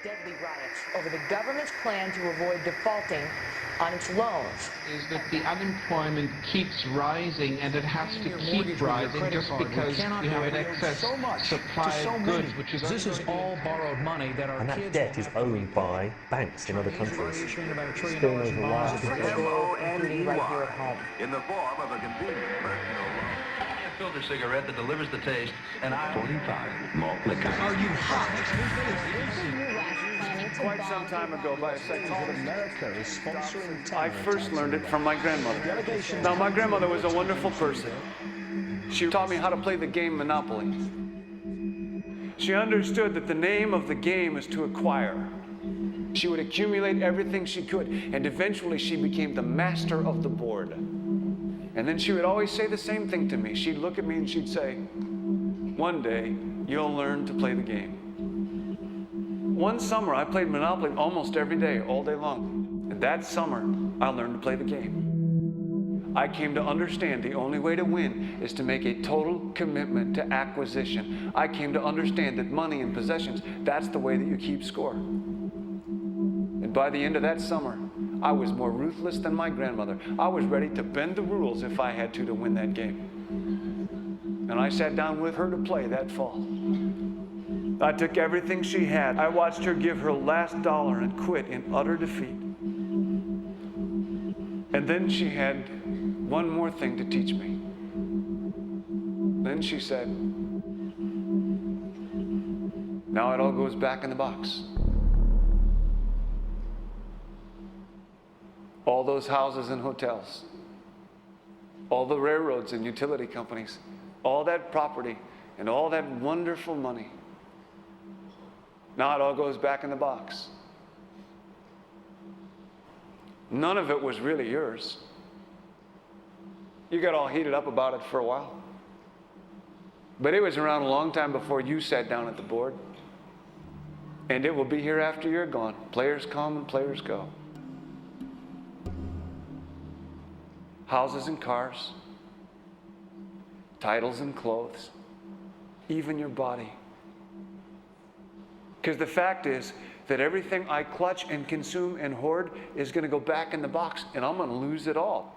deadly riots over the government's plan to avoid defaulting on its loans. Is that the unemployment keeps rising, and it has to keep rising just because we have an excess supply of goods, which is this is all borrowed money that our and that kids debt is owned by banks in other countries. about $1 trillion in bonds. Including right here at home. In the form of a convenient personal loan. A filter cigarette that delivers the taste, and 45 malt liquor. Are you hot? Quite some time ago, by a section of America is sponsoring I first learned it from my grandmother. Now, my grandmother was a wonderful person. She taught me how to play the game Monopoly. She understood that the name of the game is to acquire. She would accumulate everything she could, and eventually she became the master of the board. And then she would always say the same thing to me. She'd look at me and she'd say, "One day, you'll learn to play the game." One summer, I played Monopoly almost every day, all day long. And that summer, I learned to play the game. I came to understand the only way to win is to make a total commitment to acquisition. I came to understand that money and possessions, that's the way that you keep score. And by the end of that summer, I was more ruthless than my grandmother. I was ready to bend the rules if I had to win that game. And I sat down with her to play that fall. I took everything she had. I watched her give her last dollar and quit in utter defeat. And then she had one more thing to teach me. Then she said, "Now it all goes back in the box." All those houses and hotels, all the railroads and utility companies, all that property and all that wonderful money. Now it all goes back in the box. None of it was really yours. You got all heated up about it for a while. But it was around a long time before you sat down at the board. And it will be here after you're gone. Players come and players go. Houses and cars, titles and clothes, even your body. Because the fact is that everything I clutch and consume and hoard is going to go back in the box, and I'm going to lose it all.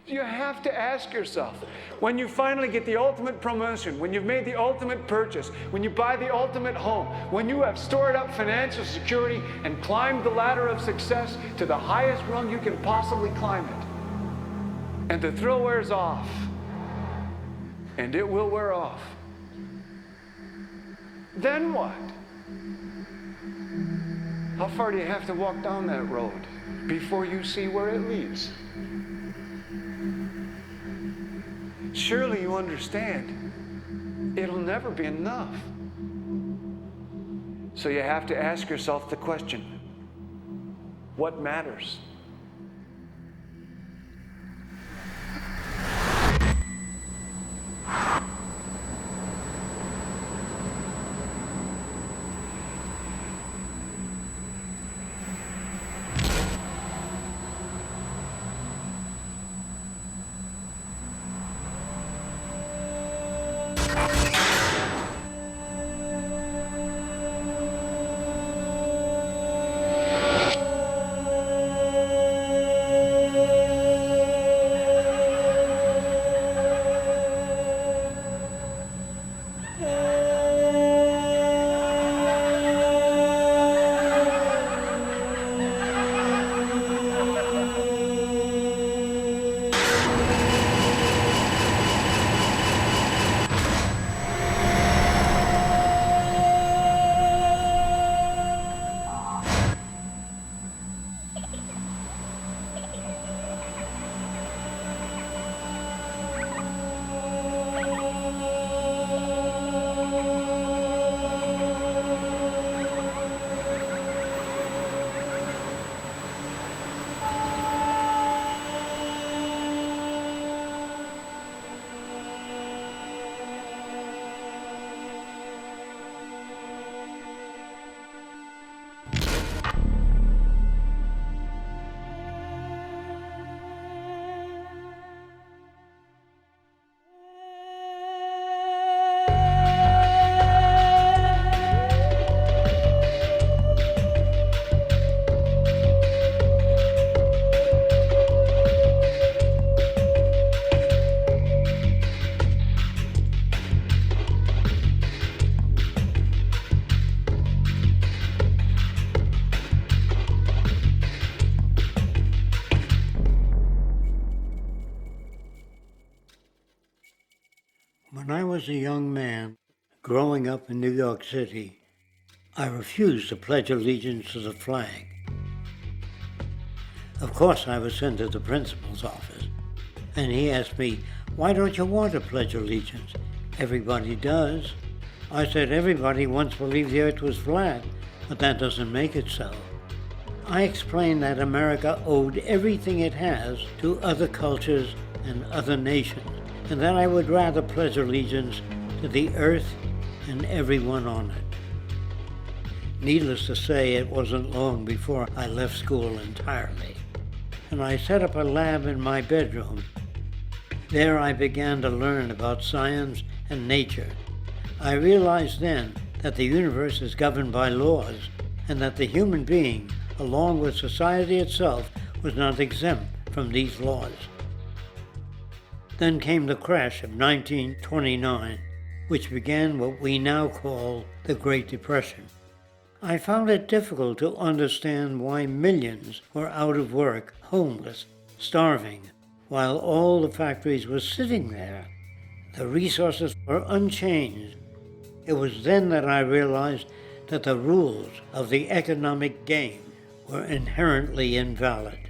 You have to ask yourself, when you finally get the ultimate promotion, when you've made the ultimate purchase, when you buy the ultimate home, when you have stored up financial security and climbed the ladder of success to the highest rung you can possibly climb it, and the thrill wears off, and it will wear off, then what? How far do you have to walk down that road before you see where it leads? Surely you understand, it'll never be enough. So you have to ask yourself the question, what matters? was a young man growing up in New York City, I refused to pledge allegiance to the flag. Of course, I was sent to the principal's office, and he asked me, "Why don't you want to pledge allegiance? Everybody does." I said, "Everybody once believed the earth was flat, but that doesn't make it so." I explained that America owed everything it has to other cultures and other nations, and that I would rather pledge allegiance to the earth and everyone on it. Needless to say, it wasn't long before I left school entirely, and I set up a lab in my bedroom. There I began to learn about science and nature. I realized then that the universe is governed by laws, and that the human being, along with society itself, was not exempt from these laws. Then came the crash of 1929, which began what we now call the Great Depression. I found it difficult to understand why millions were out of work, homeless, starving, while all the factories were sitting there. The resources were unchanged. It was then that I realized that the rules of the economic game were inherently invalid.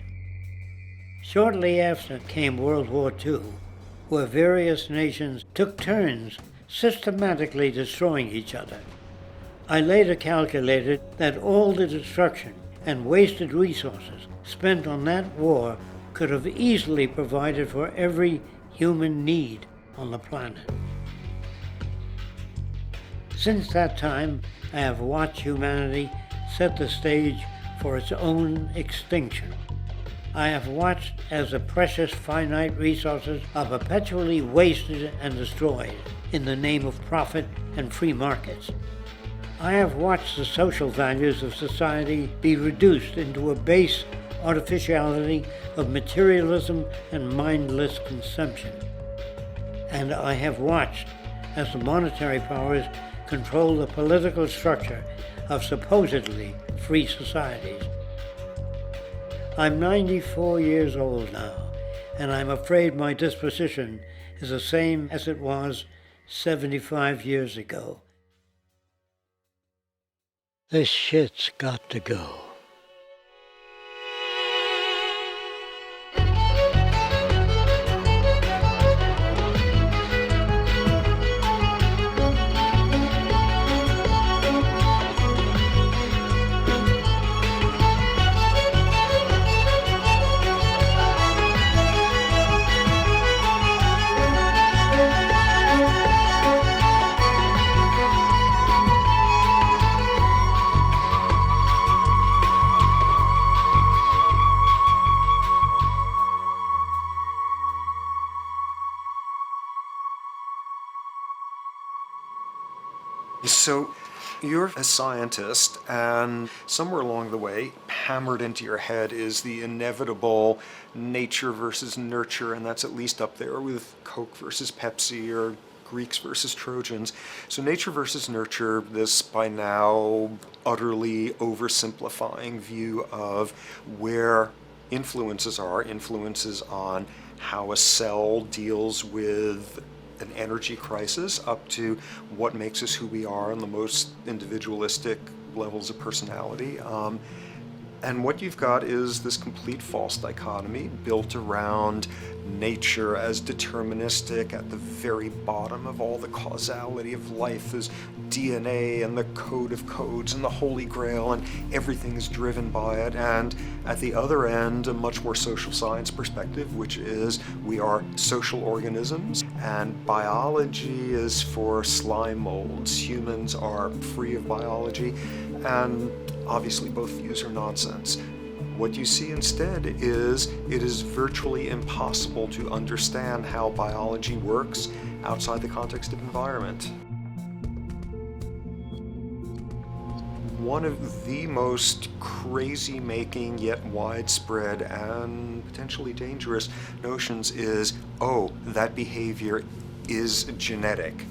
Shortly after came World War II, where various nations took turns systematically destroying each other. I later calculated that all the destruction and wasted resources spent on that war could have easily provided for every human need on the planet. Since that time, I have watched humanity set the stage for its own extinction. I have watched as the precious finite resources are perpetually wasted and destroyed in the name of profit and free markets. I have watched the social values of society be reduced into a base artificiality of materialism and mindless consumption. And I have watched as the monetary powers control the political structure of supposedly free societies. I'm 94 years old now, and I'm afraid my disposition is the same as it was 75 years ago. This shit's got to go. So you're a scientist, and somewhere along the way, hammered into your head is the inevitable nature versus nurture, and that's at least up there with Coke versus Pepsi or Greeks versus Trojans. So nature versus nurture, this by now utterly oversimplifying view of where influences on how a cell deals with an energy crisis, up to what makes us who we are on the most individualistic levels of personality. And what you've got is this complete false dichotomy built around nature as deterministic. At the very bottom of all the causality of life is DNA and the code of codes and the Holy Grail, and everything is driven by it. And at the other end, a much more social science perspective, which is we are social organisms, and biology is for slime molds. Humans are free of biology, and obviously both views are nonsense. What you see instead is it is virtually impossible to understand how biology works outside the context of environment. One of the most crazy-making yet widespread and potentially dangerous notions is, oh, that behavior is genetic.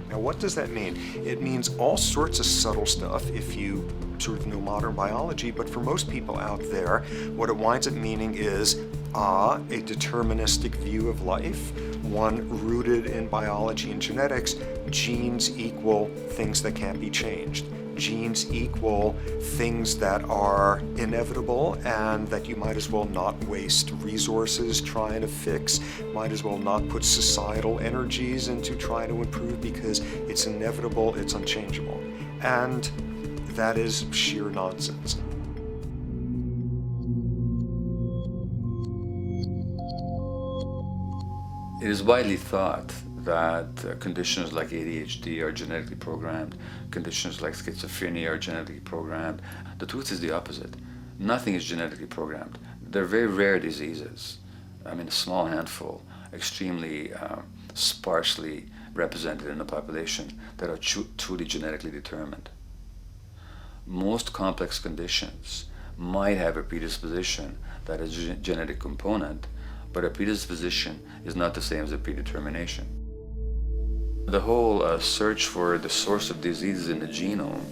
Now, what does that mean? It means all sorts of subtle stuff if you sort of know modern biology, but for most people out there, what it winds up meaning is, a deterministic view of life, one rooted in biology and genetics. Genes equal things that can't be changed. Genes equal things that are inevitable and that you might as well not waste resources trying to fix, might as well not put societal energies into trying to improve because it's inevitable, it's unchangeable. And that is sheer nonsense. It is widely thought that conditions like ADHD are genetically programmed, conditions like schizophrenia are genetically programmed. The truth is the opposite. Nothing is genetically programmed. They're very rare diseases. I mean, a small handful, extremely sparsely represented in the population, that are truly genetically determined. Most complex conditions might have a predisposition that is a genetic component, but a predisposition is not the same as a predetermination. The whole search for the source of diseases in the genome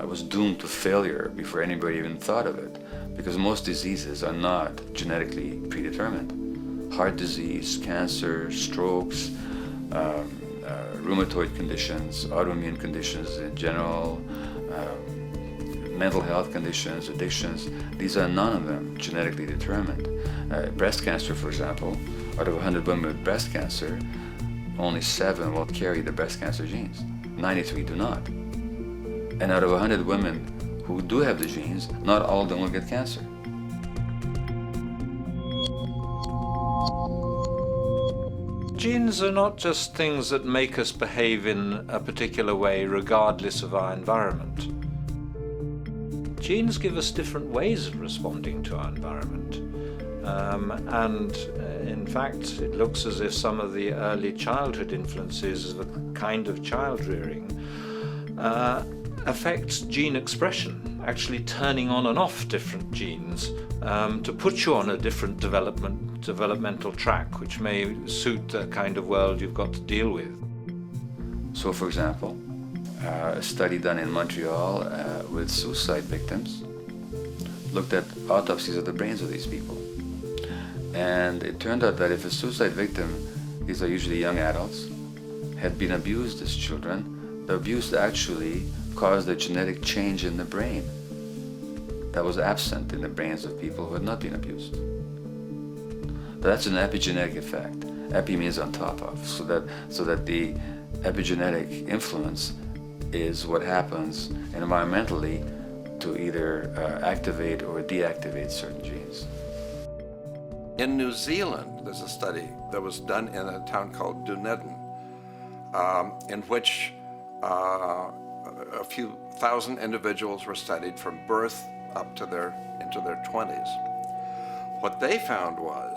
was doomed to failure before anybody even thought of it, because most diseases are not genetically predetermined. Heart disease, cancer, strokes, rheumatoid conditions, autoimmune conditions in general, mental health conditions, addictions, these are none of them genetically determined. Breast cancer, for example, out of 100 women with breast cancer, only 7 will carry the breast cancer genes. 93 do not. And out of 100 women who do have the genes, not all of them will get cancer. Genes are not just things that make us behave in a particular way regardless of our environment. Genes give us different ways of responding to our environment. In fact, it looks as if some of the early childhood influences of a kind of child rearing affects gene expression, actually turning on and off different genes to put you on a different developmental track, which may suit the kind of world you've got to deal with. So, for example, a study done in Montreal with suicide victims looked at autopsies of the brains of these people. And it turned out that if a suicide victim, these are usually young adults, had been abused as children, the abuse actually caused a genetic change in the brain that was absent in the brains of people who had not been abused. That's an epigenetic effect. Epi means on top of, so that the epigenetic influence is what happens environmentally to either activate or deactivate certain genes. In New Zealand, there's a study that was done in a town called Dunedin, in which a few thousand individuals were studied from birth up to into their 20s. What they found was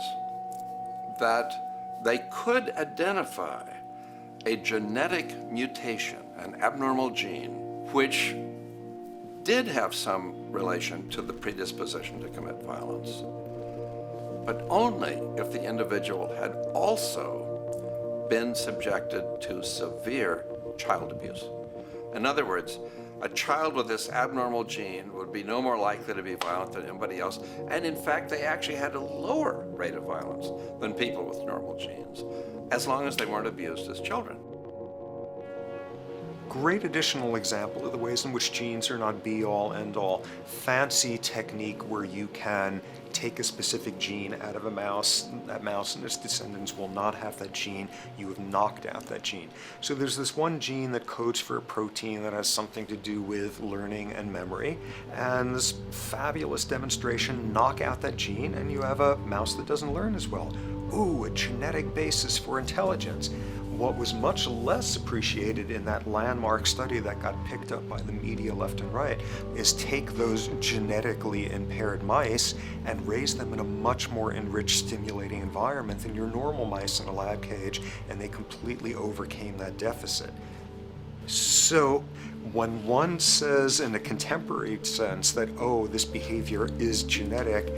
that they could identify a genetic mutation, an abnormal gene, which did have some relation to the predisposition to commit violence, but only if the individual had also been subjected to severe child abuse. In other words, a child with this abnormal gene would be no more likely to be violent than anybody else, and in fact they actually had a lower rate of violence than people with normal genes, as long as they weren't abused as children. Great additional example of the ways in which genes are not be-all, end-all. Fancy technique where you can take a specific gene out of a mouse, that mouse and its descendants will not have that gene, you have knocked out that gene. So there's this one gene that codes for a protein that has something to do with learning and memory, and this fabulous demonstration, knock out that gene and you have a mouse that doesn't learn as well. Ooh, a genetic basis for intelligence. What was much less appreciated in that landmark study that got picked up by the media left and right is take those genetically impaired mice and raise them in a much more enriched, stimulating environment than your normal mice in a lab cage, and they completely overcame that deficit. So when one says in a contemporary sense that, oh, this behavior is genetic,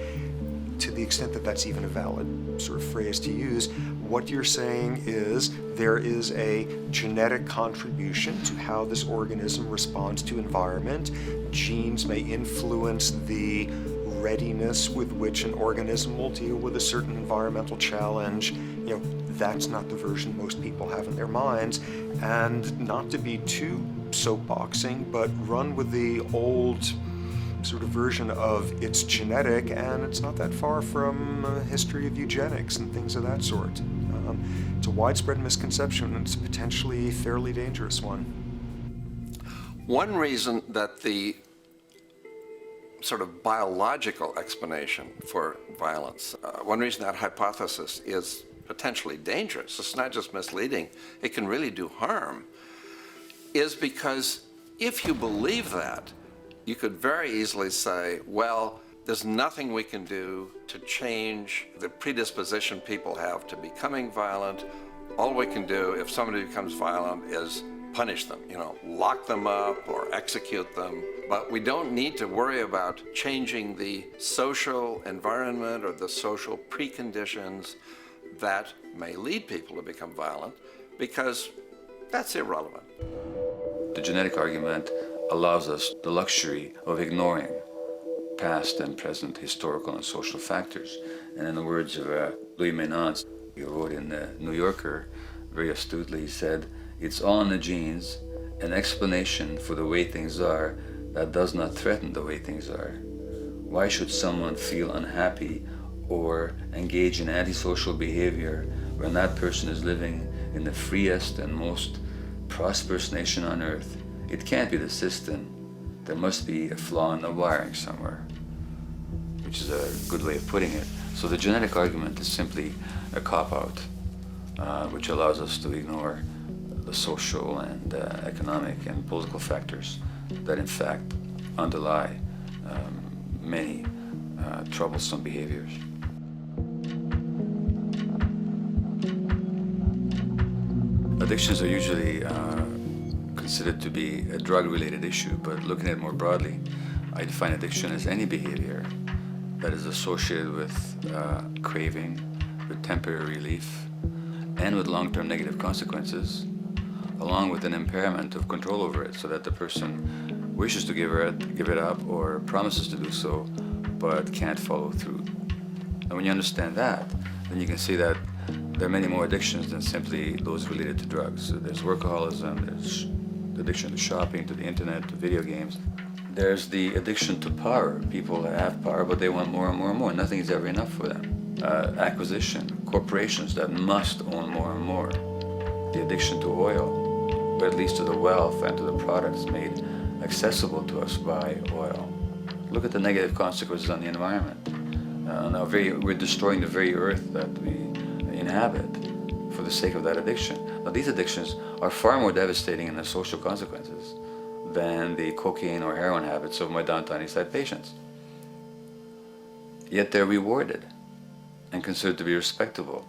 to the extent that that's even a valid sort of phrase to use, what you're saying is there is a genetic contribution to how this organism responds to environment. Genes may influence the readiness with which an organism will deal with a certain environmental challenge. You know, that's not the version most people have in their minds, and not to be too soapboxing, but run with the old sort of version of it's genetic and it's not that far from a history of eugenics and things of that sort. It's a widespread misconception, and it's a potentially fairly dangerous one. One reason that the sort of biological explanation for violence, one reason that hypothesis is potentially dangerous, it's not just misleading, it can really do harm, is because if you believe that, you could very easily say, well, there's nothing we can do to change the predisposition people have to becoming violent. All we can do if somebody becomes violent is punish them, lock them up or execute them. But we don't need to worry about changing the social environment or the social preconditions that may lead people to become violent, because that's irrelevant. The genetic argument allows us the luxury of ignoring past and present historical and social factors. And in the words of Louis Menand, he wrote in the New Yorker, very astutely, he said, "It's all in the genes, an explanation for the way things are that does not threaten the way things are. Why should someone feel unhappy or engage in antisocial behavior when that person is living in the freest and most prosperous nation on earth? It can't be the system. There must be a flaw in the wiring somewhere," which is a good way of putting it. So the genetic argument is simply a cop-out, which allows us to ignore the social and economic and political factors that in fact underlie many troublesome behaviors. Addictions are usually considered to be a drug-related issue, but looking at it more broadly, I define addiction as any behavior that is associated with craving, with temporary relief, and with long-term negative consequences, along with an impairment of control over it, so that the person wishes to give it up or promises to do so, but can't follow through. And when you understand that, then you can see that there are many more addictions than simply those related to drugs. So there's workaholism, there's addiction to shopping, to the internet, to video games. There's the addiction to power. People have power, but they want more and more and more. Nothing is ever enough for them. Acquisition, corporations that must own more and more. The addiction to oil, or at least to the wealth and to the products made accessible to us by oil. Look at the negative consequences on the environment. We're destroying the very earth that we inhabit for the sake of that addiction. Now, these addictions are far more devastating in their social consequences than the cocaine or heroin habits of my downtown East Side patients. Yet they're rewarded and considered to be respectable.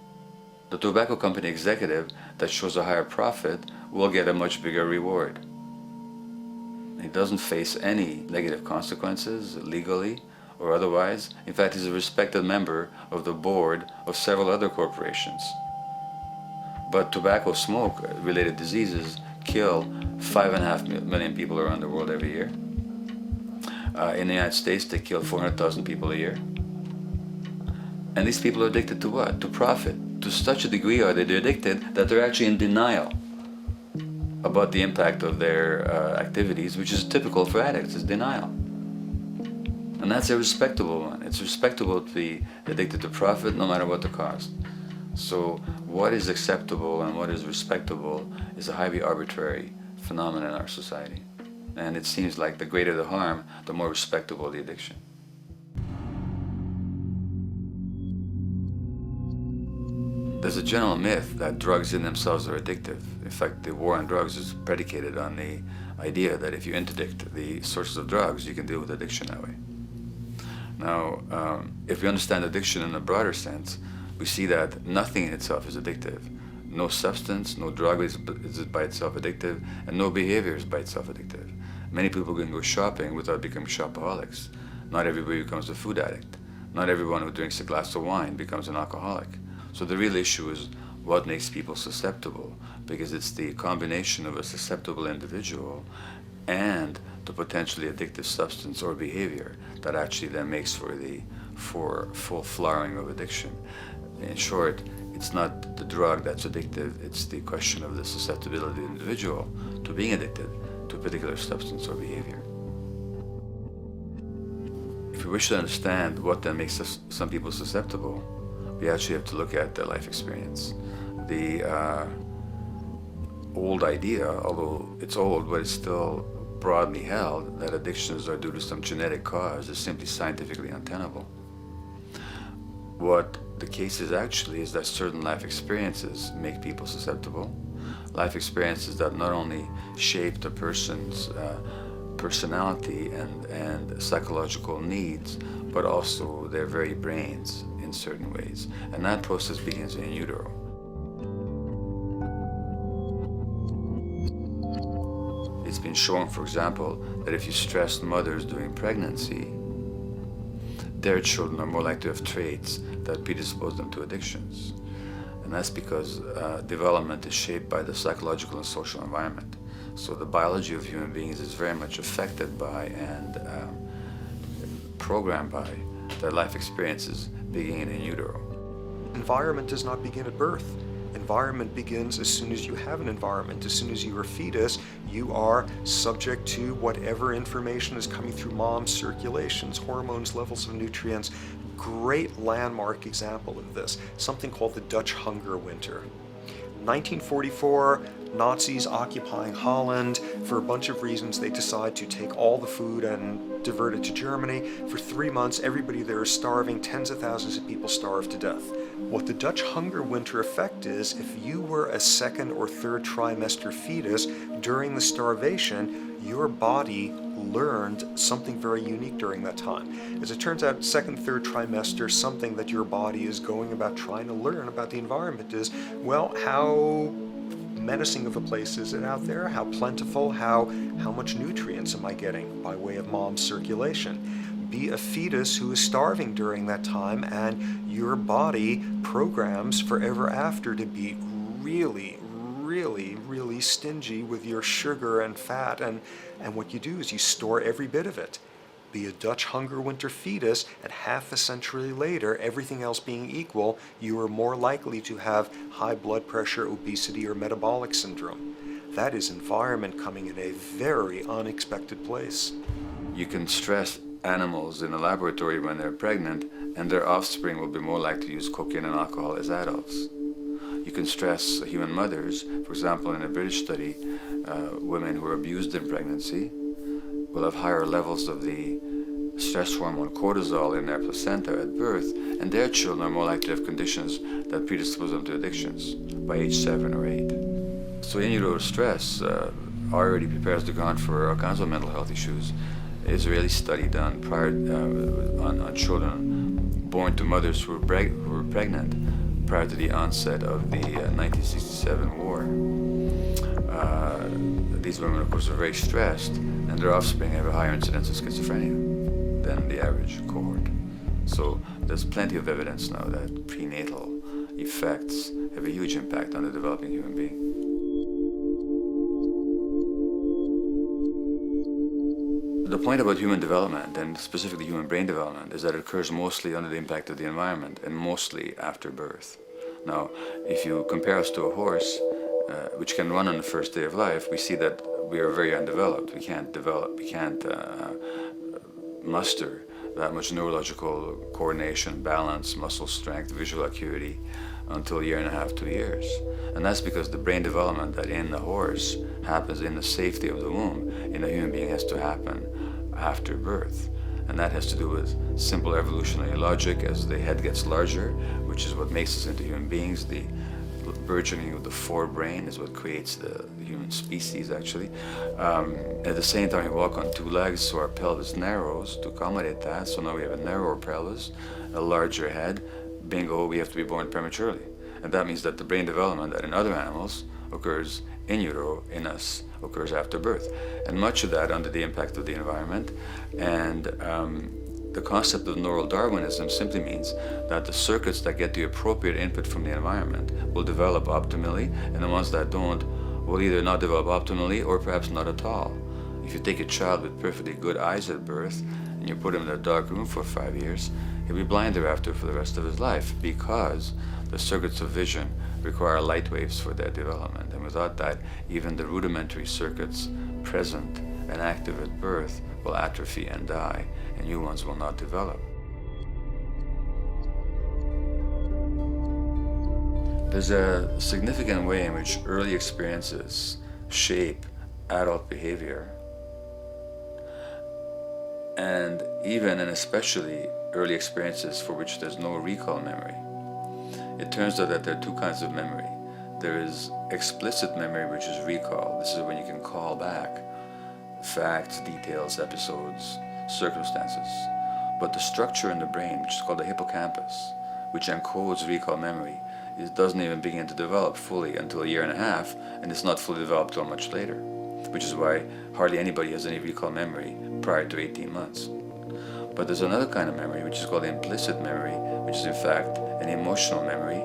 The tobacco company executive that shows a higher profit will get a much bigger reward. He doesn't face any negative consequences legally or otherwise. In fact, he's a respected member of the board of several other corporations. But tobacco smoke-related diseases kill 5.5 million people around the world every year. In the United States, they kill 400,000 people a year. And these people are addicted to what? To profit. To such a degree are they addicted that they're actually in denial about the impact of their activities, which is typical for addicts, is denial. And that's a respectable one. It's respectable to be addicted to profit no matter what the cost. So what is acceptable and what is respectable is a highly arbitrary phenomenon in our society. And it seems like the greater the harm, the more respectable the addiction. There's a general myth that drugs in themselves are addictive. In fact, the war on drugs is predicated on the idea that if you interdict the sources of drugs, you can deal with addiction that way. Now, if we understand addiction in a broader sense, we see that nothing in itself is addictive. No substance, no drug is by itself addictive, and no behavior is by itself addictive. Many people can go shopping without becoming shopaholics. Not everybody becomes a food addict. Not everyone who drinks a glass of wine becomes an alcoholic. So the real issue is what makes people susceptible, because it's the combination of a susceptible individual and the potentially addictive substance or behavior that actually then makes for full flowering of addiction. In short, It's not the drug that's addictive, it's the question of the susceptibility of the individual to being addicted to a particular substance or behavior. If we wish to understand what then makes some people susceptible, we actually have to look at their life experience. The old idea, although it's old, but it's still broadly held, that addictions are due to some genetic cause is simply scientifically untenable. What the case is actually is that certain life experiences make people susceptible. Life experiences that not only shape the person's personality and psychological needs, but also their very brains in certain ways. And that process begins in utero. It's been shown, for example, that if you stress mothers during pregnancy, their children are more likely to have traits that predispose them to addictions. And that's because development is shaped by the psychological and social environment. So the biology of human beings is very much affected by and programmed by their life experiences beginning in utero. Environment does not begin at birth. Environment begins as soon as you have an environment. As soon as you are a fetus, you are subject to whatever information is coming through mom's circulations, hormones, levels of nutrients. Great landmark example of this, something called the Dutch hunger winter. 1944, Nazis occupying Holland. For a bunch of reasons, they decide to take all the food and divert it to Germany. For 3 months, everybody there is starving. Tens of thousands of people starve to death. What the Dutch hunger winter effect is, if you were a second or third trimester fetus during the starvation, your body learned something very unique during that time. As it turns out, second, third trimester, something that your body is going about trying to learn about the environment is, well, how menacing of a place is it out there? How plentiful? How much nutrients am I getting by way of mom's circulation? Be a fetus who is starving during that time, and your body programs forever after to be really stingy with your sugar and fat, and what you do is you store every bit of it. Be a Dutch hunger winter fetus, and half a century later, everything else being equal, you are more likely to have high blood pressure, obesity, or metabolic syndrome. That is environment coming in a very unexpected place. You can stress animals in a laboratory when they're pregnant, and their offspring will be more likely to use cocaine and alcohol as adults. You can stress human mothers. For example, in a British study, women who are abused in pregnancy will have higher levels of the stress hormone cortisol in their placenta at birth, and their children are more likely to have conditions that predispose them to addictions by age 7 or 8. So in utero stress already prepares the ground for all kinds of mental health issues. Israeli study done prior on children born to mothers who were pregnant prior to the onset of the 1967 war. These women, of course, are very stressed, and their offspring have a higher incidence of schizophrenia than the average cohort. So there's plenty of evidence now that prenatal effects have a huge impact on the developing human being. The point about human development, and specifically human brain development, is that it occurs mostly under the impact of the environment and mostly after birth. Now, if you compare us to a horse, which can run on the first day of life, we see that we are very undeveloped. We can't muster that much neurological coordination, balance, muscle strength, visual acuity until a year and a half, 2 years. And that's because the brain development that in the horse happens in the safety of the womb, in a human being has to happen after birth. And that has to do with simple evolutionary logic. As the head gets larger, which is what makes us into human beings, the burgeoning of the forebrain is what creates the human species, actually. At the same time, we walk on 2 legs, so our pelvis narrows to accommodate that. So now we have a narrower pelvis, a larger head. Bingo, we have to be born prematurely. And that means that the brain development that in other animals occurs in utero, in us, occurs after birth. And much of that under the impact of the environment. And the concept of neural Darwinism simply means that the circuits that get the appropriate input from the environment will develop optimally, and the ones that don't will either not develop optimally or perhaps not at all. If you take a child with perfectly good eyes at birth and you put him in a dark room for 5 years, he'll be blind thereafter for the rest of his life, because The circuits of vision require light waves for their development, and without that, even the rudimentary circuits present and active at birth will atrophy and die, and new ones will not develop. There's a significant way in which early experiences shape adult behavior, and even and especially early experiences for which there's no recall memory. It turns out that there are two kinds of memory. There is explicit memory, which is recall. This is when you can call back facts, details, episodes, circumstances. But the structure in the brain, which is called the hippocampus, which encodes recall memory, it doesn't even begin to develop fully until 1.5 years, and it's not fully developed till much later, which is why hardly anybody has any recall memory prior to 18 months. But there's another kind of memory, which is called implicit memory, which is in fact an emotional memory,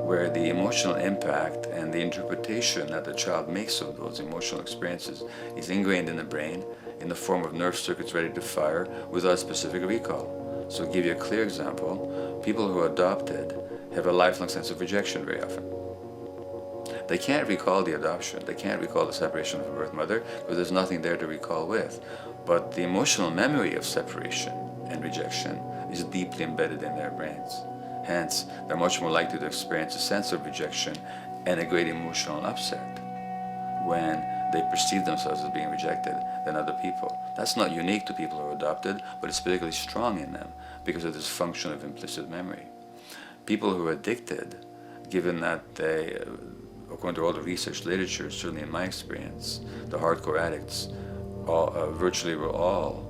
where the emotional impact and the interpretation that the child makes of those emotional experiences is ingrained in the brain in the form of nerve circuits ready to fire without specific recall. So to give you a clear example, people who are adopted have a lifelong sense of rejection very often. They can't recall the adoption, they can't recall the separation from birth mother because there's nothing there to recall with. But the emotional memory of separation and rejection is deeply embedded in their brains. Hence, they're much more likely to experience a sense of rejection and a great emotional upset when they perceive themselves as being rejected than other people. That's not unique to people who are adopted, but it's particularly strong in them because of this function of implicit memory. People who are addicted, given that they, according to all the research literature, certainly in my experience, the hardcore addicts virtually were all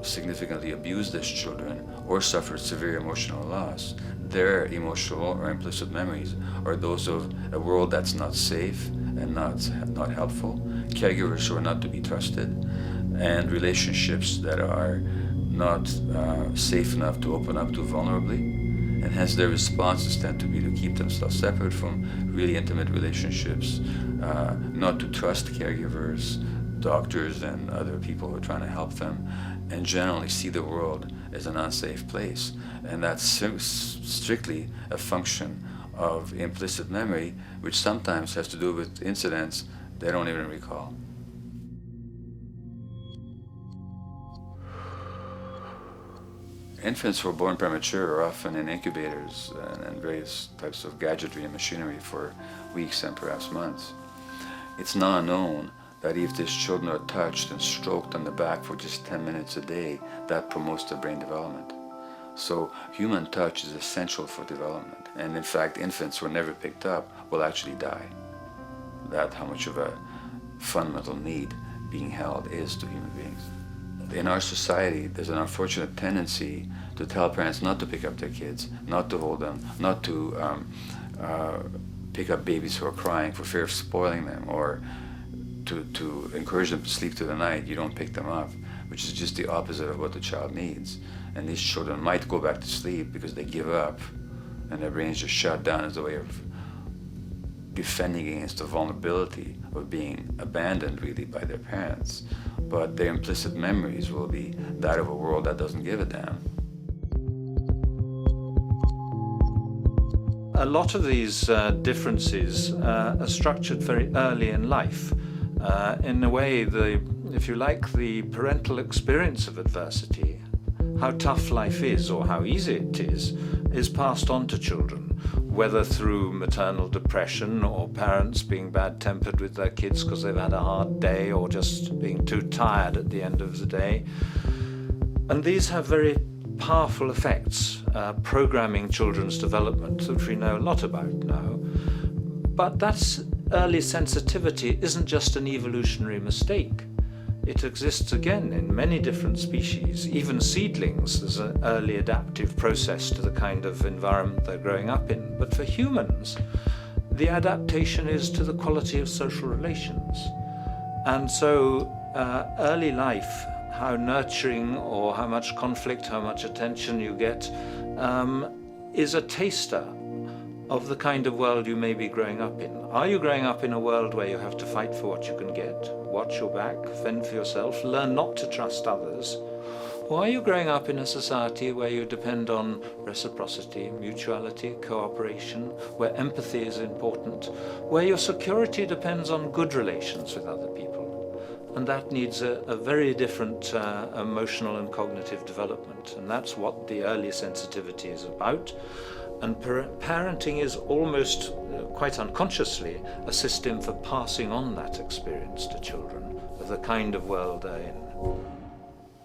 significantly abused as children or suffered severe emotional loss. Their emotional or implicit memories are those of a world that's not safe and not helpful, caregivers who are not to be trusted, and relationships that are not safe enough to open up to vulnerably. And hence their responses tend to be to keep themselves separate from really intimate relationships, not to trust caregivers, doctors and other people who are trying to help them, and generally see the world as an unsafe place. And that's strictly a function of implicit memory, which sometimes has to do with incidents they don't even recall. Infants who are born premature are often in incubators and various types of gadgetry and machinery for weeks and perhaps months. It's now known that if these children are touched and stroked on the back for just 10 minutes a day, that promotes their brain development. So human touch is essential for development. And in fact, infants who are never picked up will actually die. That's how much of a fundamental need being held is to human beings. In our society, there's an unfortunate tendency to tell parents not to pick up their kids, not to hold them, not to pick up babies who are crying for fear of spoiling them, or to encourage them to sleep through the night. You don't pick them up, which is just the opposite of what the child needs. And these children might go back to sleep because they give up and their brains just shut down as a way of defending against the vulnerability of being abandoned really by their parents. But their implicit memories will be that of a world that doesn't give a damn. A lot of these differences are structured very early in life. In a way, if you like, the parental experience of adversity, how tough life is or how easy it is passed on to children, whether through maternal depression or parents being bad-tempered with their kids because they've had a hard day or just being too tired at the end of the day. And these have very powerful effects, programming children's development, which we know a lot about now. But that's early sensitivity isn't just an evolutionary mistake. It exists again in many different species. Even seedlings, there's an early adaptive process to the kind of environment they're growing up in. But for humans, the adaptation is to the quality of social relations. And so early life, how nurturing or how much conflict, how much attention you get, is a taster of the kind of world you may be growing up in. Are you growing up in a world where you have to fight for what you can get, watch your back, fend for yourself, learn not to trust others? Or are you growing up in a society where you depend on reciprocity, mutuality, cooperation, where empathy is important, where your security depends on good relations with other people? And that needs a very different emotional and cognitive development. And that's what the early sensitivity is about. And parenting is almost, quite unconsciously, a system for passing on that experience to children of the kind of world they're in.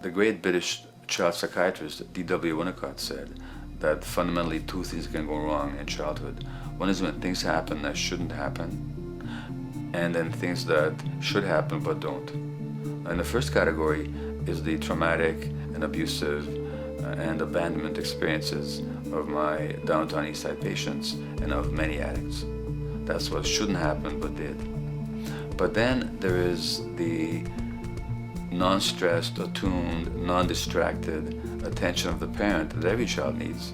The great British child psychiatrist D.W. Winnicott said that fundamentally two things can go wrong in childhood. One is when things happen that shouldn't happen, and then things that should happen but don't. And the first category is the traumatic and abusive and abandonment experiences of my downtown East Side patients and of many addicts. That's what shouldn't happen but did. But then there is the non-stressed, attuned, non-distracted attention of the parent that every child needs,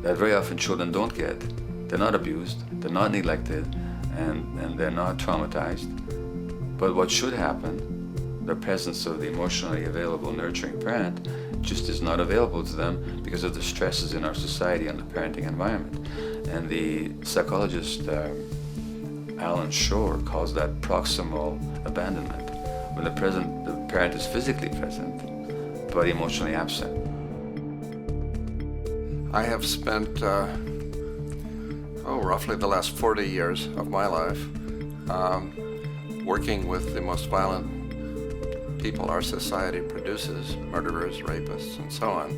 that very often children don't get. They're not abused, they're not neglected, and they're not traumatized. But what should happen, the presence of the emotionally available, nurturing parent, just is not available to them because of the stresses in our society and the parenting environment. And the psychologist Alan Shore calls that proximal abandonment, when the parent is physically present, but emotionally absent. I have spent, roughly the last 40 years of my life working with the most violent people our society produces, murderers, rapists, and so on,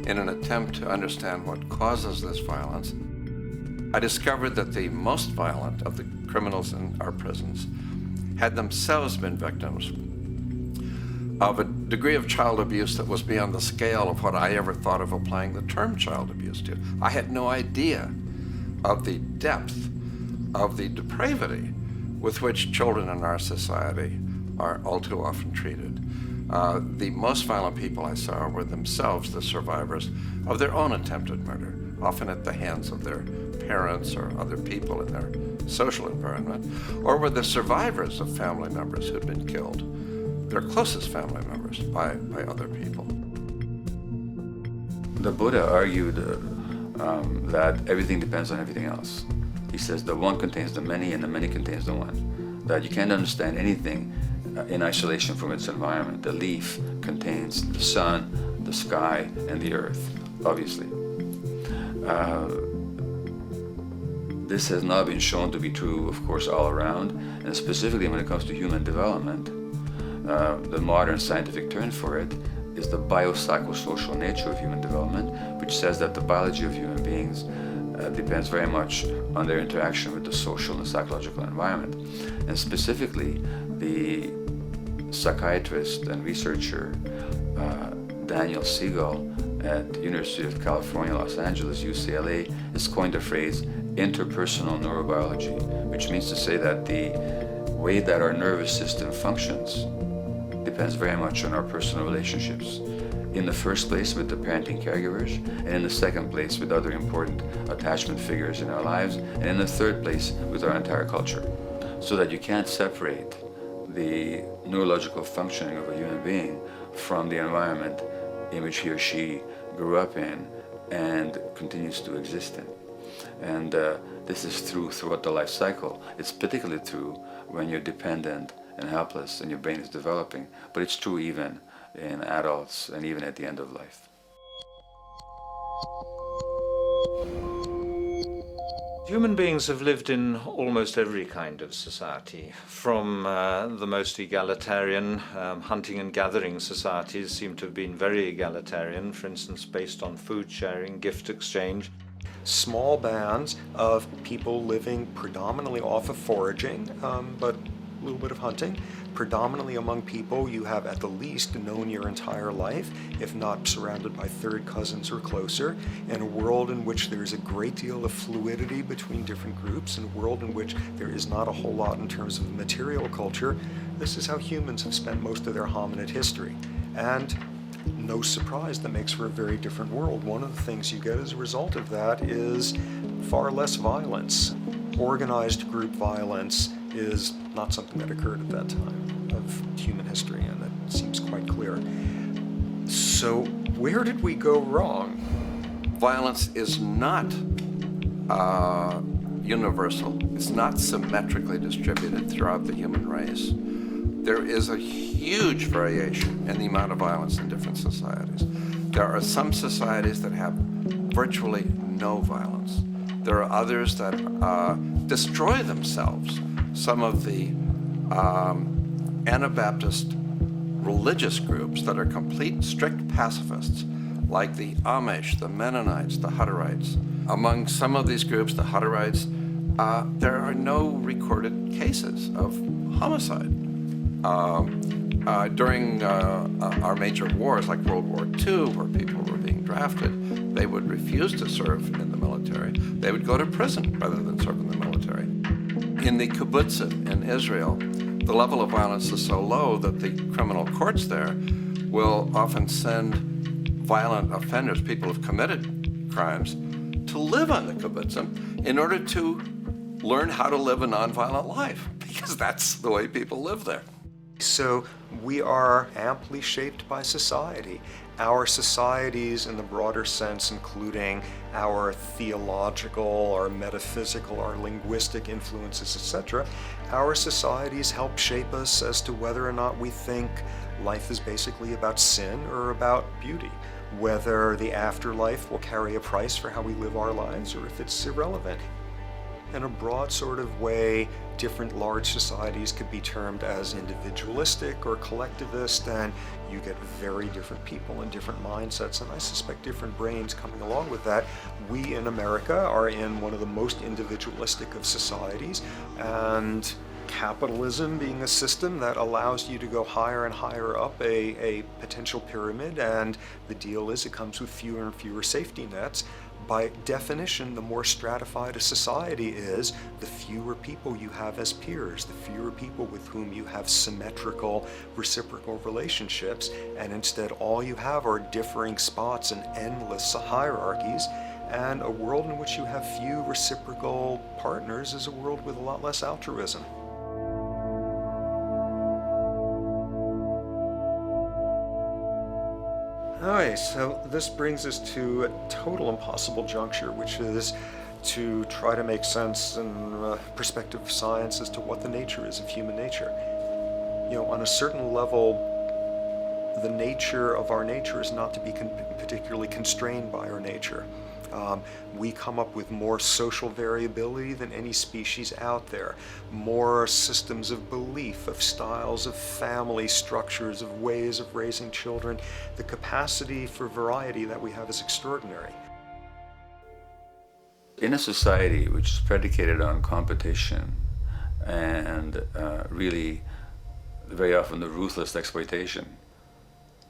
in an attempt to understand what causes this violence. I discovered that the most violent of the criminals in our prisons had themselves been victims of a degree of child abuse that was beyond the scale of what I ever thought of applying the term child abuse to. I had no idea of the depth of the depravity with which children in our society are all too often treated. The most violent people I saw were themselves the survivors of their own attempted murder, often at the hands of their parents or other people in their social environment, or were the survivors of family members who had been killed, their closest family members, by other people. The Buddha argued that everything depends on everything else. He says the one contains the many and the many contains the one. That you can't understand anything in isolation from its environment. The leaf contains the sun, the sky, and the earth, obviously. This has not been shown to be true, of course, all around, and specifically when it comes to human development. The modern scientific term for it is the biopsychosocial nature of human development, which says that the biology of human beings depends very much on their interaction with the social and psychological environment. And specifically, the psychiatrist and researcher Daniel Siegel at University of California, Los Angeles, UCLA, has coined the phrase interpersonal neurobiology, which means to say that the way that our nervous system functions depends very much on our personal relationships. In the first place with the parenting caregivers, and in the second place with other important attachment figures in our lives, and in the third place with our entire culture. So that you can't separate the neurological functioning of a human being from the environment in which he or she grew up in and continues to exist in. And this is true throughout the life cycle. It's particularly true when you're dependent and helpless and your brain is developing, but it's true even in adults and even at the end of life. Human beings have lived in almost every kind of society, from the most egalitarian, hunting and gathering societies seem to have been very egalitarian, for instance, based on food sharing, gift exchange. Small bands of people living predominantly off of foraging, but a little bit of hunting. Predominantly among people you have at the least known your entire life, if not surrounded by third cousins or closer, in a world in which there's a great deal of fluidity between different groups, in a world in which there is not a whole lot in terms of material culture. This is how humans have spent most of their hominid history. And no surprise, that makes for a very different world. One of the things you get as a result of that is far less violence. Organized group violence is not something that occurred at that time of human history, and that seems quite clear. So So where did we go wrong? Violence is not universal. It's not symmetrically distributed throughout the human race. There is a huge variation in the amount of violence in different societies. There are some societies that have virtually no violence. There are others that destroy themselves. Some of the Anabaptist religious groups that are complete, strict pacifists, like the Amish, the Mennonites, the Hutterites. Among some of these groups, the Hutterites, there are no recorded cases of homicide. During our major wars, like World War II, where people were being drafted, they would refuse to serve in the military. They would go to prison rather than serve in the military. In the kibbutzim in Israel, the level of violence is so low that the criminal courts there will often send violent offenders, people who've committed crimes, to live on the kibbutzim in order to learn how to live a nonviolent life, because that's the way people live there. So we are amply shaped by society. Our societies in the broader sense, including our theological, our metaphysical, our linguistic influences, etc., our societies help shape us as to whether or not we think life is basically about sin or about beauty, whether the afterlife will carry a price for how we live our lives or if it's irrelevant. In a broad sort of way, different large societies could be termed as individualistic or collectivist, and you get very different people and different mindsets, and I suspect different brains coming along with that. We in America are in one of the most individualistic of societies, and capitalism being a system that allows you to go higher and higher up a potential pyramid, and the deal is it comes with fewer and fewer safety nets. By definition, the more stratified a society is, the fewer people you have as peers, the fewer people with whom you have symmetrical, reciprocal relationships, and instead all you have are differing spots and endless hierarchies. And a world in which you have few reciprocal partners is a world with a lot less altruism. Alright, so this brings us to a total impossible juncture, which is to try to make sense in perspective of science as to what the nature is of human nature. You know, on a certain level, the nature of our nature is not to be particularly constrained by our nature. We come up with more social variability than any species out there, more systems of belief, of styles of family structures, of ways of raising children. The capacity for variety that we have is extraordinary. In a society which is predicated on competition and really very often the ruthless exploitation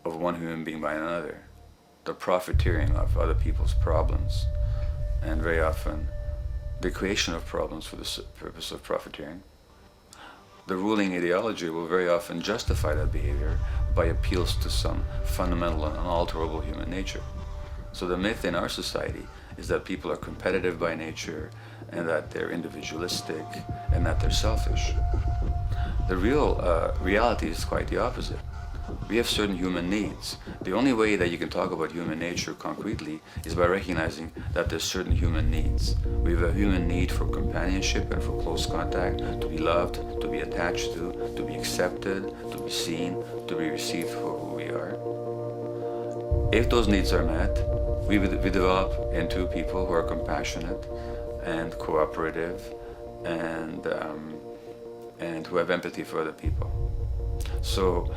of one human being by another, the profiteering of other people's problems, and very often the creation of problems for the purpose of profiteering, the ruling ideology will very often justify that behavior by appeals to some fundamental and unalterable human nature. So the myth in our society is that people are competitive by nature, and that they're individualistic, and that they're selfish. The real reality is quite the opposite. We have certain human needs. The only way that you can talk about human nature concretely is by recognizing that there's certain human needs. We have a human need for companionship and for close contact, to be loved, to be attached to be accepted, to be seen, to be received for who we are. If those needs are met, we develop into people who are compassionate and cooperative and who have empathy for other people. So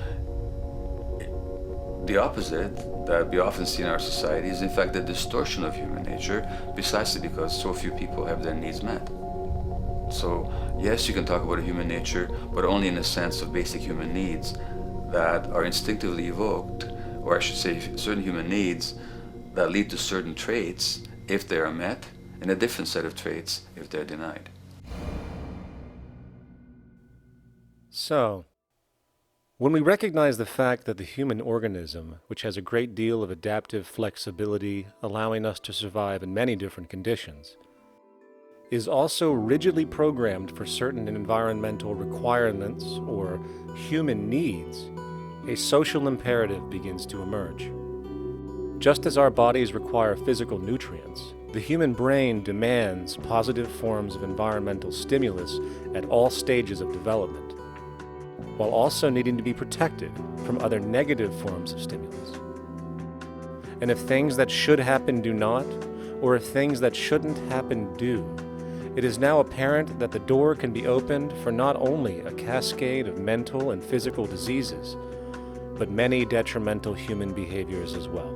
the opposite that we often see in our society is in fact the distortion of human nature, precisely because so few people have their needs met. So yes, you can talk about a human nature, but only in the sense of basic human needs that are instinctively evoked, or I should say certain human needs that lead to certain traits if they are met, and a different set of traits if they're denied. So, when we recognize the fact that the human organism, which has a great deal of adaptive flexibility, allowing us to survive in many different conditions, is also rigidly programmed for certain environmental requirements or human needs, a social imperative begins to emerge. Just as our bodies require physical nutrients, the human brain demands positive forms of environmental stimulus at all stages of development, while also needing to be protected from other negative forms of stimulus. And if things that should happen do not, or if things that shouldn't happen do, it is now apparent that the door can be opened for not only a cascade of mental and physical diseases, but many detrimental human behaviors as well.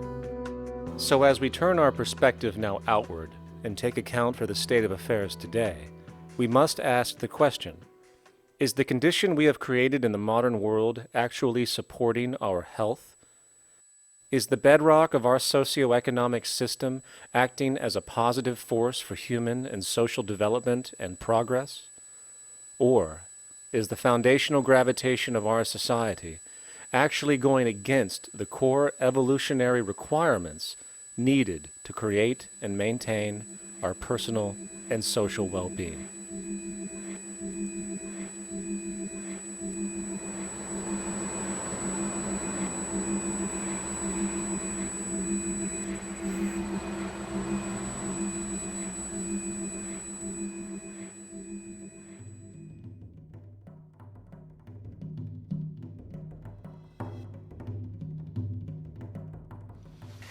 So as we turn our perspective now outward and take account for the state of affairs today, we must ask the question, is the condition we have created in the modern world actually supporting our health? Is the bedrock of our socioeconomic system acting as a positive force for human and social development and progress? Or is the foundational gravitation of our society actually going against the core evolutionary requirements needed to create and maintain our personal and social well-being?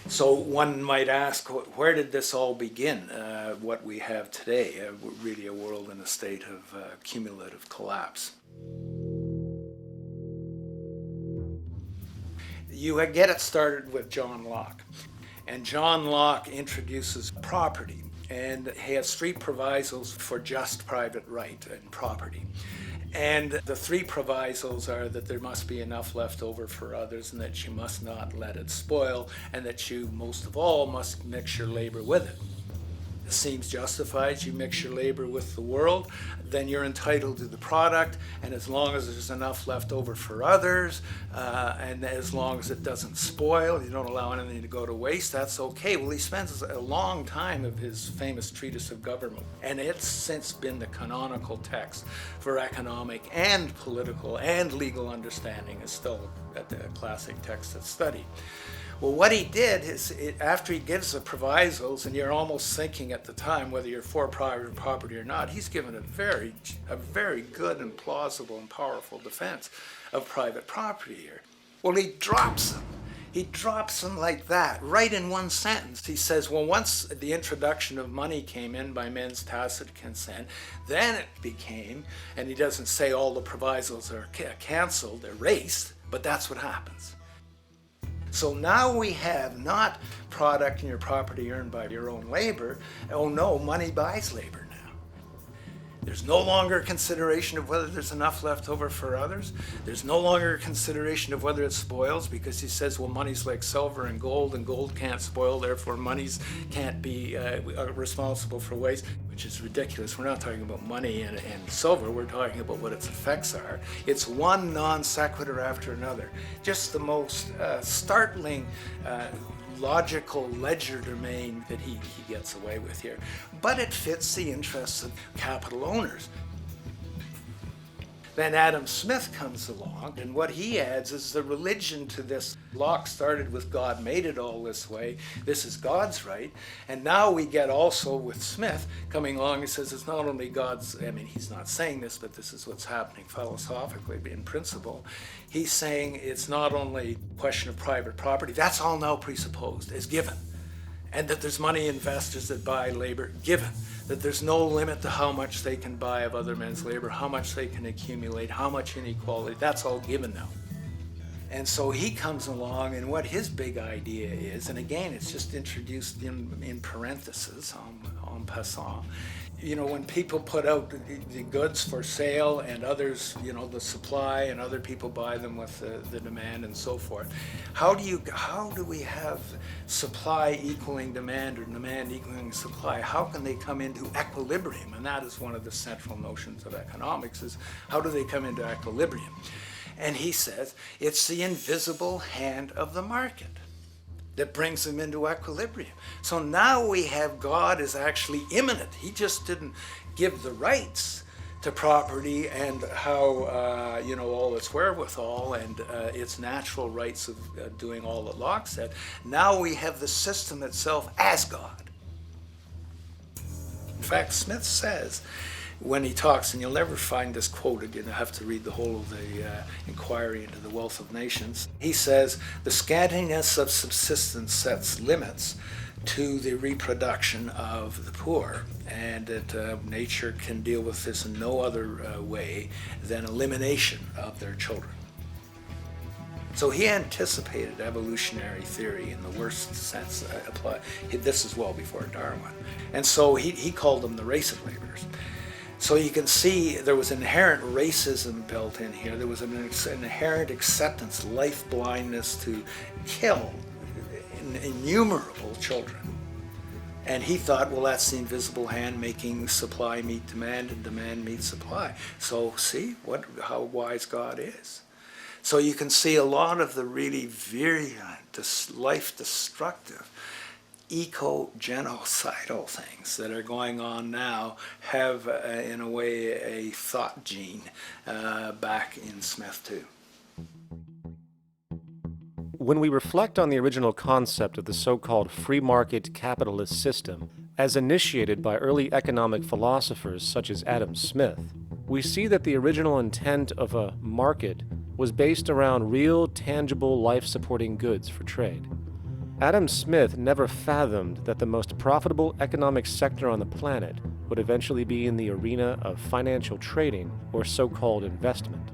So one might ask, where did this all begin? What we have today, really a world in a state of cumulative collapse. You get it started with John Locke. And John Locke introduces property, and he has three provisos for just private right and property. And the three provisos are that there must be enough left over for others, and that you must not let it spoil, and that you, most of all, must mix your labor with it. It seems justified. You mix your labor with the world, then you're entitled to the product, and as long as there's enough left over for others, and as long as it doesn't spoil, you don't allow anything to go to waste, that's okay. Well, he spends a long time of his famous treatise of government, and it's since been the canonical text for economic and political and legal understanding. Is still a classic text that's studied. Well, what he did is, after he gives the provisos, and you're almost thinking at the time whether you're for private property or not, he's given a very good and plausible and powerful defense of private property here. Well, he drops them. He drops them like that, right in one sentence. He says, well, once the introduction of money came in by men's tacit consent, then it became, and he doesn't say all the provisos are canceled, erased, but that's what happens. So now we have not product and your property earned by your own labor. Oh no, money buys labor now. There's no longer a consideration of whether there's enough left over for others. There's no longer a consideration of whether it spoils, because he says, well, money's like silver and gold can't spoil, therefore monies can't be responsible for waste, which is ridiculous. We're not talking about money and silver, we're talking about what its effects are. It's one non sequitur after another. Just the most startling logical legerdemain that he gets away with here. But it fits the interests of capital owners. Then Adam Smith comes along, and what he adds is the religion to this. Locke started with God made it all this way. This is God's right. And now we get also with Smith coming along and says it's not only God's, I mean, he's not saying this, but this is what's happening philosophically in principle. He's saying it's not only a question of private property, that's all now presupposed, is given. And that there's money investors that buy labor, given. That there's no limit to how much they can buy of other men's labor, how much they can accumulate, how much inequality, that's all given now. And so he comes along, and what his big idea is, and again, it's just introduced in parentheses, en passant. You know, when people put out the goods for sale and others, you know, the supply, and other people buy them with the demand and so forth, how do we have supply equaling demand or demand equaling supply? How can they come into equilibrium? And that is one of the central notions of economics, is how do they come into equilibrium? And he says it's the invisible hand of the market that brings them into equilibrium. So now we have God is actually immanent. He just didn't give the rights to property and how, all its wherewithal and its natural rights of doing all that Locke said. Now we have the system itself as God. In fact, Smith says, when he talks, and you'll never find this quoted, you have to read the whole of the Inquiry into the Wealth of Nations. He says, the scantiness of subsistence sets limits to the reproduction of the poor, and that nature can deal with this in no other way than elimination of their children. So he anticipated evolutionary theory in the worst sense. This is well before Darwin. And so he called them the race of laborers. So you can see there was inherent racism built in here. There was an inherent acceptance, life blindness to kill innumerable children. And he thought, well, that's the invisible hand making supply meet demand and demand meet supply. So see how wise God is. So you can see a lot of the really virulent, life-destructive, eco-genocidal things that are going on now have, in a way, a thought gene back in Smith too. When we reflect on the original concept of the so-called free market capitalist system, as initiated by early economic philosophers such as Adam Smith, we see that the original intent of a market was based around real, tangible, life-supporting goods for trade. Adam Smith never fathomed that the most profitable economic sector on the planet would eventually be in the arena of financial trading or so-called investment,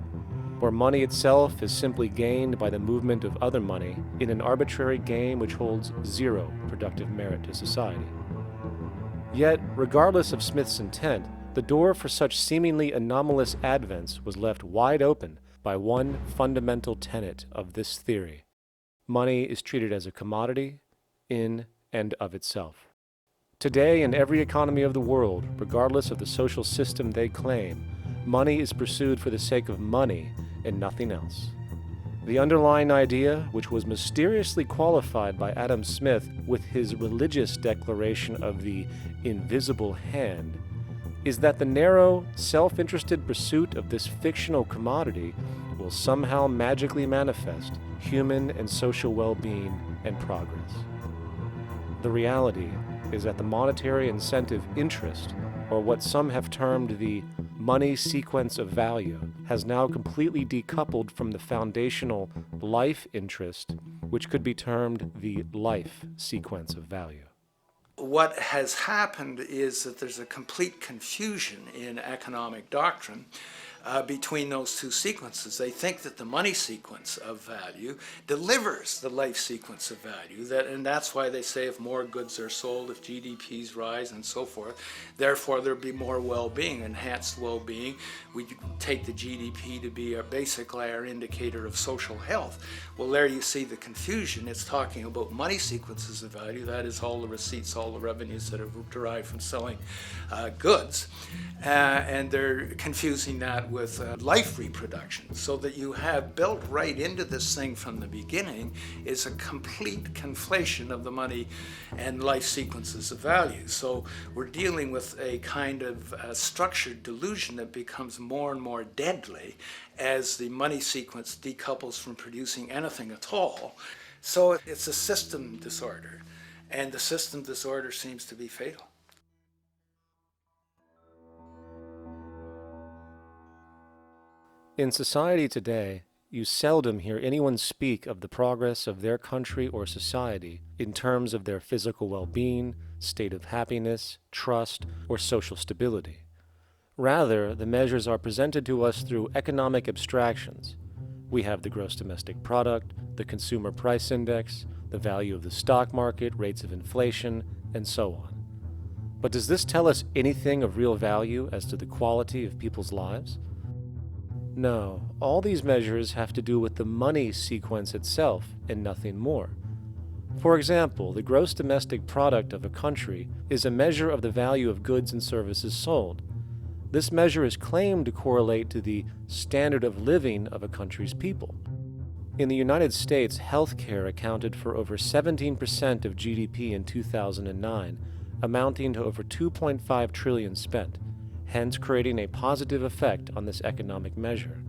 where money itself is simply gained by the movement of other money in an arbitrary game which holds zero productive merit to society. Yet, regardless of Smith's intent, the door for such seemingly anomalous advents was left wide open by one fundamental tenet of this theory. Money is treated as a commodity in and of itself. Today, in every economy of the world, regardless of the social system they claim, money is pursued for the sake of money and nothing else. The underlying idea, which was mysteriously qualified by Adam Smith with his religious declaration of the invisible hand, is that the narrow, self-interested pursuit of this fictional commodity will somehow magically manifest human and social well-being and progress. The reality is that the monetary incentive interest, or what some have termed the money sequence of value, has now completely decoupled from the foundational life interest, which could be termed the life sequence of value. What has happened is that there's a complete confusion in economic doctrine between those two sequences. They think that the money sequence of value delivers the life sequence of value, and that's why they say if more goods are sold, if GDPs rise and so forth, therefore there'll be more well-being, enhanced well-being. We take the GDP to be basically our indicator of social health. Well, there you see the confusion. It's talking about money sequences of value, that is all the receipts, all the revenues that are derived from selling goods, and they're confusing that with life reproduction, so that you have built right into this thing from the beginning is a complete conflation of the money and life sequences of value. So we're dealing with a kind of structured delusion that becomes more and more deadly as the money sequence decouples from producing anything at all. So it's a system disorder, and the system disorder seems to be fatal. In society today, you seldom hear anyone speak of the progress of their country or society in terms of their physical well-being, state of happiness, trust, or social stability. Rather, the measures are presented to us through economic abstractions. We have the gross domestic product, the consumer price index, the value of the stock market, rates of inflation, and so on. But does this tell us anything of real value as to the quality of people's lives? No, all these measures have to do with the money sequence itself and nothing more. For example, the gross domestic product of a country is a measure of the value of goods and services sold. This measure is claimed to correlate to the standard of living of a country's people. In the United States, healthcare accounted for over 17% of GDP in 2009, amounting to over $2.5 trillion spent, hence creating a positive effect on this economic measure.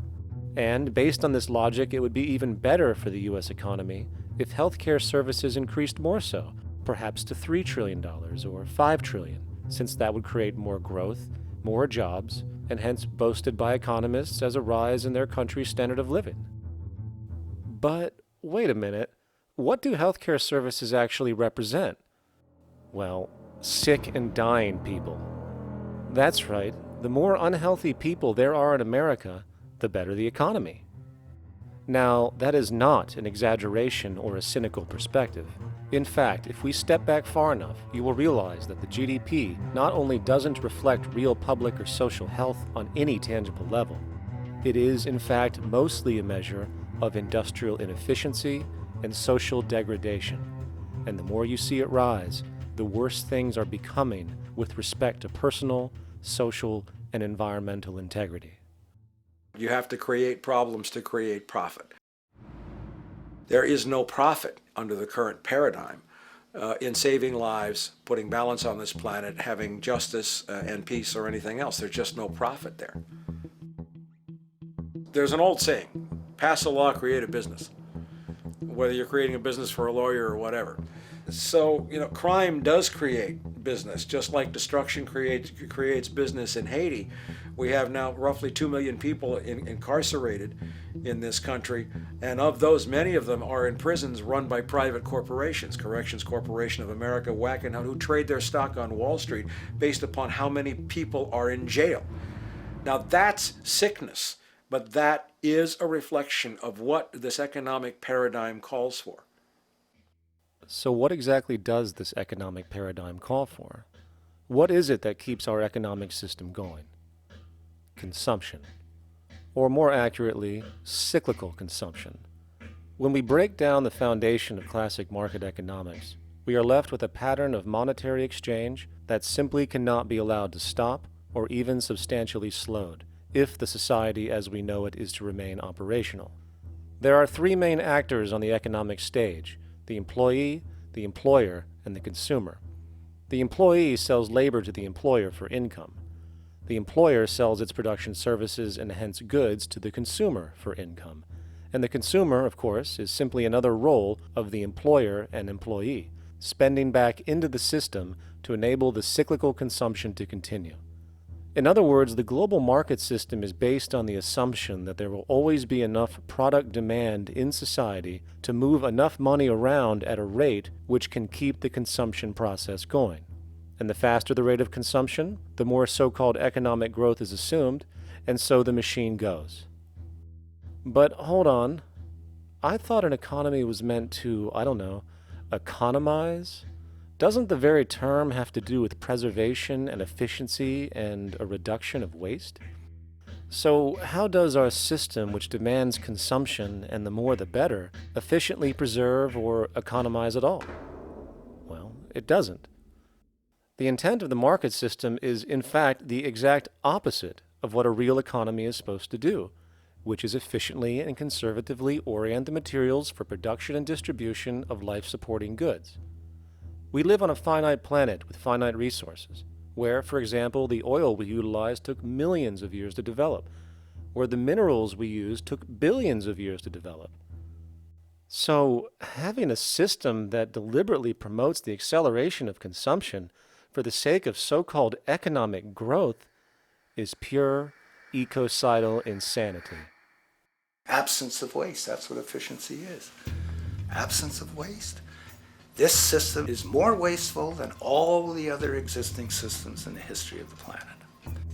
And based on this logic, it would be even better for the U.S. economy if healthcare services increased more so, perhaps to $3 trillion or $5 trillion, since that would create more growth, more jobs, and hence boasted by economists as a rise in their country's standard of living. But wait a minute, what do healthcare services actually represent? Well, sick and dying people. That's right, the more unhealthy people there are in America, the better the economy. Now, that is not an exaggeration or a cynical perspective. In fact, if we step back far enough, you will realize that the GDP not only doesn't reflect real public or social health on any tangible level, it is, in fact, mostly a measure of industrial inefficiency and social degradation. And the more you see it rise, the worse things are becoming with respect to personal, social, and environmental integrity. You have to create problems to create profit. There is no profit under the current paradigm in saving lives, putting balance on this planet, having justice and peace or anything else. There's just no profit there. There's an old saying, pass a law, create a business, whether you're creating a business for a lawyer or whatever. So, crime does create business, just like destruction creates business in Haiti. We have now roughly 2 million people incarcerated in this country, and of those, many of them are in prisons run by private corporations, Corrections Corporation of America, Wackenhut, who trade their stock on Wall Street based upon how many people are in jail. Now that's sickness, but that is a reflection of what this economic paradigm calls for. So what exactly does this economic paradigm call for? What is it that keeps our economic system going? Consumption. Or more accurately, cyclical consumption. When we break down the foundation of classic market economics, we are left with a pattern of monetary exchange that simply cannot be allowed to stop or even substantially slowed if the society as we know it is to remain operational. There are three main actors on the economic stage: the employee, the employer, and the consumer. The employee sells labor to the employer for income. The employer sells its production services and hence goods to the consumer for income. And the consumer, of course, is simply another role of the employer and employee, spending back into the system to enable the cyclical consumption to continue. In other words, the global market system is based on the assumption that there will always be enough product demand in society to move enough money around at a rate which can keep the consumption process going. And the faster the rate of consumption, the more so-called economic growth is assumed, and so the machine goes. But hold on, I thought an economy was meant to, economize? Doesn't the very term have to do with preservation and efficiency and a reduction of waste? So how does our system, which demands consumption and the more the better, efficiently preserve or economize at all? Well, it doesn't. The intent of the market system is, in fact, the exact opposite of what a real economy is supposed to do, which is efficiently and conservatively orient the materials for production and distribution of life-supporting goods. We live on a finite planet with finite resources, where, for example, the oil we utilize took millions of years to develop, where the minerals we use took billions of years to develop. So, having a system that deliberately promotes the acceleration of consumption for the sake of so-called economic growth is pure ecocidal insanity. Absence of waste, that's what efficiency is. Absence of waste. This system is more wasteful than all the other existing systems in the history of the planet.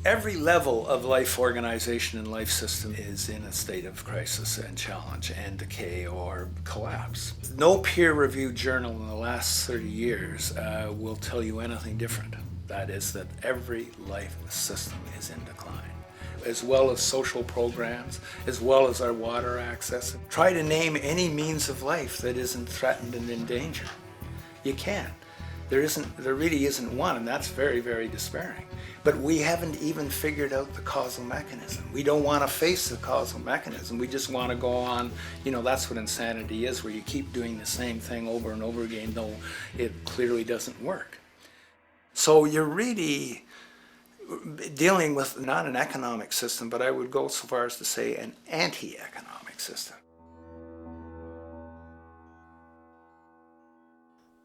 Every level of life organization and life system is in a state of crisis and challenge and decay or collapse. No peer-reviewed journal in the last 30 years will tell you anything different. That is that every life system is in decline, as well as social programs, as well as our water access. Try to name any means of life that isn't threatened and in danger. You can't. There really isn't one, and that's very, very despairing. But we haven't even figured out the causal mechanism. We don't want to face the causal mechanism. We just want to go on, that's what insanity is, where you keep doing the same thing over and over again, though it clearly doesn't work. So you're really dealing with not an economic system, but I would go so far as to say an anti-economic system.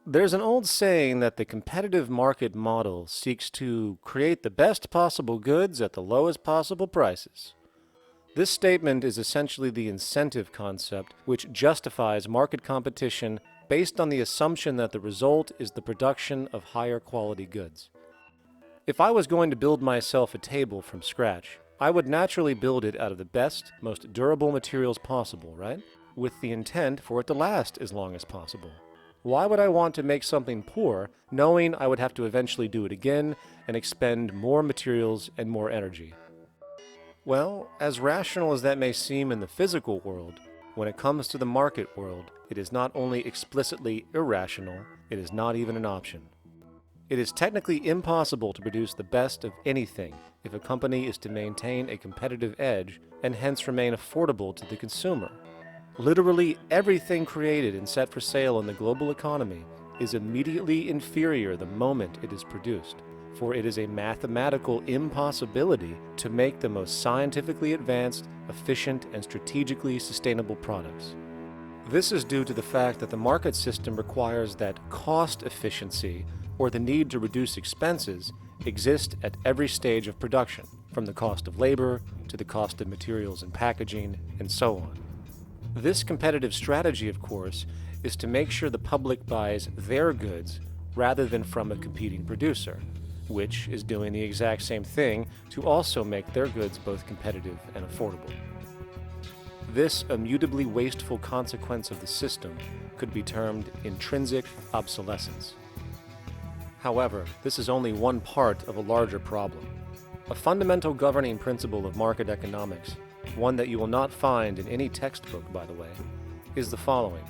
There's an old saying that the competitive market model seeks to create the best possible goods at the lowest possible prices. This statement is essentially the incentive concept, which justifies market competition based on the assumption that the result is the production of higher quality goods. If I was going to build myself a table from scratch, I would naturally build it out of the best, most durable materials possible, right? With the intent for it to last as long as possible. Why would I want to make something poor, knowing I would have to eventually do it again and expend more materials and more energy? Well, as rational as that may seem in the physical world, when it comes to the market world, it is not only explicitly irrational, it is not even an option. It is technically impossible to produce the best of anything if a company is to maintain a competitive edge and hence remain affordable to the consumer. Literally everything created and set for sale in the global economy is immediately inferior the moment it is produced, for it is a mathematical impossibility to make the most scientifically advanced, efficient, and strategically sustainable products. This is due to the fact that the market system requires that cost efficiency, or the need to reduce expenses, exist at every stage of production, from the cost of labor to the cost of materials and packaging, and so on. This competitive strategy, of course, is to make sure the public buys their goods rather than from a competing producer, which is doing the exact same thing to also make their goods both competitive and affordable. This immutably wasteful consequence of the system could be termed intrinsic obsolescence. However, this is only one part of a larger problem. A fundamental governing principle of market economics, one that you will not find in any textbook, by the way, is the following.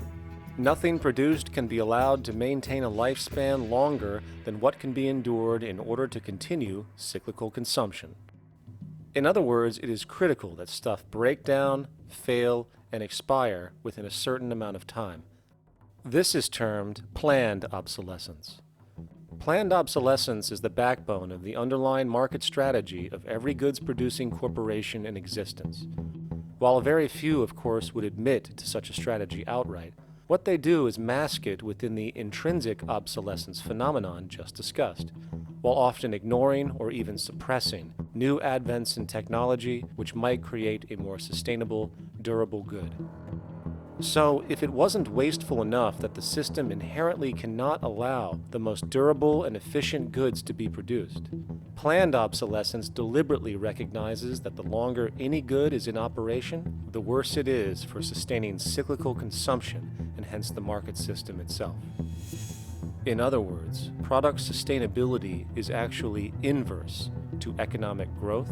Nothing produced can be allowed to maintain a lifespan longer than what can be endured in order to continue cyclical consumption. In other words, it is critical that stuff break down, fail, and expire within a certain amount of time. This is termed planned obsolescence. Planned obsolescence is the backbone of the underlying market strategy of every goods-producing corporation in existence. While very few, of course, would admit to such a strategy outright, what they do is mask it within the intrinsic obsolescence phenomenon just discussed, while often ignoring or even suppressing new advents in technology which might create a more sustainable, durable good. So, if it wasn't wasteful enough that the system inherently cannot allow the most durable and efficient goods to be produced, planned obsolescence deliberately recognizes that the longer any good is in operation, the worse it is for sustaining cyclical consumption and hence the market system itself. In other words, product sustainability is actually inverse to economic growth,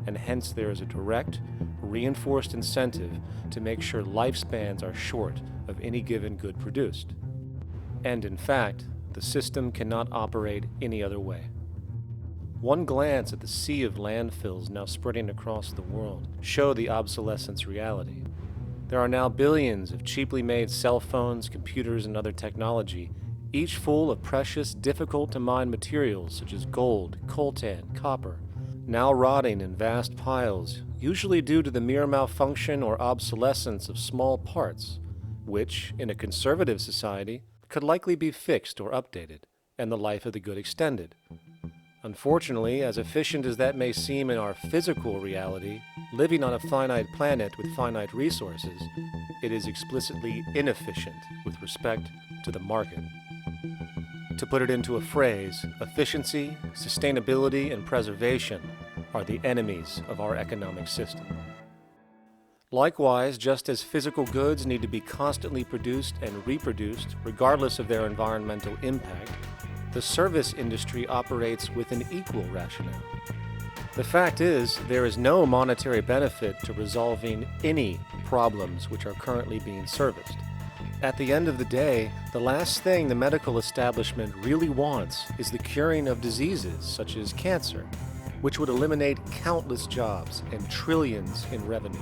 and hence there is a direct, reinforced incentive to make sure lifespans are short of any given good produced. And in fact, the system cannot operate any other way. One glance at the sea of landfills now spreading across the world show the obsolescence reality. There are now billions of cheaply made cell phones, computers, and other technology, each full of precious, difficult-to-mine materials such as gold, coltan, copper, now rotting in vast piles, usually due to the mere malfunction or obsolescence of small parts, which, in a conservative society, could likely be fixed or updated, and the life of the good extended. Unfortunately, as efficient as that may seem in our physical reality, living on a finite planet with finite resources, it is explicitly inefficient with respect to the market. To put it into a phrase, efficiency, sustainability, and preservation are the enemies of our economic system. Likewise, just as physical goods need to be constantly produced and reproduced, regardless of their environmental impact, the service industry operates with an equal rationale. The fact is, there is no monetary benefit to resolving any problems which are currently being serviced. At the end of the day, the last thing the medical establishment really wants is the curing of diseases such as cancer, which would eliminate countless jobs and trillions in revenue.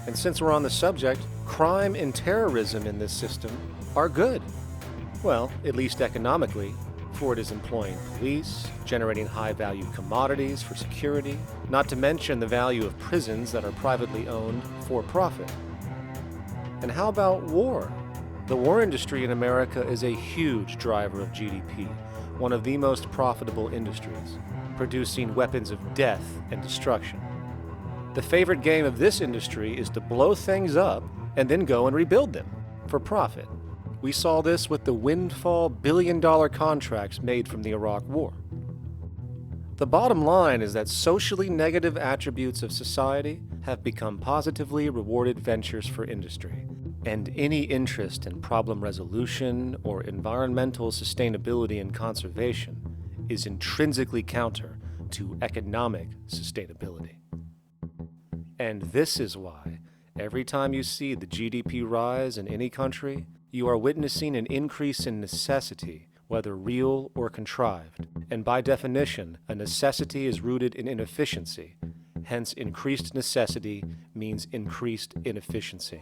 And since we're on the subject, crime and terrorism in this system are good. Well, at least economically, for it is employing police, generating high-value commodities for security, not to mention the value of prisons that are privately owned for profit. And how about war? The war industry in America is a huge driver of GDP, one of the most profitable industries, producing weapons of death and destruction. The favorite game of this industry is to blow things up and then go and rebuild them for profit. We saw this with the windfall billion-dollar contracts made from the Iraq War. The bottom line is that socially negative attributes of society have become positively rewarded ventures for industry, and any interest in problem resolution or environmental sustainability and conservation is intrinsically counter to economic sustainability. And this is why, every time you see the GDP rise in any country, you are witnessing an increase in necessity, whether real or contrived. And by definition, a necessity is rooted in inefficiency. Hence, increased necessity means increased inefficiency.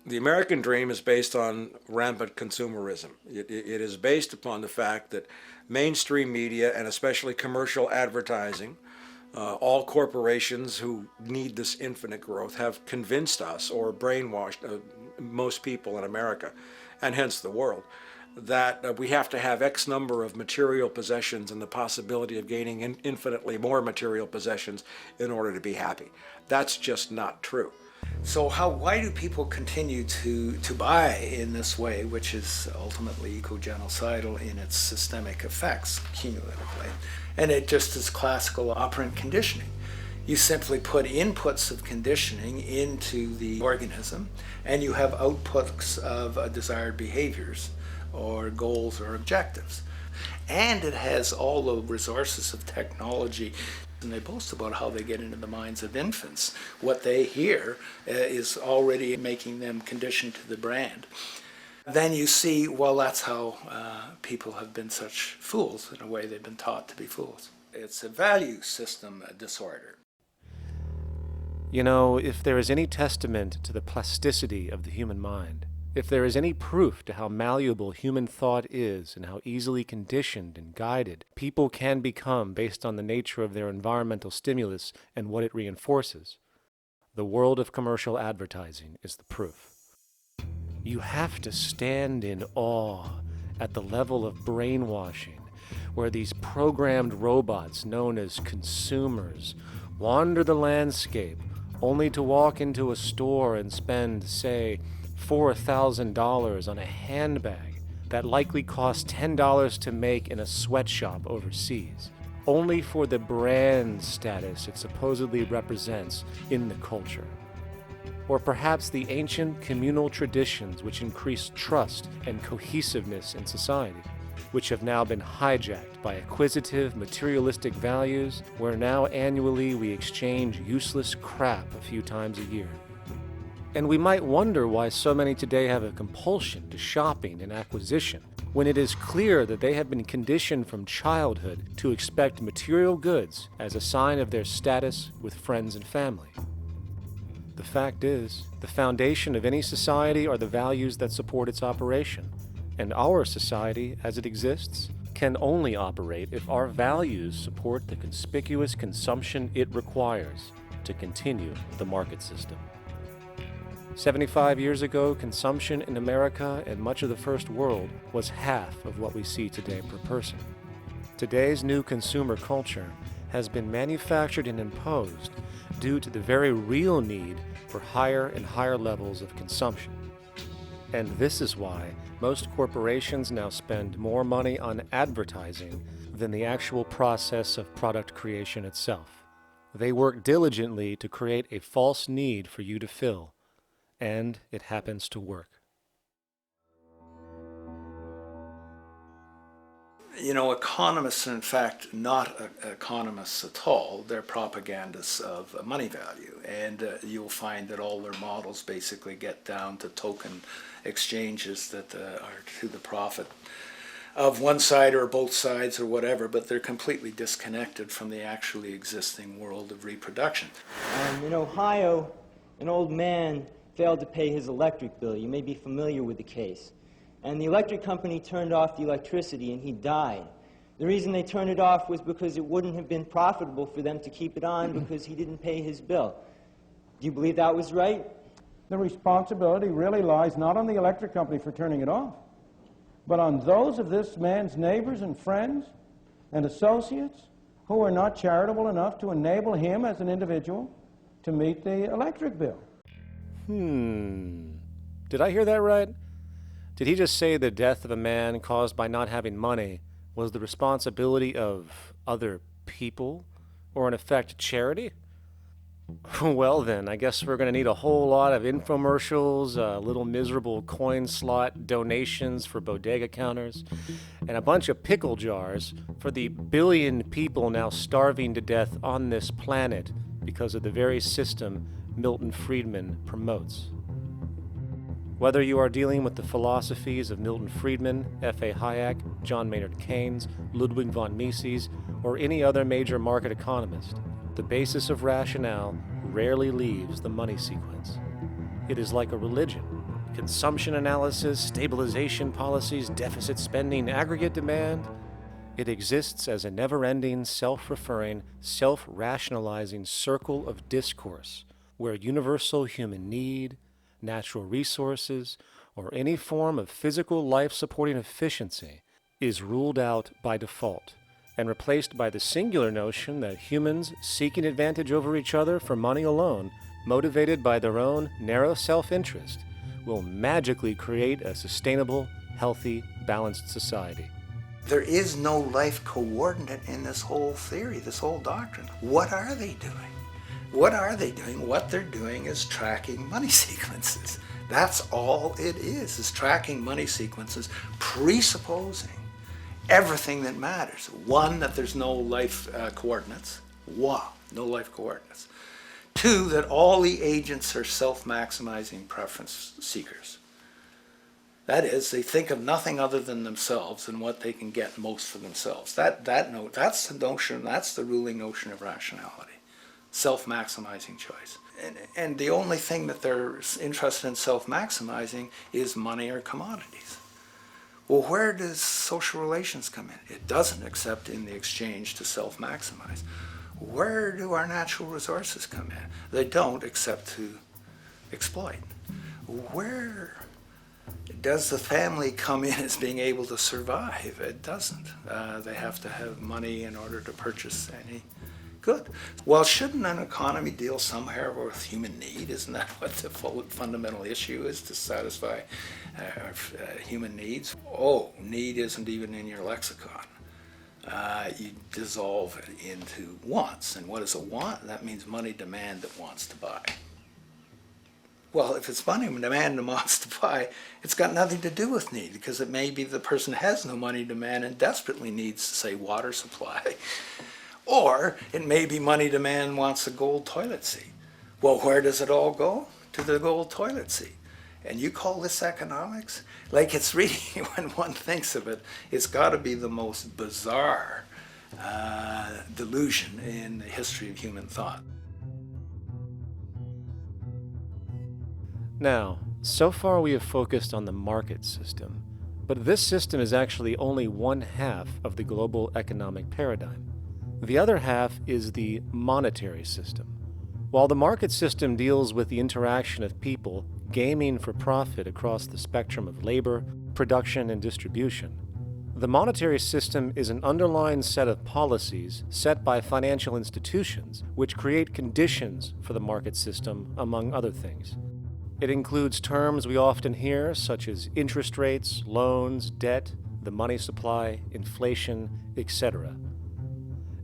The American dream is based on rampant consumerism. It is based upon the fact that mainstream media, and especially commercial advertising, all corporations who need this infinite growth have convinced us or brainwashed most people in America, and hence the world, that we have to have X number of material possessions and the possibility of gaining infinitely more material possessions in order to be happy. That's just not true. So why do people continue to buy in this way, which is ultimately eco-genocidal in its systemic effects cumulatively? And it just is classical operant conditioning. You simply put inputs of conditioning into the organism, and you have outputs of desired behaviors or goals or objectives. And it has all the resources of technology. And they boast about how they get into the minds of infants. What they hear is already making them conditioned to the brand. Then you see, well, that's how people have been such fools. In a way, they've been taught to be fools. It's a value system disorder. You know, if there is any testament to the plasticity of the human mind, if there is any proof to how malleable human thought is and how easily conditioned and guided people can become based on the nature of their environmental stimulus and what it reinforces, the world of commercial advertising is the proof. You have to stand in awe at the level of brainwashing where these programmed robots known as consumers wander the landscape only to walk into a store and spend, say, $4,000 on a handbag that likely costs $10 to make in a sweatshop overseas, only for the brand status it supposedly represents in the culture. Or perhaps the ancient communal traditions which increase trust and cohesiveness in society, which have now been hijacked by acquisitive, materialistic values, where now annually we exchange useless crap a few times a year. And we might wonder why so many today have a compulsion to shopping and acquisition, when it is clear that they have been conditioned from childhood to expect material goods as a sign of their status with friends and family. The fact is, the foundation of any society are the values that support its operation, and our society, as it exists, can only operate if our values support the conspicuous consumption it requires to continue the market system. 75 years ago, consumption in America and much of the First World was half of what we see today per person. Today's new consumer culture has been manufactured and imposed due to the very real need for higher and higher levels of consumption. And this is why most corporations now spend more money on advertising than the actual process of product creation itself. They work diligently to create a false need for you to fill, and it happens to work. You know, economists are in fact not economists at all. They're propagandists of money value. And you'll find that all their models basically get down to token exchanges that are to the profit of one side or both sides or whatever, but they're completely disconnected from the actually existing world of reproduction. In Ohio, an old man failed to pay his electric bill. You may be familiar with the case. And the electric company turned off the electricity and he died. The reason they turned it off was because it wouldn't have been profitable for them to keep it on because he didn't pay his bill. Do you believe that was right? The responsibility really lies not on the electric company for turning it off, but on those of this man's neighbors and friends and associates who are not charitable enough to enable him as an individual to meet the electric bill. Did I hear that right? Did he just say the death of a man caused by not having money was the responsibility of other people, or in effect, charity? Well then, I guess we're going to need a whole lot of infomercials, little miserable coin slot donations for bodega counters, and a bunch of pickle jars for the billion people now starving to death on this planet because of the very system Milton Friedman promotes. Whether you are dealing with the philosophies of Milton Friedman, F.A. Hayek, John Maynard Keynes, Ludwig von Mises, or any other major market economist, the basis of rationale rarely leaves the money sequence. It is like a religion. Consumption analysis, stabilization policies, deficit spending, aggregate demand. It exists as a never-ending, self-referring, self-rationalizing circle of discourse where universal human need, natural resources, or any form of physical life-supporting efficiency is ruled out by default and replaced by the singular notion that humans seeking advantage over each other for money alone, motivated by their own narrow self-interest, will magically create a sustainable, healthy, balanced society. There is no life coordinate in this whole theory, this whole doctrine. What are they doing? What are they doing? What they're doing is tracking money sequences. That's all it is tracking money sequences, presupposing everything that matters. One, that there's no life coordinates. Wow, no life coordinates. Two, that all the agents are self-maximizing preference seekers. That is, they think of nothing other than themselves and what they can get most for themselves. That's the notion, that's the ruling notion of rationality. Self-maximizing choice. And the only thing that they're interested in self-maximizing is money or commodities. Well, where does social relations come in? It doesn't, except in the exchange to self-maximize. Where do our natural resources come in? They don't, except to exploit. Where does the family come in as being able to survive? It doesn't. They have to have money in order to purchase any good. Well, shouldn't an economy deal somewhere with human need? Isn't that what the fundamental issue is, to satisfy human needs? Oh, need isn't even in your lexicon. You dissolve it into wants. And what is a want? That means money demand that wants to buy. Well, if it's money demand that wants to buy, it's got nothing to do with need, because it may be the person has no money demand and desperately needs, say, water supply. Or it may be money demand wants a gold toilet seat. Well, where does it all go? To the gold toilet seat. And you call this economics? Like, it's really, when one thinks of it, it's got to be the most bizarre delusion in the history of human thought. Now, so far we have focused on the market system, but this system is actually only one half of the global economic paradigm. The other half is the monetary system. While the market system deals with the interaction of people gaming for profit across the spectrum of labor, production, and distribution, the monetary system is an underlying set of policies set by financial institutions which create conditions for the market system, among other things. It includes terms we often hear, such as interest rates, loans, debt, the money supply, inflation, etc.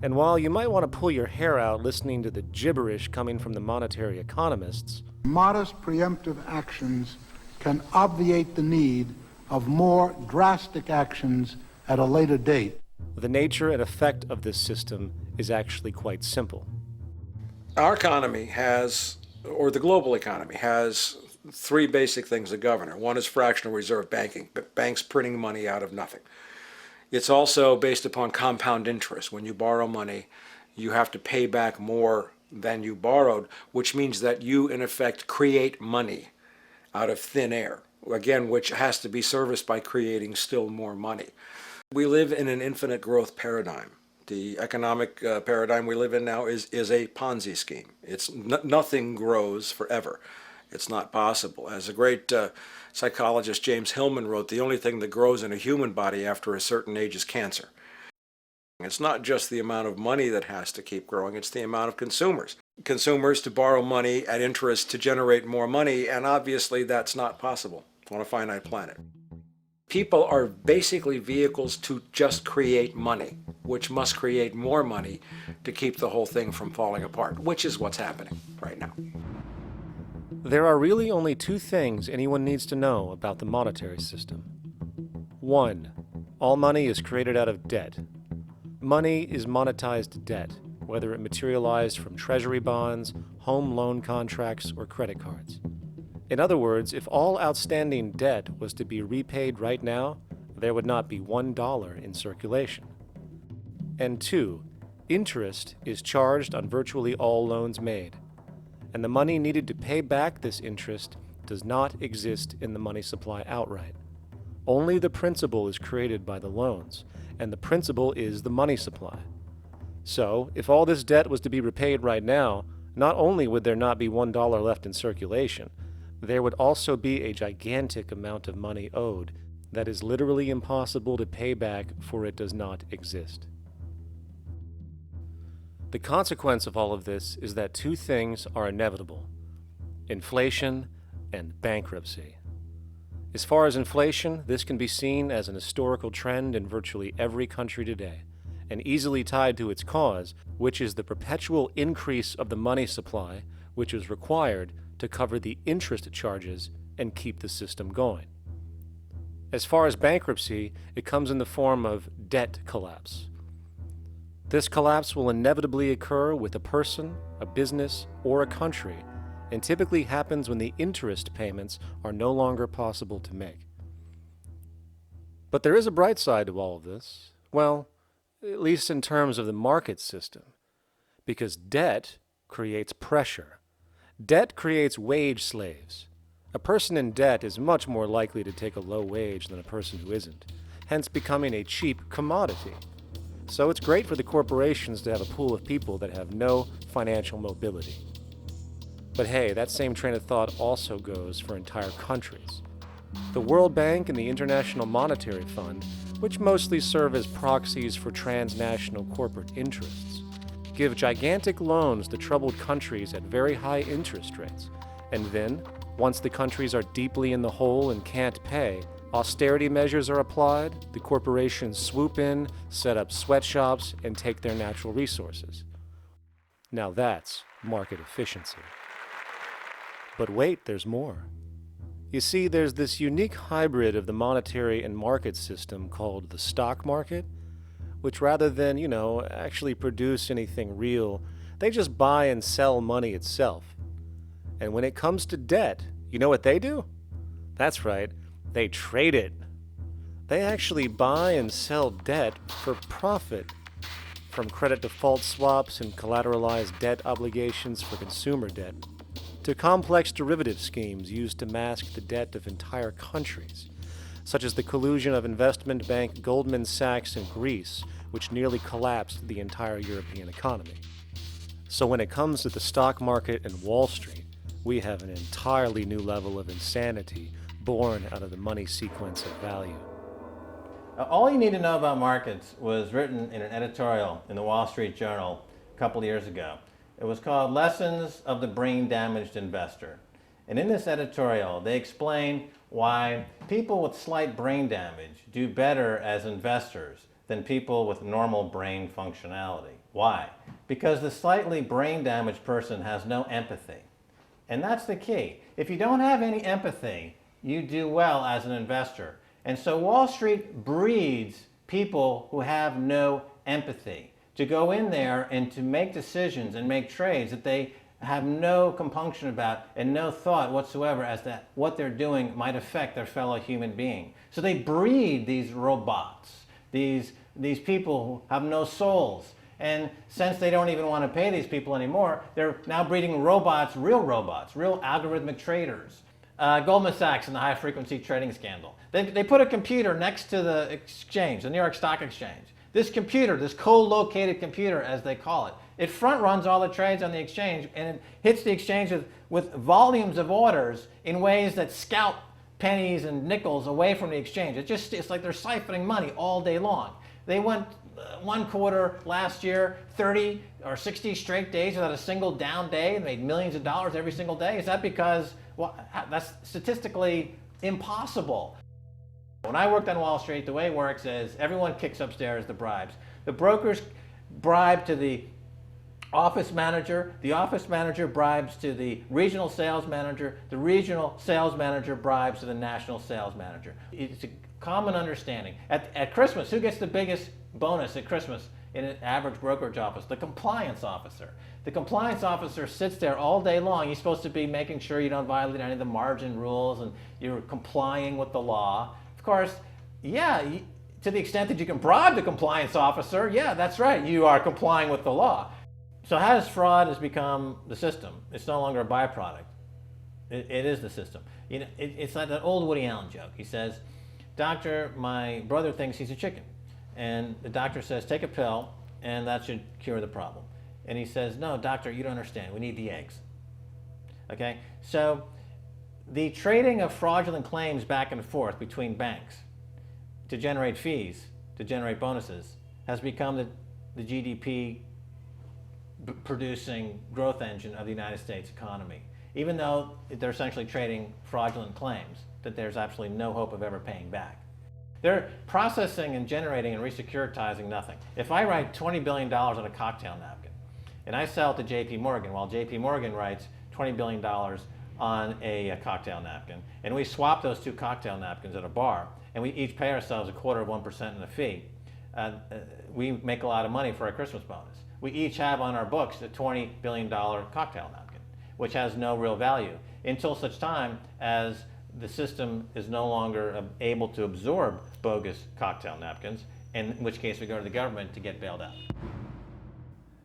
And while you might want to pull your hair out listening to the gibberish coming from the monetary economists, modest preemptive actions can obviate the need of more drastic actions at a later date. the nature and effect of this system is actually quite simple. Our economy has, or the global economy, has three basic things that govern it. One is fractional reserve banking, banks printing money out of nothing. It's also based upon compound interest. When you borrow money, you have to pay back more than you borrowed, which means that you, in effect, create money out of thin air, again, which has to be serviced by creating still more money. We live in an infinite growth paradigm. The economic paradigm we live in now is a Ponzi scheme. Nothing grows forever. It's not possible. As a great psychologist James Hillman wrote, the only thing that grows in a human body after a certain age is cancer. It's not just the amount of money that has to keep growing, it's the amount of consumers. Consumers to borrow money at interest to generate more money, and obviously that's not possible on a finite planet. People are basically vehicles to just create money, which must create more money to keep the whole thing from falling apart, which is what's happening right now. There are really only two things anyone needs to know about the monetary system. 1. All money is created out of debt. Money is monetized debt, whether it materialized from treasury bonds, home loan contracts, or credit cards. In other words, if all outstanding debt was to be repaid right now, there would not be $1 in circulation. And 2, interest is charged on virtually all loans made, and the money needed to pay back this interest does not exist in the money supply outright. Only the principal is created by the loans, and the principal is the money supply. So, if all this debt was to be repaid right now, not only would there not be $1 left in circulation, there would also be a gigantic amount of money owed that is literally impossible to pay back, for it does not exist. The consequence of all of this is that two things are inevitable: inflation and bankruptcy. As far as inflation, this can be seen as an historical trend in virtually every country today, and easily tied to its cause, which is the perpetual increase of the money supply, which is required to cover the interest charges and keep the system going. As far as bankruptcy, it comes in the form of debt collapse. This collapse will inevitably occur with a person, a business, or a country, and typically happens when the interest payments are no longer possible to make. But there is a bright side to all of this. Well, at least in terms of the market system, because debt creates pressure. Debt creates wage slaves. A person in debt is much more likely to take a low wage than a person who isn't, hence becoming a cheap commodity. So it's great for the corporations to have a pool of people that have no financial mobility. But hey, that same train of thought also goes for entire countries. The World Bank and the International Monetary Fund, which mostly serve as proxies for transnational corporate interests, give gigantic loans to troubled countries at very high interest rates, and then, once the countries are deeply in the hole and can't pay, austerity measures are applied, the corporations swoop in, set up sweatshops, and take their natural resources. Now that's market efficiency. But wait, there's more. You see, there's this unique hybrid of the monetary and market system called the stock market, which rather than, actually produce anything real, they just buy and sell money itself. And when it comes to debt, you know what they do? That's right, they trade it. They actually buy and sell debt for profit, from credit default swaps and collateralized debt obligations for consumer debt, to complex derivative schemes used to mask the debt of entire countries, such as the collusion of investment bank Goldman Sachs in Greece, which nearly collapsed the entire European economy. So when it comes to the stock market and Wall Street, we have an entirely new level of insanity born out of the money sequence of value. All you need to know about markets was written in an editorial in the Wall Street Journal a couple years ago. It was called Lessons of the Brain-Damaged Investor. And in this editorial, they explain why people with slight brain damage do better as investors than people with normal brain functionality. Why? Because the slightly brain-damaged person has no empathy. And that's the key. If you don't have any empathy, you do well as an investor. And so Wall Street breeds people who have no empathy to go in there and to make decisions and make trades that they have no compunction about and no thought whatsoever as to what they're doing might affect their fellow human being. So they breed these robots, these people who have no souls. And since they don't even want to pay these people anymore, they're now breeding robots, real algorithmic traders, Goldman Sachs and the high-frequency trading scandal. They put a computer next to the exchange, the New York Stock Exchange. This computer, this co-located computer, as they call it, it front-runs all the trades on the exchange, and it hits the exchange with volumes of orders in ways that scout pennies and nickels away from the exchange. It's like they're siphoning money all day long. They went one quarter last year, 30 or 60 straight days without a single down day and made millions of dollars every single day. Is that because, well, that's statistically impossible. When I worked on Wall Street, the way it works is everyone kicks upstairs the bribes. The brokers bribe to the office manager bribes to the regional sales manager bribes to the national sales manager. It's a common understanding. At Christmas, who gets the biggest bonus at Christmas in an average brokerage office? The compliance officer. The compliance officer sits there all day long. He's supposed to be making sure you don't violate any of the margin rules and you're complying with the law. Of course, yeah, to the extent that you can bribe the compliance officer, yeah, that's right, you are complying with the law. So how does fraud has become the system? It's no longer a byproduct. It is the system. You know, it's like that old Woody Allen joke. He says, "Doctor, my brother thinks he's a chicken." And the doctor says, "Take a pill, and that should cure the problem." And he says, "No, doctor, you don't understand. We need the eggs." Okay? So the trading of fraudulent claims back and forth between banks to generate fees, to generate bonuses, has become the GDP producing growth engine of the United States economy. Even though they're essentially trading fraudulent claims that there's absolutely no hope of ever paying back. They're processing and generating and resecuritizing nothing. If I write $20 billion on a cocktail napkin and I sell it to JP Morgan, while JP Morgan writes $20 billion on a cocktail napkin, and we swap those two cocktail napkins at a bar, and we each pay ourselves 1/4% in a fee, we make a lot of money for our Christmas bonus. We each have on our books a $20 billion cocktail napkin, which has no real value until such time as the system is no longer able to absorb bogus cocktail napkins, in which case we go to the government to get bailed out.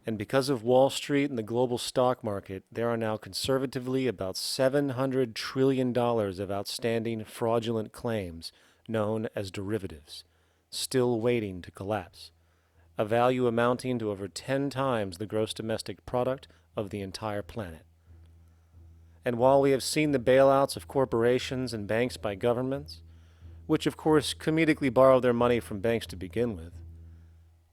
And because of Wall Street and the global stock market, there are now conservatively about $700 trillion of outstanding fraudulent claims known as derivatives, still waiting to collapse, a value amounting to over 10 times the gross domestic product of the entire planet. And while we have seen the bailouts of corporations and banks by governments, which of course comedically borrow their money from banks to begin with,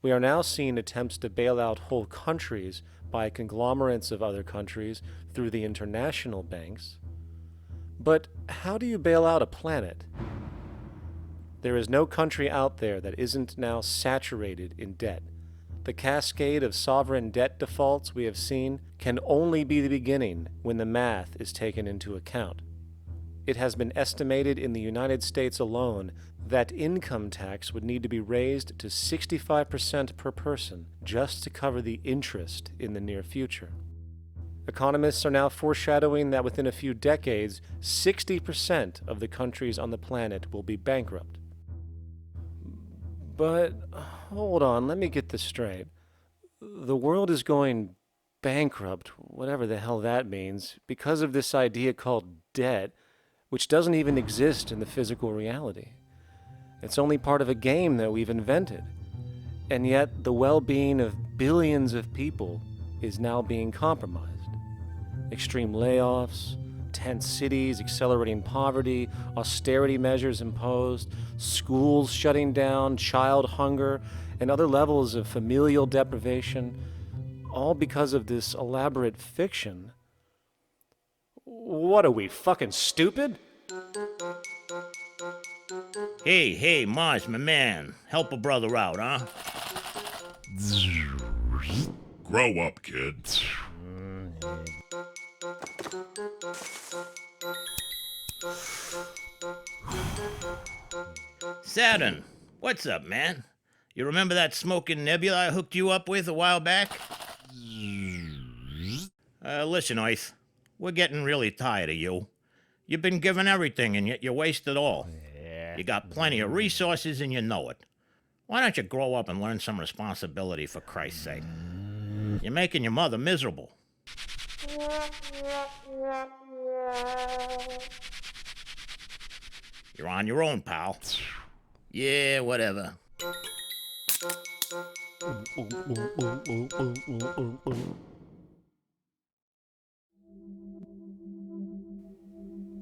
we are now seeing attempts to bail out whole countries by conglomerates of other countries through the international banks. But how do you bail out a planet? There is no country out there that isn't now saturated in debt. The cascade of sovereign debt defaults we have seen can only be the beginning when the math is taken into account. It has been estimated in the United States alone that income tax would need to be raised to 65% per person just to cover the interest in the near future. Economists are now foreshadowing that within a few decades, 60% of the countries on the planet will be bankrupt. But hold on, let me get this straight. The world is going bankrupt, whatever the hell that means, because of this idea called debt, which doesn't even exist in the physical reality. It's only part of a game that we've invented. And yet the well-being of billions of people is now being compromised. Extreme layoffs, tent cities, accelerating poverty, austerity measures imposed, schools shutting down, child hunger, and other levels of familial deprivation, all because of this elaborate fiction. What are we, fucking stupid? Hey, Mars, my man. Help a brother out, huh? Grow up, kid. Saturn, what's up, man? You remember that smoking nebula I hooked you up with a while back? Listen, Earth, we're getting really tired of you. You've been given everything, and yet you waste it all. You got plenty of resources, and you know it. Why don't you grow up and learn some responsibility, for Christ's sake? You're making your mother miserable. You're on your own, pal. Yeah, whatever.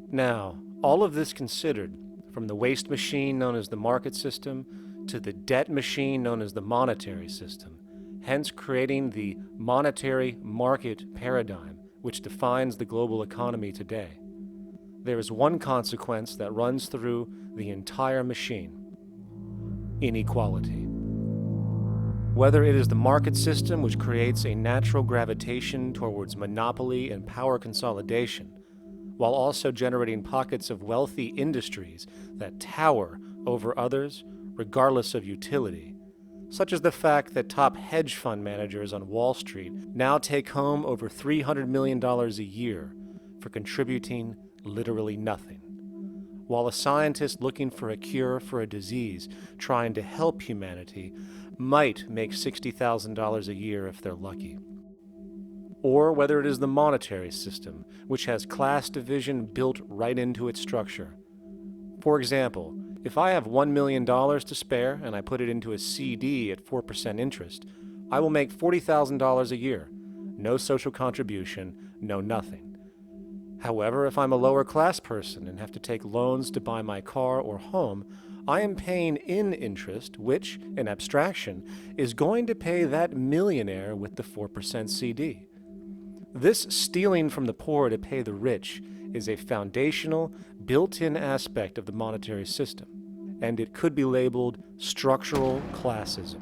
Now, all of this considered, from the waste machine known as the market system to the debt machine known as the monetary system, hence creating the monetary market paradigm which defines the global economy today, there is one consequence that runs through the entire machine: inequality. Whether it is the market system which creates a natural gravitation towards monopoly and power consolidation, while also generating pockets of wealthy industries that tower over others regardless of utility, such as the fact that top hedge fund managers on Wall Street now take home over $300 million a year for contributing literally nothing, while a scientist looking for a cure for a disease trying to help humanity might make $60,000 a year if they're lucky. Or whether it is the monetary system, which has class division built right into its structure. For example, if I have $1 million to spare and I put it into a CD at 4% interest, I will make $40,000 a year. No social contribution, no nothing. However, if I'm a lower class person and have to take loans to buy my car or home, I am paying in interest, which, in abstraction, is going to pay that millionaire with the 4% CD. This stealing from the poor to pay the rich is a foundational, built-in aspect of the monetary system, and it could be labeled structural classism.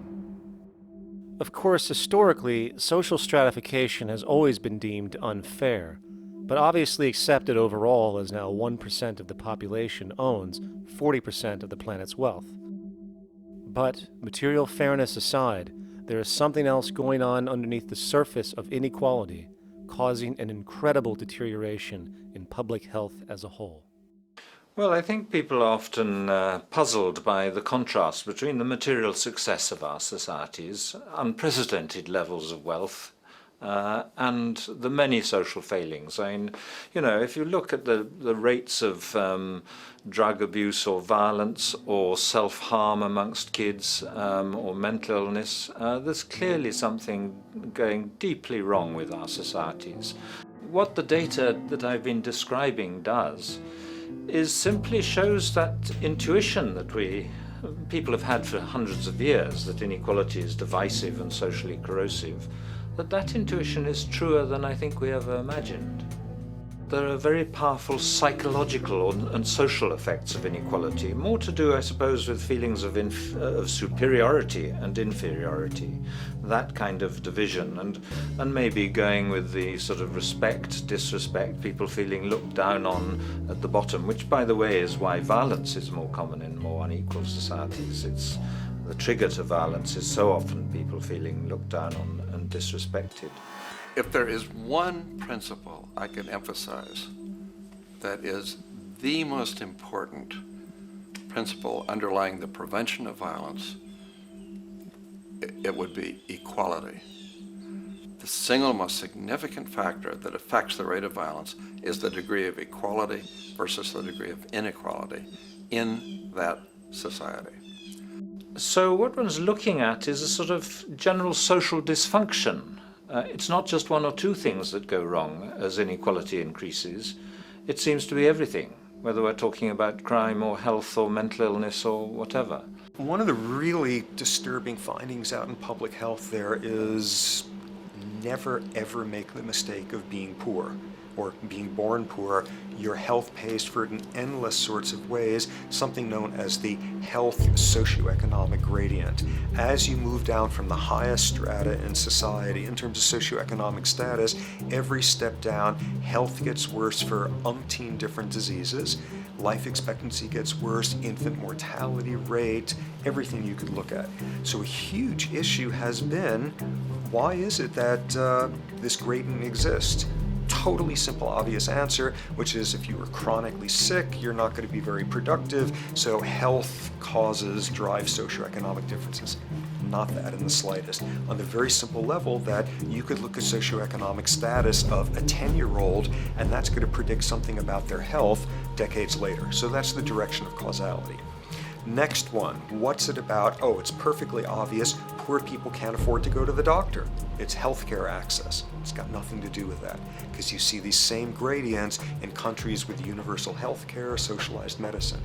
Of course, historically, social stratification has always been deemed unfair, but obviously accepted overall as now 1% of the population owns 40% of the planet's wealth. But, material fairness aside, there is something else going on underneath the surface of inequality, causing an incredible deterioration in public health as a whole. Well, I think people are often puzzled by the contrast between the material success of our societies, unprecedented levels of wealth, and the many social failings. I mean, you know, if you look at the rates of drug abuse or violence or self-harm amongst kids or mental illness, there's clearly something going deeply wrong with our societies. What the data that I've been describing does is simply shows that intuition that people have had for hundreds of years, that inequality is divisive and socially corrosive, that intuition is truer than I think we ever imagined. There are very powerful psychological and social effects of inequality, more to do, I suppose, with feelings of superiority and inferiority, that kind of division, and maybe going with the sort of respect, disrespect, people feeling looked down on at the bottom, which, by the way, is why violence is more common in more unequal societies. It's the trigger to violence is so often people feeling looked down on and disrespected. If there is one principle I can emphasize that is the most important principle underlying the prevention of violence, it would be equality. The single most significant factor that affects the rate of violence is the degree of equality versus the degree of inequality in that society. So what one's looking at is a sort of general social dysfunction. It's not just one or two things that go wrong as inequality increases. It seems to be everything, whether we're talking about crime or health or mental illness or whatever. One of the really disturbing findings out in public health there is never ever make the mistake of being poor or being born poor. Your health pays for it in endless sorts of ways, something known as the health socioeconomic gradient. As you move down from the highest strata in society in terms of socioeconomic status, every step down, health gets worse for umpteen different diseases. Life expectancy gets worse, infant mortality rate, everything you could look at. So a huge issue has been, why is it that this gradient exists? Totally simple, obvious answer, which is if you are chronically sick, you're not going to be very productive, so health causes drive socioeconomic differences. not that in the slightest. On the very simple level that you could look at socioeconomic status of a 10-year-old, and that's going to predict something about their health decades later. So that's the direction of causality. Next one, what's it about? Oh, it's perfectly obvious. Poor people can't afford to go to the doctor. It's healthcare access. It's got nothing to do with that, because you see these same gradients in countries with universal healthcare, socialized medicine.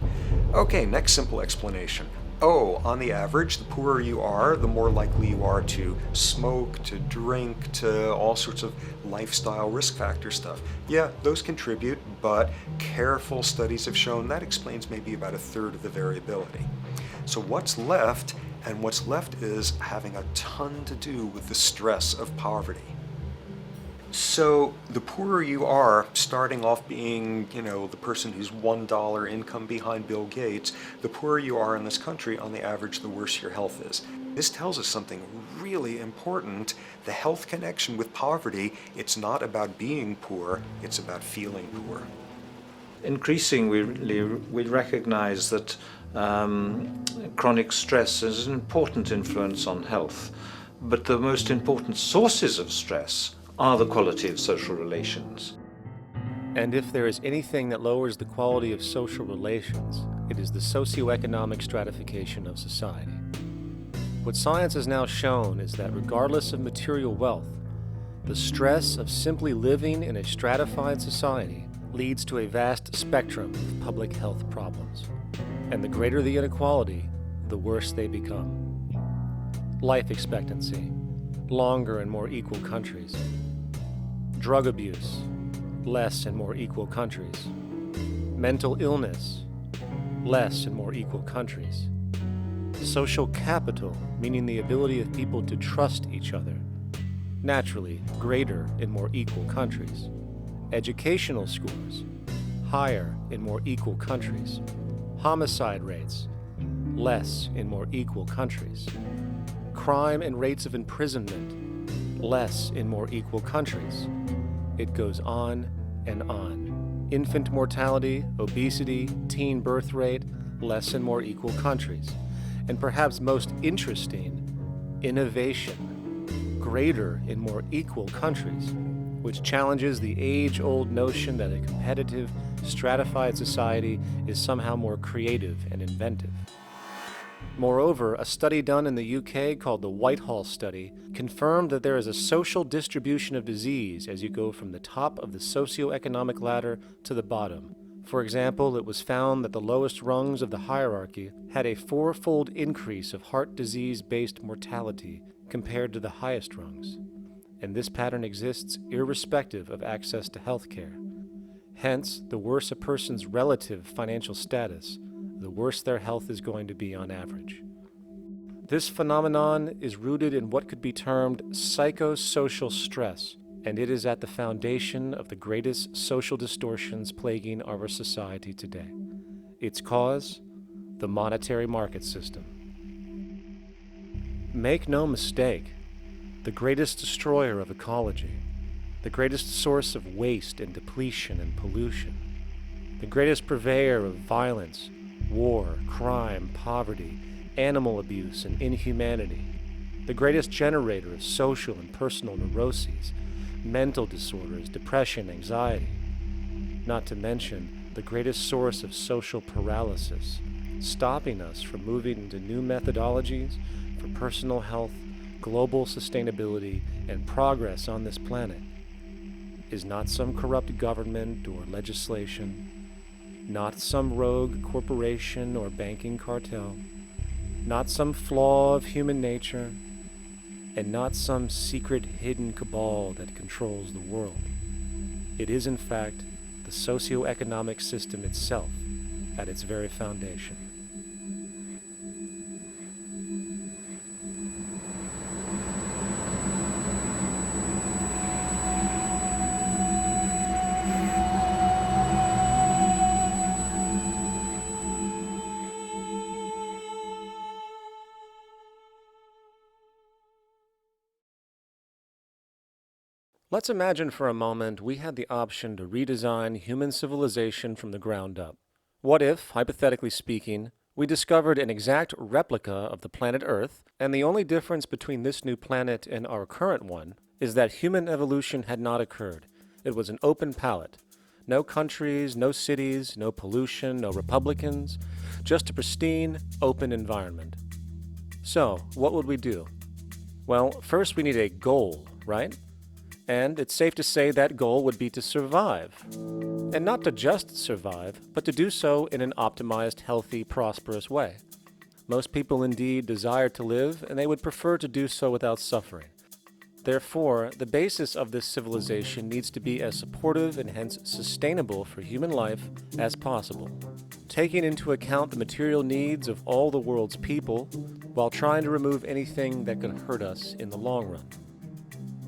Okay, next simple explanation. Oh, on the average, the poorer you are, the more likely you are to smoke, to drink, to all sorts of lifestyle risk factor stuff. Yeah, those contribute, but careful studies have shown that explains maybe about a third of the variability. So what's left? And what's left is having a ton to do with the stress of poverty. So the poorer you are, starting off being, the person who's $1 income behind Bill Gates, the poorer you are in this country, on the average, the worse your health is. This tells us something really important. The health connection with poverty, it's not about being poor, it's about feeling poor. Increasingly, we recognize that chronic stress is an important influence on health, but the most important sources of stress are the quality of social relations. And if there is anything that lowers the quality of social relations, it is the socioeconomic stratification of society. What science has now shown is that regardless of material wealth, the stress of simply living in a stratified society leads to a vast spectrum of public health problems. And the greater the inequality, the worse they become. Life expectancy, longer in more equal countries. Drug abuse, less in more equal countries. Mental illness, less in more equal countries. Social capital, meaning the ability of people to trust each other, naturally greater in more equal countries. Educational scores, higher in more equal countries. Homicide rates, less in more equal countries. Crime and rates of imprisonment, less in more equal countries. It goes on and on. Infant mortality, obesity, teen birth rate, less in more equal countries. And perhaps most interesting, innovation, greater in more equal countries, which challenges the age-old notion that a competitive, stratified society is somehow more creative and inventive. Moreover, a study done in the UK called the Whitehall Study confirmed that there is a social distribution of disease as you go from the top of the socioeconomic ladder to the bottom. For example, it was found that the lowest rungs of the hierarchy had a 4-fold increase of heart disease-based mortality compared to the highest rungs. And this pattern exists irrespective of access to health care. Hence, the worse a person's relative financial status, the worse their health is going to be on average. This phenomenon is rooted in what could be termed psychosocial stress, and it is at the foundation of the greatest social distortions plaguing our society today. Its cause? The monetary market system. Make no mistake, the greatest destroyer of ecology, the greatest source of waste and depletion and pollution, the greatest purveyor of violence, war, crime, poverty, animal abuse, and inhumanity, the greatest generator of social and personal neuroses, mental disorders, depression, anxiety, not to mention the greatest source of social paralysis, stopping us from moving into new methodologies for personal health, global sustainability, and progress on this planet, is not some corrupt government or legislation, not some rogue corporation or banking cartel, not some flaw of human nature, and not some secret hidden cabal that controls the world. It is, in fact, the socio-economic system itself at its very foundation. Let's imagine for a moment we had the option to redesign human civilization from the ground up. What if, hypothetically speaking, We discovered an exact replica of the planet Earth, and the only difference between this new planet and our current one is that human evolution had not occurred. It was an open palette. No countries, no cities, no pollution, no Republicans, just a pristine, open environment. So, what would we do? Well, first we need a goal, right? And it's safe to say that goal would be to survive. And not to just survive, but to do so in an optimized, healthy, prosperous way. Most people indeed desire to live, and they would prefer to do so without suffering. Therefore, the basis of this civilization needs to be as supportive and hence sustainable for human life as possible, taking into account the material needs of all the world's people while trying to remove anything that could hurt us in the long run.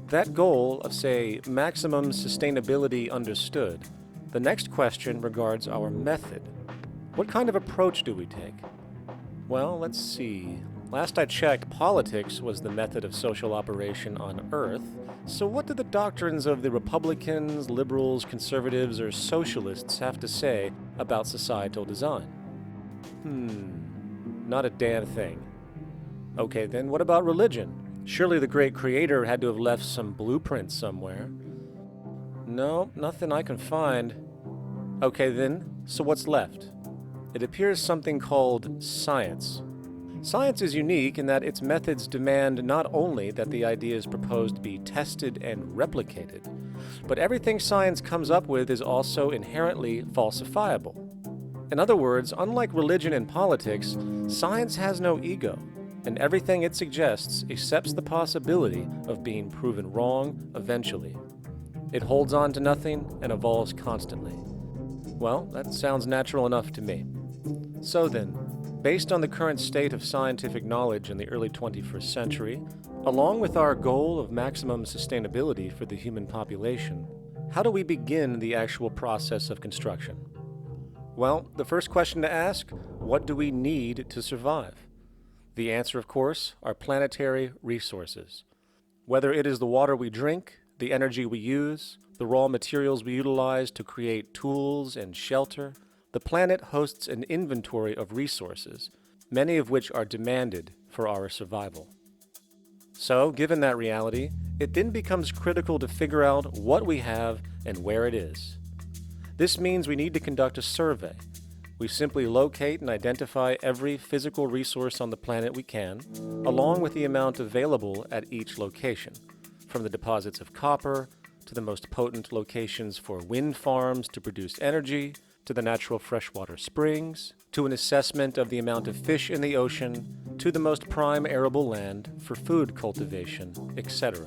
That goal of, say, maximum sustainability understood, the next question regards our method. What kind of approach do we take? Well, let's see. Last I checked, politics was the method of social operation on Earth. So what do the doctrines of the Republicans, liberals, conservatives, or socialists have to say about societal design? Not a damn thing. Okay, then what about religion? Surely the great creator had to have left some blueprint somewhere. No, nothing I can find. Okay then, so what's left? It appears something called science. Science is unique in that its methods demand not only that the ideas proposed be tested and replicated, but everything science comes up with is also inherently falsifiable. In other words, unlike religion and politics, science has no ego, and everything it suggests accepts the possibility of being proven wrong eventually. It holds on to nothing and evolves constantly. Well, that sounds natural enough to me. So then, based on the current state of scientific knowledge in the early 21st century, along with our goal of maximum sustainability for the human population, how do we begin the actual process of construction? Well, the first question to ask, what do we need to survive? The answer, of course, are planetary resources. Whether it is the water we drink, the energy we use, the raw materials we utilize to create tools and shelter, the planet hosts an inventory of resources, many of which are demanded for our survival. So, given that reality, it then becomes critical to figure out what we have and where it is. This means we need to conduct a survey. We simply locate and identify every physical resource on the planet we can, along with the amount available at each location, from the deposits of copper, to the most potent locations for wind farms to produce energy, to the natural freshwater springs, to an assessment of the amount of fish in the ocean, to the most prime arable land for food cultivation, etc.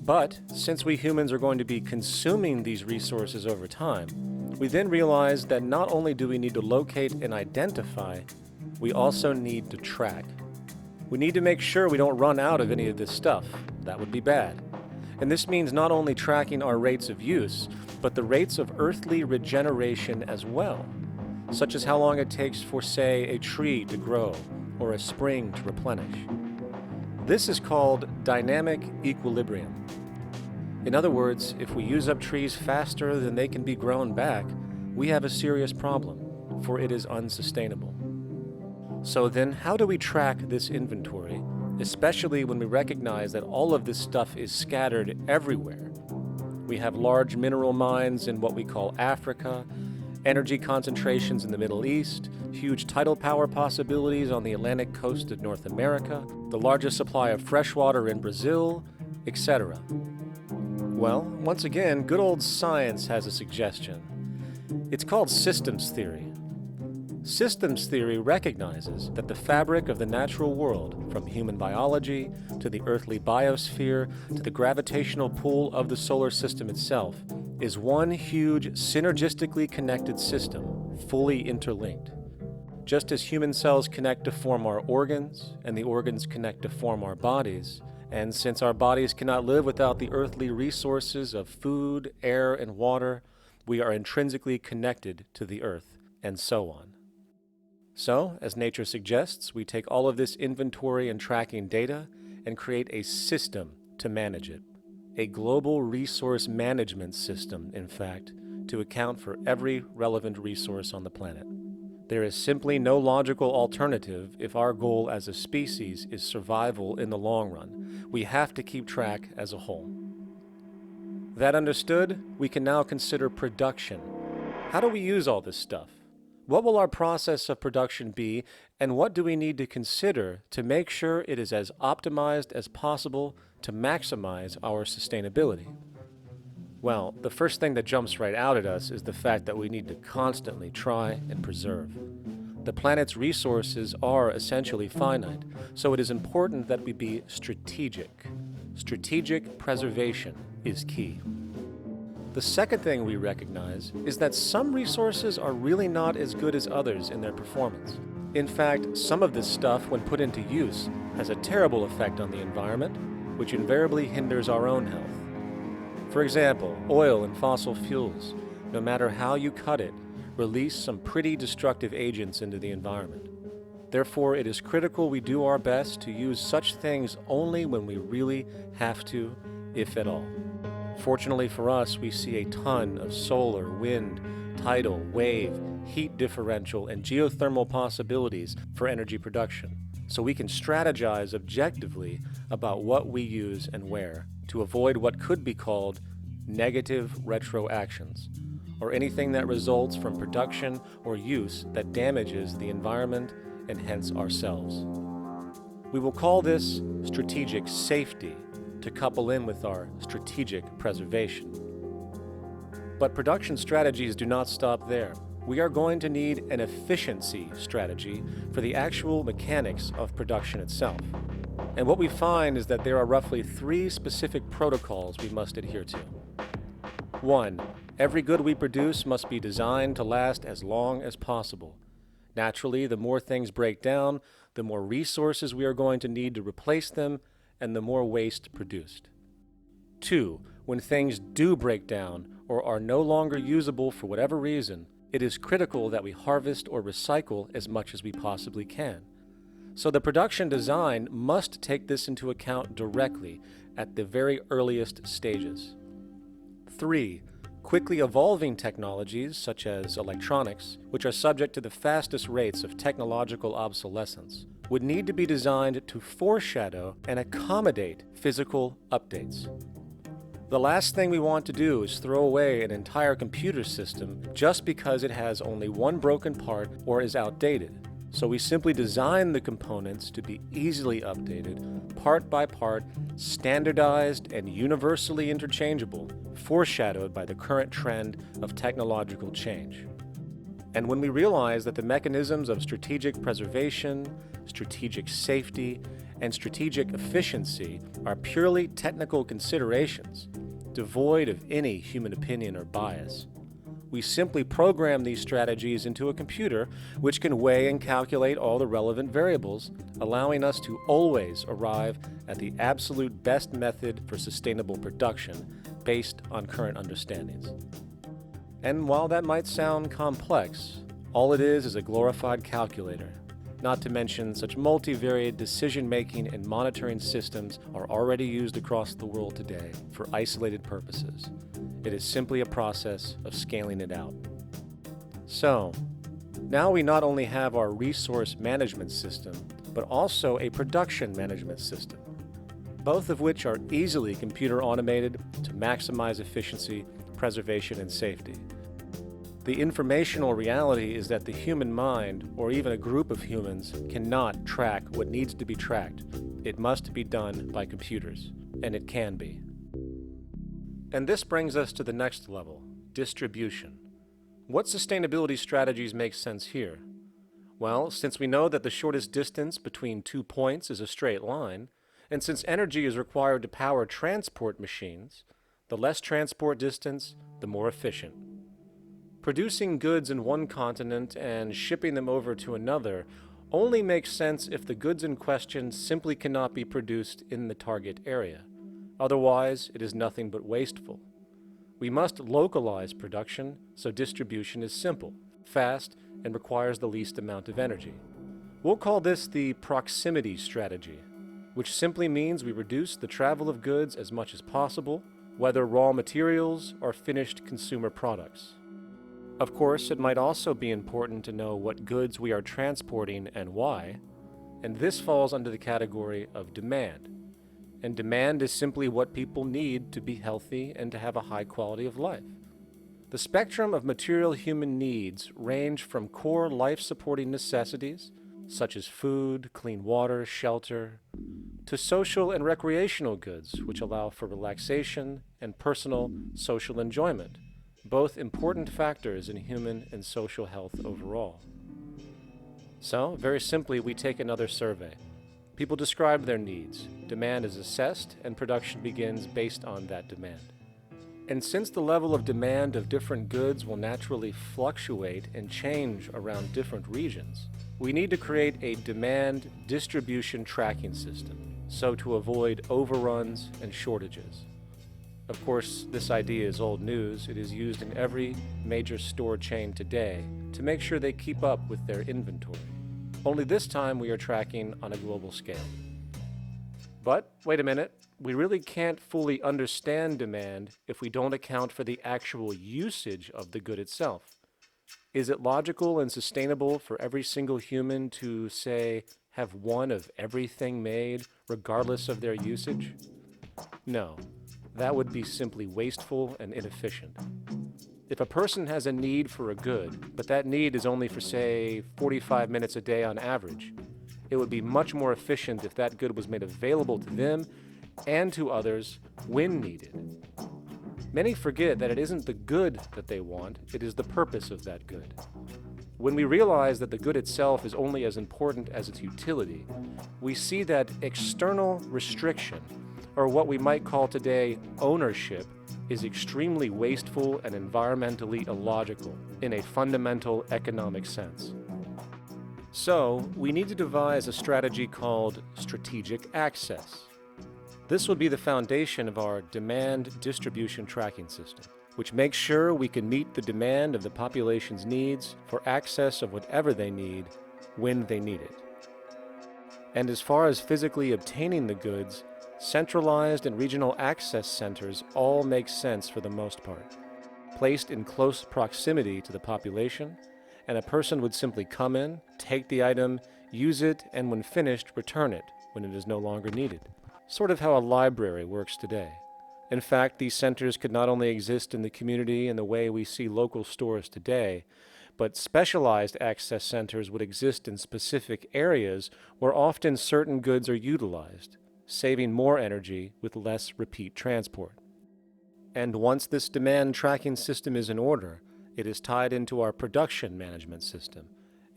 But since we humans are going to be consuming these resources over time, we then realize that not only do we need to locate and identify, we also need to track. We need to make sure we don't run out of any of this stuff. That would be bad. And this means not only tracking our rates of use, but the rates of earthly regeneration as well, such as how long it takes for, say, a tree to grow or a spring to replenish. This is called dynamic equilibrium. In other words, if we use up trees faster than they can be grown back, we have a serious problem, for it is unsustainable. So then, how do we track this inventory, especially when we recognize that all of this stuff is scattered everywhere? We have large mineral mines in what we call Africa, energy concentrations in the Middle East, huge tidal power possibilities on the Atlantic coast of North America, the largest supply of fresh water in Brazil, etc. Well, once again, good old science has a suggestion. It's called systems theory. Systems theory recognizes that the fabric of the natural world, from human biology to the earthly biosphere to the gravitational pull of the solar system itself, is one huge synergistically connected system, fully interlinked. Just as human cells connect to form our organs, and the organs connect to form our bodies, and since our bodies cannot live without the earthly resources of food, air, and water, we are intrinsically connected to the earth, and so on. So, as nature suggests, we take all of this inventory and tracking data and create a system to manage it. A global resource management system, in fact, to account for every relevant resource on the planet. There is simply no logical alternative if our goal as a species is survival in the long run. We have to keep track as a whole. That understood, we can now consider production. How do we use all this stuff? What will our process of production be, and what do we need to consider to make sure it is as optimized as possible to maximize our sustainability? Well, the first thing that jumps right out at us is the fact that we need to constantly try and preserve. The planet's resources are essentially finite, so it is important that we be strategic. Strategic preservation is key. The second thing we recognize is that some resources are really not as good as others in their performance. In fact, some of this stuff, when put into use, has a terrible effect on the environment, which invariably hinders our own health. For example, oil and fossil fuels, no matter how you cut it, release some pretty destructive agents into the environment. Therefore, it is critical we do our best to use such things only when we really have to, if at all. Fortunately for us, we see a ton of solar, wind, tidal, wave, heat differential, and geothermal possibilities for energy production, so we can strategize objectively about what we use and where to avoid what could be called negative retroactions, or anything that results from production or use that damages the environment and hence ourselves. We will call this strategic safety to couple in with our strategic preservation. But production strategies do not stop there. We are going to need an efficiency strategy for the actual mechanics of production itself. And what we find is that there are roughly 3 specific protocols we must adhere to. 1. Every good we produce must be designed to last as long as possible. Naturally, the more things break down, the more resources we are going to need to replace them, and the more waste produced. 2. When things do break down or are no longer usable for whatever reason, it is critical that we harvest or recycle as much as we possibly can. So the production design must take this into account directly at the very earliest stages. 3. Quickly evolving technologies, such as electronics, which are subject to the fastest rates of technological obsolescence, would need to be designed to foreshadow and accommodate physical updates. The last thing we want to do is throw away an entire computer system just because it has only one broken part or is outdated. So we simply design the components to be easily updated, part by part, standardized and universally interchangeable, foreshadowed by the current trend of technological change. And when we realize that the mechanisms of strategic preservation, strategic safety, and strategic efficiency are purely technical considerations, devoid of any human opinion or bias, we simply program these strategies into a computer which can weigh and calculate all the relevant variables, allowing us to always arrive at the absolute best method for sustainable production based on current understandings. And while that might sound complex, all it is a glorified calculator. Not to mention such multivariate decision-making and monitoring systems are already used across the world today for isolated purposes. It is simply a process of scaling it out. So, now we not only have our resource management system, but also a production management system, both of which are easily computer automated to maximize efficiency, preservation, and safety. The informational reality is that the human mind, or even a group of humans, cannot track what needs to be tracked. It must be done by computers, and it can be. And this brings us to the next level, distribution. What sustainability strategies make sense here? Well, since we know that the shortest distance between 2 points is a straight line, and since energy is required to power transport machines, the less transport distance, the more efficient. Producing goods in one continent and shipping them over to another only makes sense if the goods in question simply cannot be produced in the target area. Otherwise, it is nothing but wasteful. We must localize production so distribution is simple, fast, and requires the least amount of energy. We'll call this the proximity strategy, which simply means we reduce the travel of goods as much as possible, whether raw materials or finished consumer products. Of course, it might also be important to know what goods we are transporting and why, and this falls under the category of demand. And demand is simply what people need to be healthy and to have a high quality of life. The spectrum of material human needs range from core life-supporting necessities, such as food, clean water, shelter, to social and recreational goods, which allow for relaxation and personal social enjoyment, both important factors in human and social health overall. So, very simply, we take another survey. People describe their needs, demand is assessed, and production begins based on that demand. And since the level of demand of different goods will naturally fluctuate and change around different regions, we need to create a demand distribution tracking system, so to avoid overruns and shortages. Of course, this idea is old news. It is used in every major store chain today to make sure they keep up with their inventory. Only this time we are tracking on a global scale. But, wait a minute, we really can't fully understand demand if we don't account for the actual usage of the good itself. Is it logical and sustainable for every single human to, say, have one of everything made, regardless of their usage? No, that would be simply wasteful and inefficient. If a person has a need for a good, but that need is only for, say, 45 minutes a day on average, it would be much more efficient if that good was made available to them and to others when needed. Many forget that it isn't the good that they want, it is the purpose of that good. When we realize that the good itself is only as important as its utility, we see that external restriction, or what we might call today ownership, is extremely wasteful and environmentally illogical in a fundamental economic sense. So, we need to devise a strategy called strategic access. This will be the foundation of our demand distribution tracking system, which makes sure we can meet the demand of the population's needs for access of whatever they need when they need it. And as far as physically obtaining the goods, centralized and regional access centers all make sense for the most part, placed in close proximity to the population, and a person would simply come in, take the item, use it, and when finished, return it when it is no longer needed. Sort of how a library works today. In fact, these centers could not only exist in the community in the way we see local stores today, but specialized access centers would exist in specific areas where often certain goods are utilized, saving more energy with less repeat transport. And once this demand tracking system is in order, it is tied into our production management system,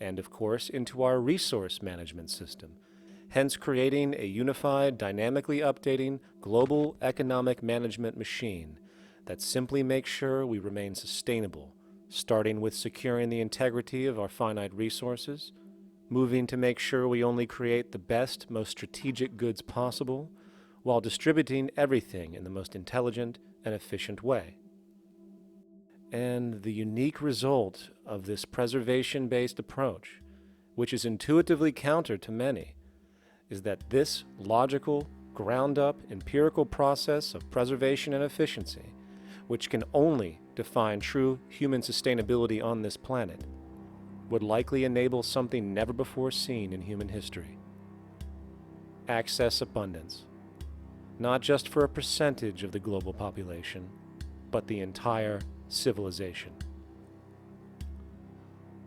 and of course into our resource management system, hence creating a unified, dynamically updating, global economic management machine that simply makes sure we remain sustainable, starting with securing the integrity of our finite resources, moving to make sure we only create the best, most strategic goods possible, while distributing everything in the most intelligent and efficient way. And the unique result of this preservation-based approach, which is intuitively counter to many, is that this logical, ground-up, empirical process of preservation and efficiency, which can only define true human sustainability on this planet, would likely enable something never before seen in human history. Access abundance, not just for a percentage of the global population, but the entire civilization.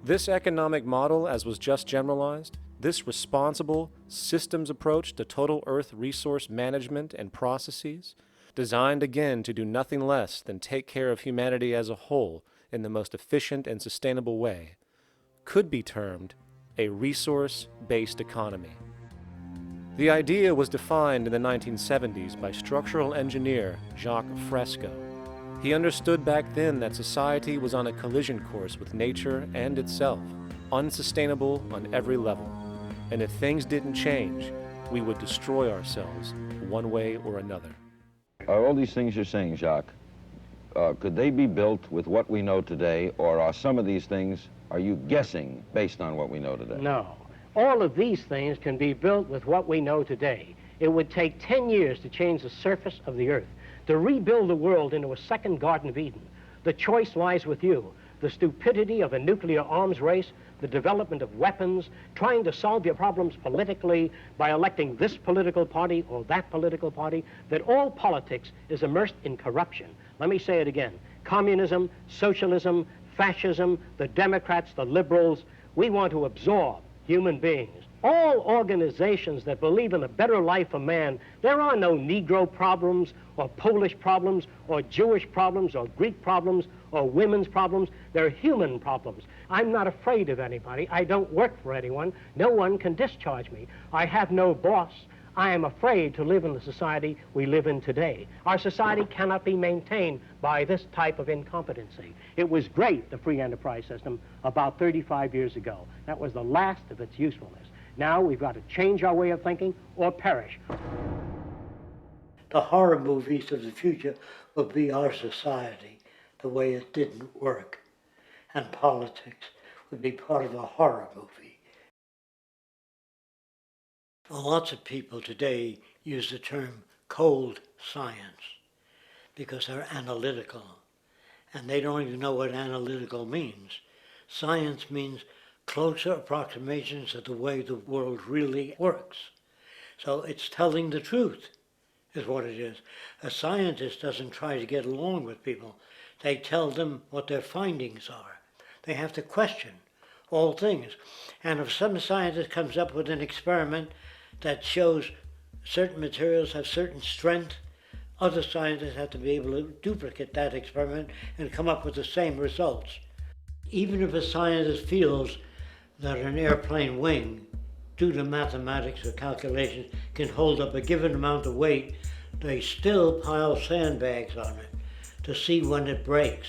This economic model, as was just generalized, this responsible systems approach to total Earth resource management and processes, designed again to do nothing less than take care of humanity as a whole in the most efficient and sustainable way, could be termed a resource-based economy. The idea was defined in the 1970s by structural engineer Jacques Fresco. He understood back then that society was on a collision course with nature and itself, unsustainable on every level. And if things didn't change, we would destroy ourselves one way or another. Are all these things you're saying, Jacques, could they be built with what we know today, or are some of these things, are you guessing based on what we know today? No. All of these things can be built with what we know today. It would take 10 years to change the surface of the Earth, to rebuild the world into a second Garden of Eden. The choice lies with you. the stupidity of a nuclear arms race, the development of weapons, trying to solve your problems politically by electing this political party or that political party, that all politics is immersed in corruption. Let me say it again. Communism, socialism, fascism, the Democrats, the liberals, we want to absorb human beings. All organizations that believe in a better life for man, there are no Negro problems or Polish problems or Jewish problems or Greek problems or women's problems. They're human problems. I'm not afraid of anybody. I don't work for anyone. No one can discharge me. I have no boss. I am afraid to live in the society we live in today. Our society cannot be maintained by this type of incompetency. It was great, the free enterprise system, about 35 years ago. That was the last of its usefulness. Now we've got to change our way of thinking or perish. The horror movies of the future will be our society, the way it didn't work. And politics would be part of a horror movie. Lots of people today use the term cold science because they're analytical. And they don't even know what analytical means. Science means closer approximations of the way the world really works. So it's telling the truth, is what it is. A scientist doesn't try to get along with people. They tell them what their findings are. They have to question all things. And if some scientist comes up with an experiment that shows certain materials have certain strength, other scientists have to be able to duplicate that experiment and come up with the same results. Even if a scientist feels that an airplane wing, due to mathematics or calculations, can hold up a given amount of weight, they still pile sandbags on it to see when it breaks.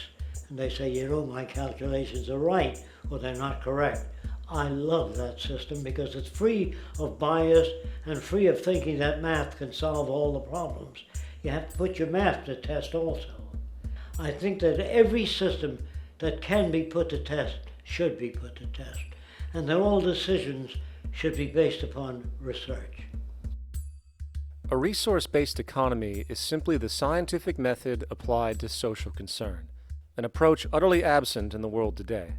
And they say, you know, my calculations are right, or they're not correct. I love that system because it's free of bias and free of thinking that math can solve all the problems. You have to put your math to test also. I think that every system that can be put to test should be put to test, and that all decisions should be based upon research. A resource-based economy is simply the scientific method applied to social concern, an approach utterly absent in the world today.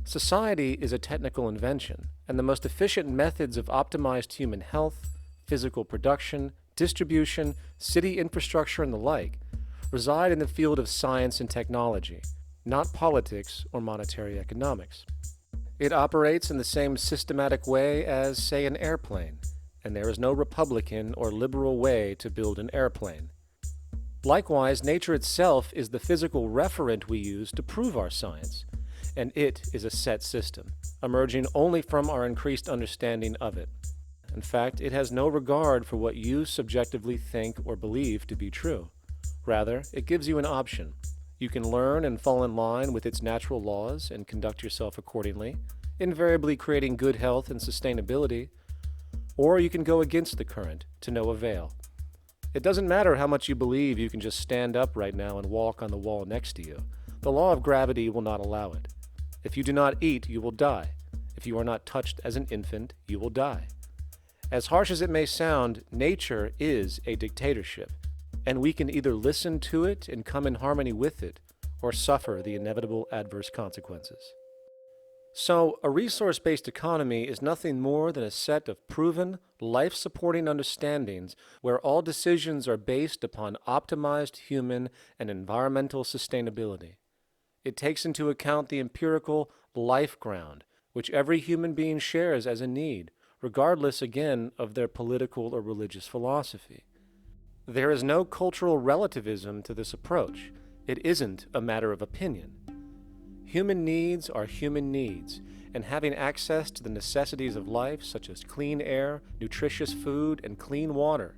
Society is a technical invention, and the most efficient methods of optimized human health, physical production, distribution, city infrastructure, and the like reside in the field of science and technology, not politics or monetary economics. It operates in the same systematic way as, say, an airplane, and there is no Republican or liberal way to build an airplane. Likewise, nature itself is the physical referent we use to prove our science, and it is a set system, emerging only from our increased understanding of it. In fact, it has no regard for what you subjectively think or believe to be true. Rather, it gives you an option. You can learn and fall in line with its natural laws and conduct yourself accordingly, invariably creating good health and sustainability, or you can go against the current to no avail. It doesn't matter how much you believe you can just stand up right now and walk on the wall next to you. The law of gravity will not allow it. If you do not eat, you will die. If you are not touched as an infant, you will die. As harsh as it may sound, nature is a dictatorship, and we can either listen to it and come in harmony with it, or suffer the inevitable adverse consequences. So, a resource-based economy is nothing more than a set of proven, life-supporting understandings where all decisions are based upon optimized human and environmental sustainability. It takes into account the empirical life ground, which every human being shares as a need, regardless, again, of their political or religious philosophy. There is no cultural relativism to this approach. It isn't a matter of opinion. Human needs are human needs, and having access to the necessities of life, such as clean air, nutritious food, and clean water,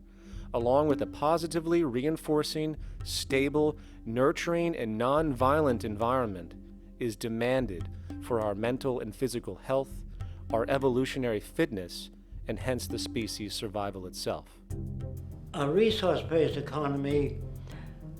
along with a positively reinforcing, stable, nurturing, and non-violent environment, is demanded for our mental and physical health, our evolutionary fitness, and hence the species' survival itself. A resource-based economy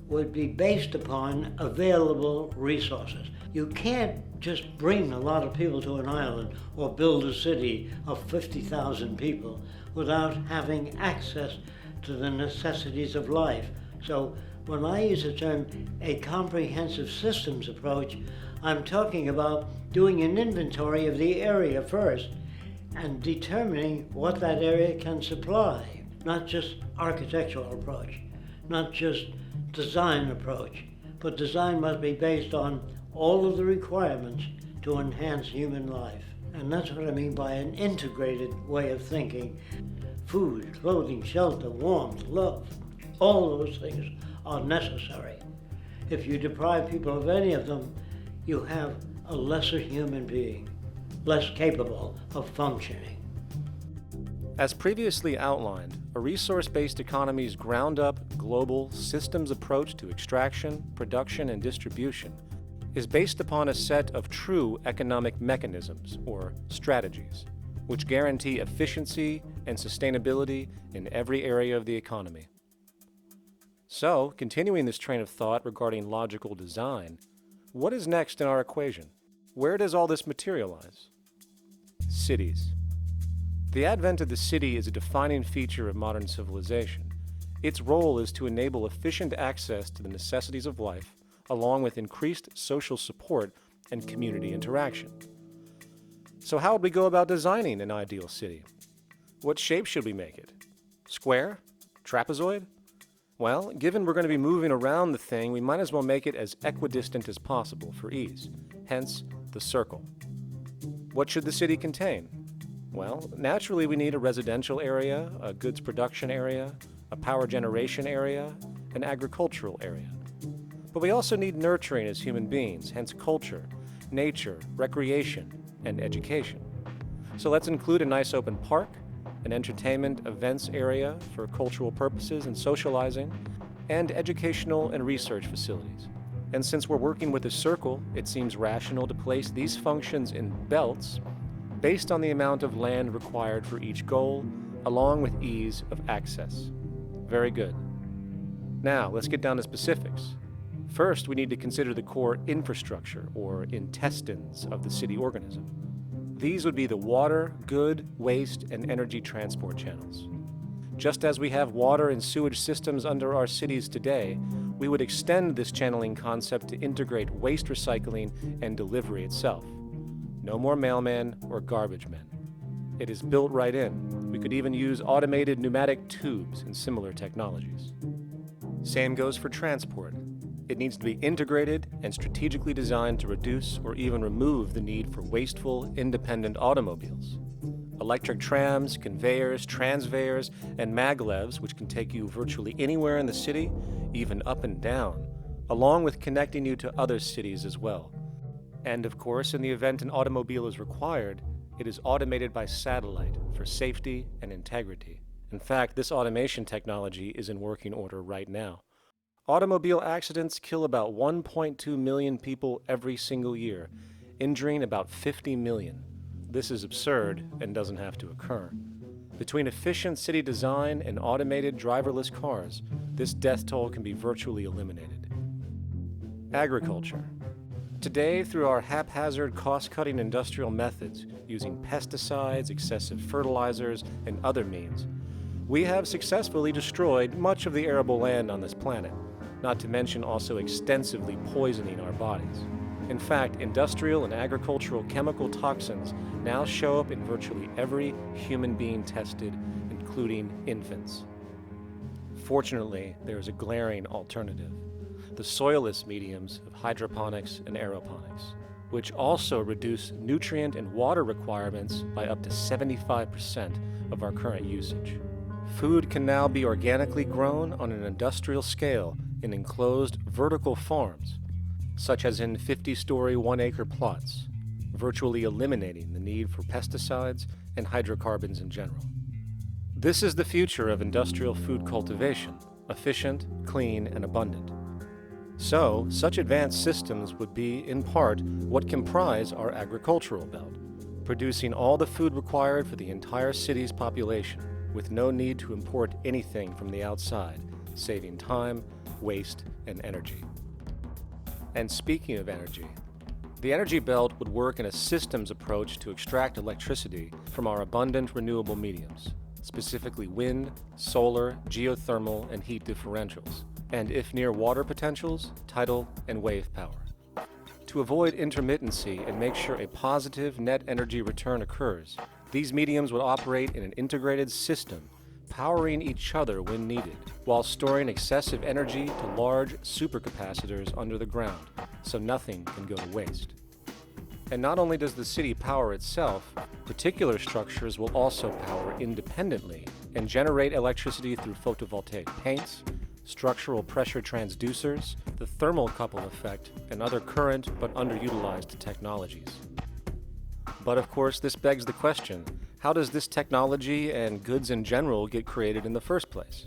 would be based upon available resources. You can't just bring a lot of people to an island or build a city of 50,000 people without having access to the necessities of life. So when I use the term a comprehensive systems approach, I'm talking about doing an inventory of the area first and determining what that area can supply, not just architectural approach, not just design approach, but design must be based on all of the requirements to enhance human life. And that's what I mean by an integrated way of thinking. Food, clothing, shelter, warmth, love, all those things are necessary. If you deprive people of any of them, you have a lesser human being, less capable of functioning. As previously outlined, a resource-based economy's ground-up, global, systems approach to extraction, production, and distribution is based upon a set of true economic mechanisms, or strategies, which guarantee efficiency and sustainability in every area of the economy. So, continuing this train of thought regarding logical design, what is next in our equation? Where does all this materialize? Cities. The advent of the city is a defining feature of modern civilization. Its role is to enable efficient access to the necessities of life, along with increased social support and community interaction. So how would we go about designing an ideal city? What shape should we make it? Square? Trapezoid? Well, given we're going to be moving around the thing, we might as well make it as equidistant as possible for ease, hence the circle. What should the city contain? Well, naturally we need a residential area, a goods production area, a power generation area, an agricultural area. But we also need nurturing as human beings, hence culture, nature, recreation, and education. So let's include a nice open park, an entertainment events area for cultural purposes and socializing, and educational and research facilities. And since we're working with a circle, it seems rational to place these functions in belts based on the amount of land required for each goal, along with ease of access. Very good. Now, let's get down to specifics. First, we need to consider the core infrastructure, or intestines, of the city organism. These would be the water, good, waste, and energy transport channels. Just as we have water and sewage systems under our cities today, we would extend this channeling concept to integrate waste recycling and delivery itself. No more mailmen or garbage men. It is built right in. We could even use automated pneumatic tubes and similar technologies. Same goes for transport. It needs to be integrated and strategically designed to reduce or even remove the need for wasteful, independent automobiles. Electric trams, conveyors, transveyors, and maglevs, which can take you virtually anywhere in the city, even up and down, along with connecting you to other cities as well. And of course, in the event an automobile is required, it is automated by satellite for safety and integrity. In fact, this automation technology is in working order right now. Automobile accidents kill about 1.2 million people every single year, injuring about 50 million. This is absurd and doesn't have to occur. Between efficient city design and automated driverless cars, this death toll can be virtually eliminated. Agriculture. Today, through our haphazard, cost-cutting industrial methods, using pesticides, excessive fertilizers, and other means, we have successfully destroyed much of the arable land on this planet, not to mention also extensively poisoning our bodies. In fact, industrial and agricultural chemical toxins now show up in virtually every human being tested, including infants. Fortunately, there is a glaring alternative: the soilless mediums of hydroponics and aeroponics, which also reduce nutrient and water requirements by up to 75% of our current usage. Food can now be organically grown on an industrial scale in enclosed vertical farms, such as in 50-story 1-acre plots, virtually eliminating the need for pesticides and hydrocarbons in general. This is the future of industrial food cultivation, efficient, clean, and abundant. So, such advanced systems would be, in part, what comprise our agricultural belt, producing all the food required for the entire city's population, with no need to import anything from the outside, saving time, waste, and energy. And speaking of energy, the energy belt would work in a systems approach to extract electricity from our abundant renewable mediums, specifically wind, solar, geothermal, and heat differentials, and if near water potentials, tidal and wave power. To avoid intermittency and make sure a positive net energy return occurs, these mediums would operate in an integrated system, powering each other when needed, while storing excessive energy to large supercapacitors under the ground, so nothing can go to waste. And not only does the city power itself, particular structures will also power independently and generate electricity through photovoltaic paints, structural pressure transducers, the thermocouple effect, and other current but underutilized technologies. But of course, this begs the question, how does this technology and goods in general get created in the first place?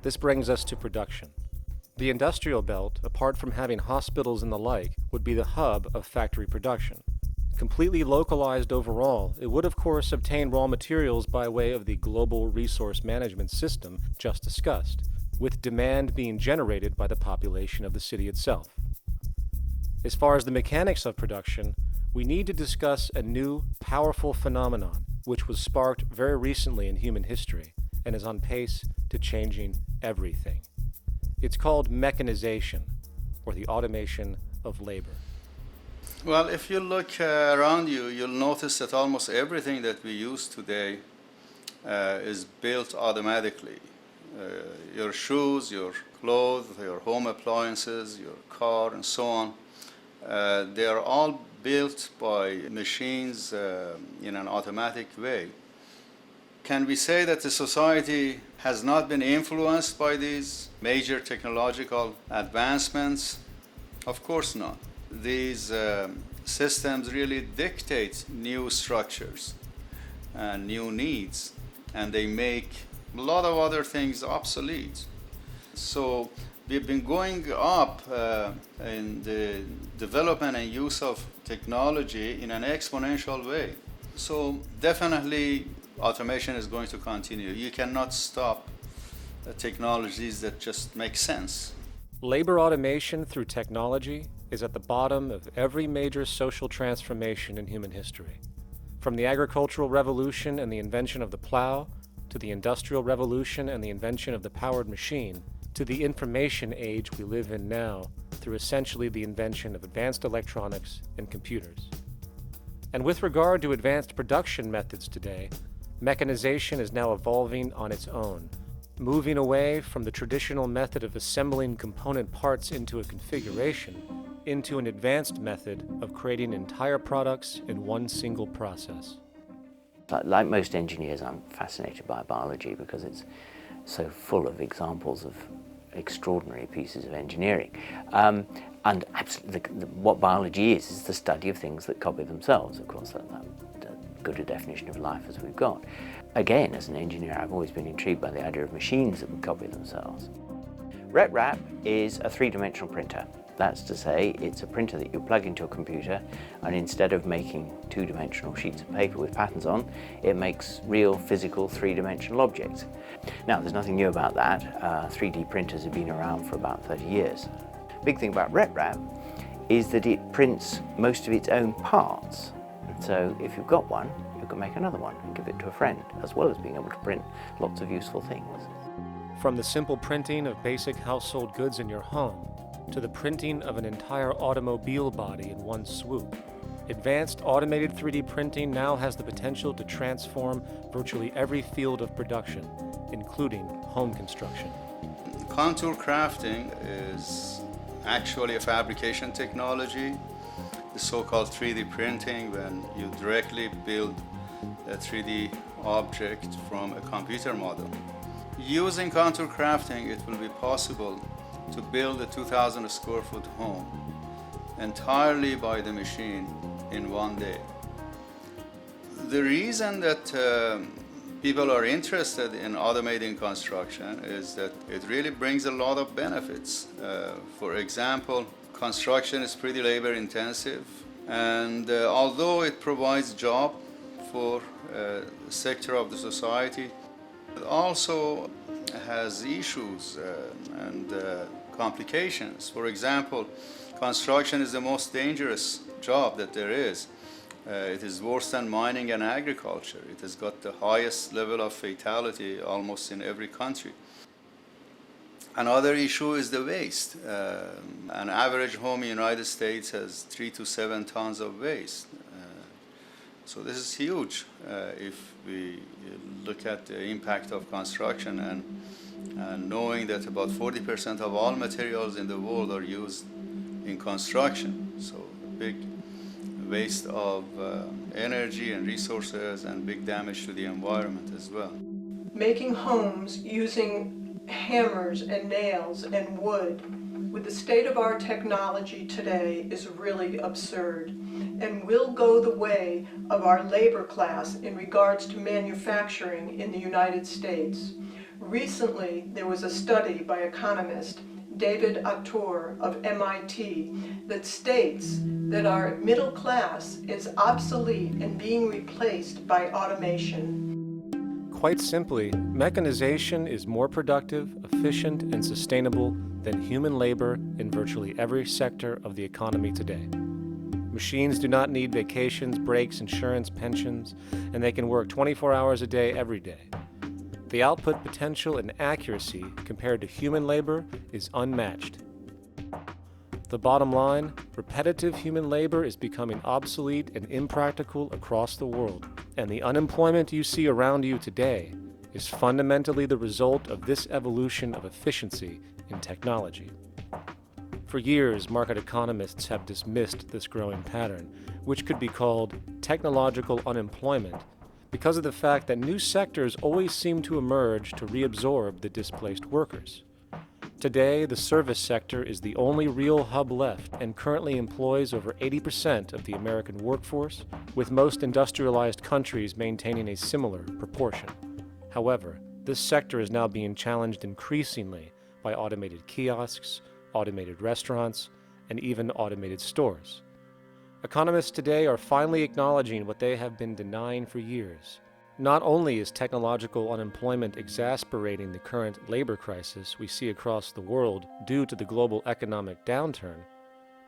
This brings us to production. The industrial belt, apart from having hospitals and the like, would be the hub of factory production. Completely localized overall, it would of course obtain raw materials by way of the global resource management system just discussed, with demand being generated by the population of the city itself. As far as the mechanics of production, we need to discuss a new, powerful phenomenon which was sparked very recently in human history and is on pace to changing everything. It's called mechanization, or the automation of labor. Well, if you look around you, you'll notice that almost everything that we use today is built automatically. Your shoes, your clothes, your home appliances, your car, and so on. They are all built by machines in an automatic way. Can we say that the society has not been influenced by these major technological advancements? Of course not. These systems really dictate new structures and new needs, and they make a lot of other things obsolete. So we've been going up in the development and use of technology in an exponential way. So definitely automation is going to continue. You cannot stop technologies that just make sense. Labor automation through technology is at the bottom of every major social transformation in human history. From the agricultural revolution and the invention of the plow, to the industrial revolution and the invention of the powered machine, to the information age we live in now, through essentially the invention of advanced electronics and computers. And with regard to advanced production methods today, mechanization is now evolving on its own, moving away from the traditional method of assembling component parts into a configuration into an advanced method of creating entire products in one single process. Like most engineers, I'm fascinated by biology because it's so full of examples of extraordinary pieces of engineering. And absolutely, what biology is the study of things that copy themselves. Of course, that's good a definition of life as we've got. Again, as an engineer, I've always been intrigued by the idea of machines that would copy themselves. RepRap is a three-dimensional printer. That's to say, it's a printer that you plug into a computer, and instead of making two-dimensional sheets of paper with patterns on, it makes real physical three-dimensional objects. Now, there's nothing new about that. 3D printers have been around for about 30 years. Big thing about RepRap is that it prints most of its own parts. So if you've got one, you can make another one and give it to a friend, as well as being able to print lots of useful things. From the simple printing of basic household goods in your home, to the printing of an entire automobile body in one swoop, advanced automated 3D printing now has the potential to transform virtually every field of production, including home construction. Contour crafting is actually a fabrication technology. The so-called 3D printing, when you directly build a 3D object from a computer model. Using contour crafting, it will be possible to build a 2,000 square foot home entirely by the machine in one day. The reason that people are interested in automating construction is that it really brings a lot of benefits. For example, construction is pretty labor intensive, and although it provides job for a sector of the society, it also has issues and complications. For example, construction is the most dangerous job that there is. It is worse than mining and agriculture. It has got the highest level of fatality almost in every country. Another issue is the waste. An average home in the United States has 3 to 7 tons of waste. So this is huge if we look at the impact of construction and knowing that about 40% of all materials in the world are used in construction. So big waste of energy and resources and big damage to the environment as well. Making homes using hammers and nails and wood with the state of our technology today is really absurd and will go the way of our labor class in regards to manufacturing in the United States. Recently, there was a study by economist David Autor of MIT that states that our middle class is obsolete and being replaced by automation. Quite simply, mechanization is more productive, efficient, and sustainable than human labor in virtually every sector of the economy today. Machines do not need vacations, breaks, insurance, pensions, and they can work 24 hours a day every day. The output potential and accuracy compared to human labor is unmatched. The bottom line, repetitive human labor is becoming obsolete and impractical across the world, and the unemployment you see around you today is fundamentally the result of this evolution of efficiency in technology. For years, market economists have dismissed this growing pattern, which could be called technological unemployment, because of the fact that new sectors always seem to emerge to reabsorb the displaced workers. Today, the service sector is the only real hub left and currently employs over 80% of the American workforce, with most industrialized countries maintaining a similar proportion. However, this sector is now being challenged increasingly by automated kiosks, automated restaurants, and even automated stores. Economists today are finally acknowledging what they have been denying for years. Not only is technological unemployment exacerbating the current labor crisis we see across the world due to the global economic downturn,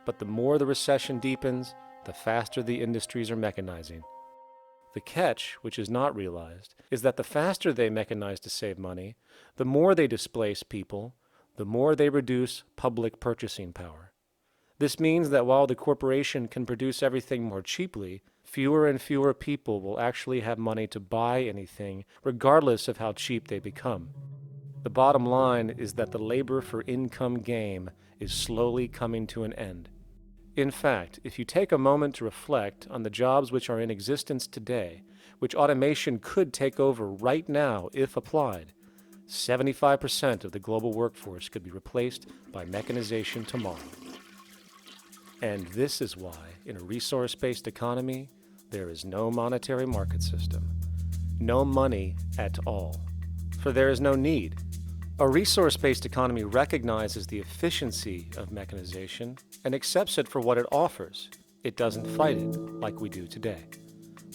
but the more the recession deepens, the faster the industries are mechanizing. The catch, which is not realized, is that the faster they mechanize to save money, the more they displace people, the more they reduce public purchasing power. This means that while the corporation can produce everything more cheaply, fewer and fewer people will actually have money to buy anything, regardless of how cheap they become. The bottom line is that the labor for income game is slowly coming to an end. In fact, if you take a moment to reflect on the jobs which are in existence today, which automation could take over right now if applied, 75% of the global workforce could be replaced by mechanization tomorrow. And this is why, in a resource-based economy, there is no monetary market system, no money at all, for there is no need. A resource-based economy recognizes the efficiency of mechanization and accepts it for what it offers. It doesn't fight it like we do today.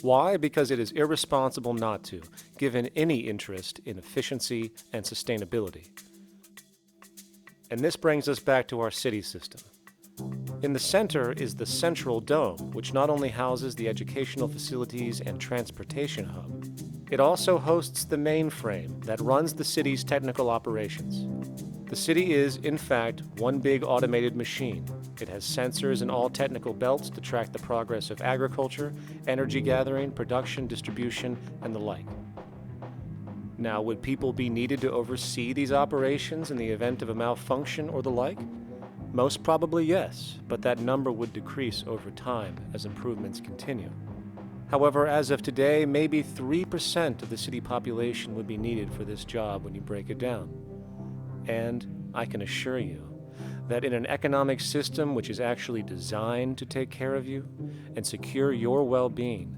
Why? Because it is irresponsible not to, given any interest in efficiency and sustainability. And this brings us back to our city system. In the center is the central dome, which not only houses the educational facilities and transportation hub, it also hosts the mainframe that runs the city's technical operations. The city is, in fact, one big automated machine. It has sensors in all technical belts to track the progress of agriculture, energy gathering, production, distribution, and the like. Now, would people be needed to oversee these operations in the event of a malfunction or the like? Most probably yes, but that number would decrease over time as improvements continue. However, as of today, maybe 3% of the city population would be needed for this job when you break it down. And I can assure you that in an economic system which is actually designed to take care of you and secure your well-being,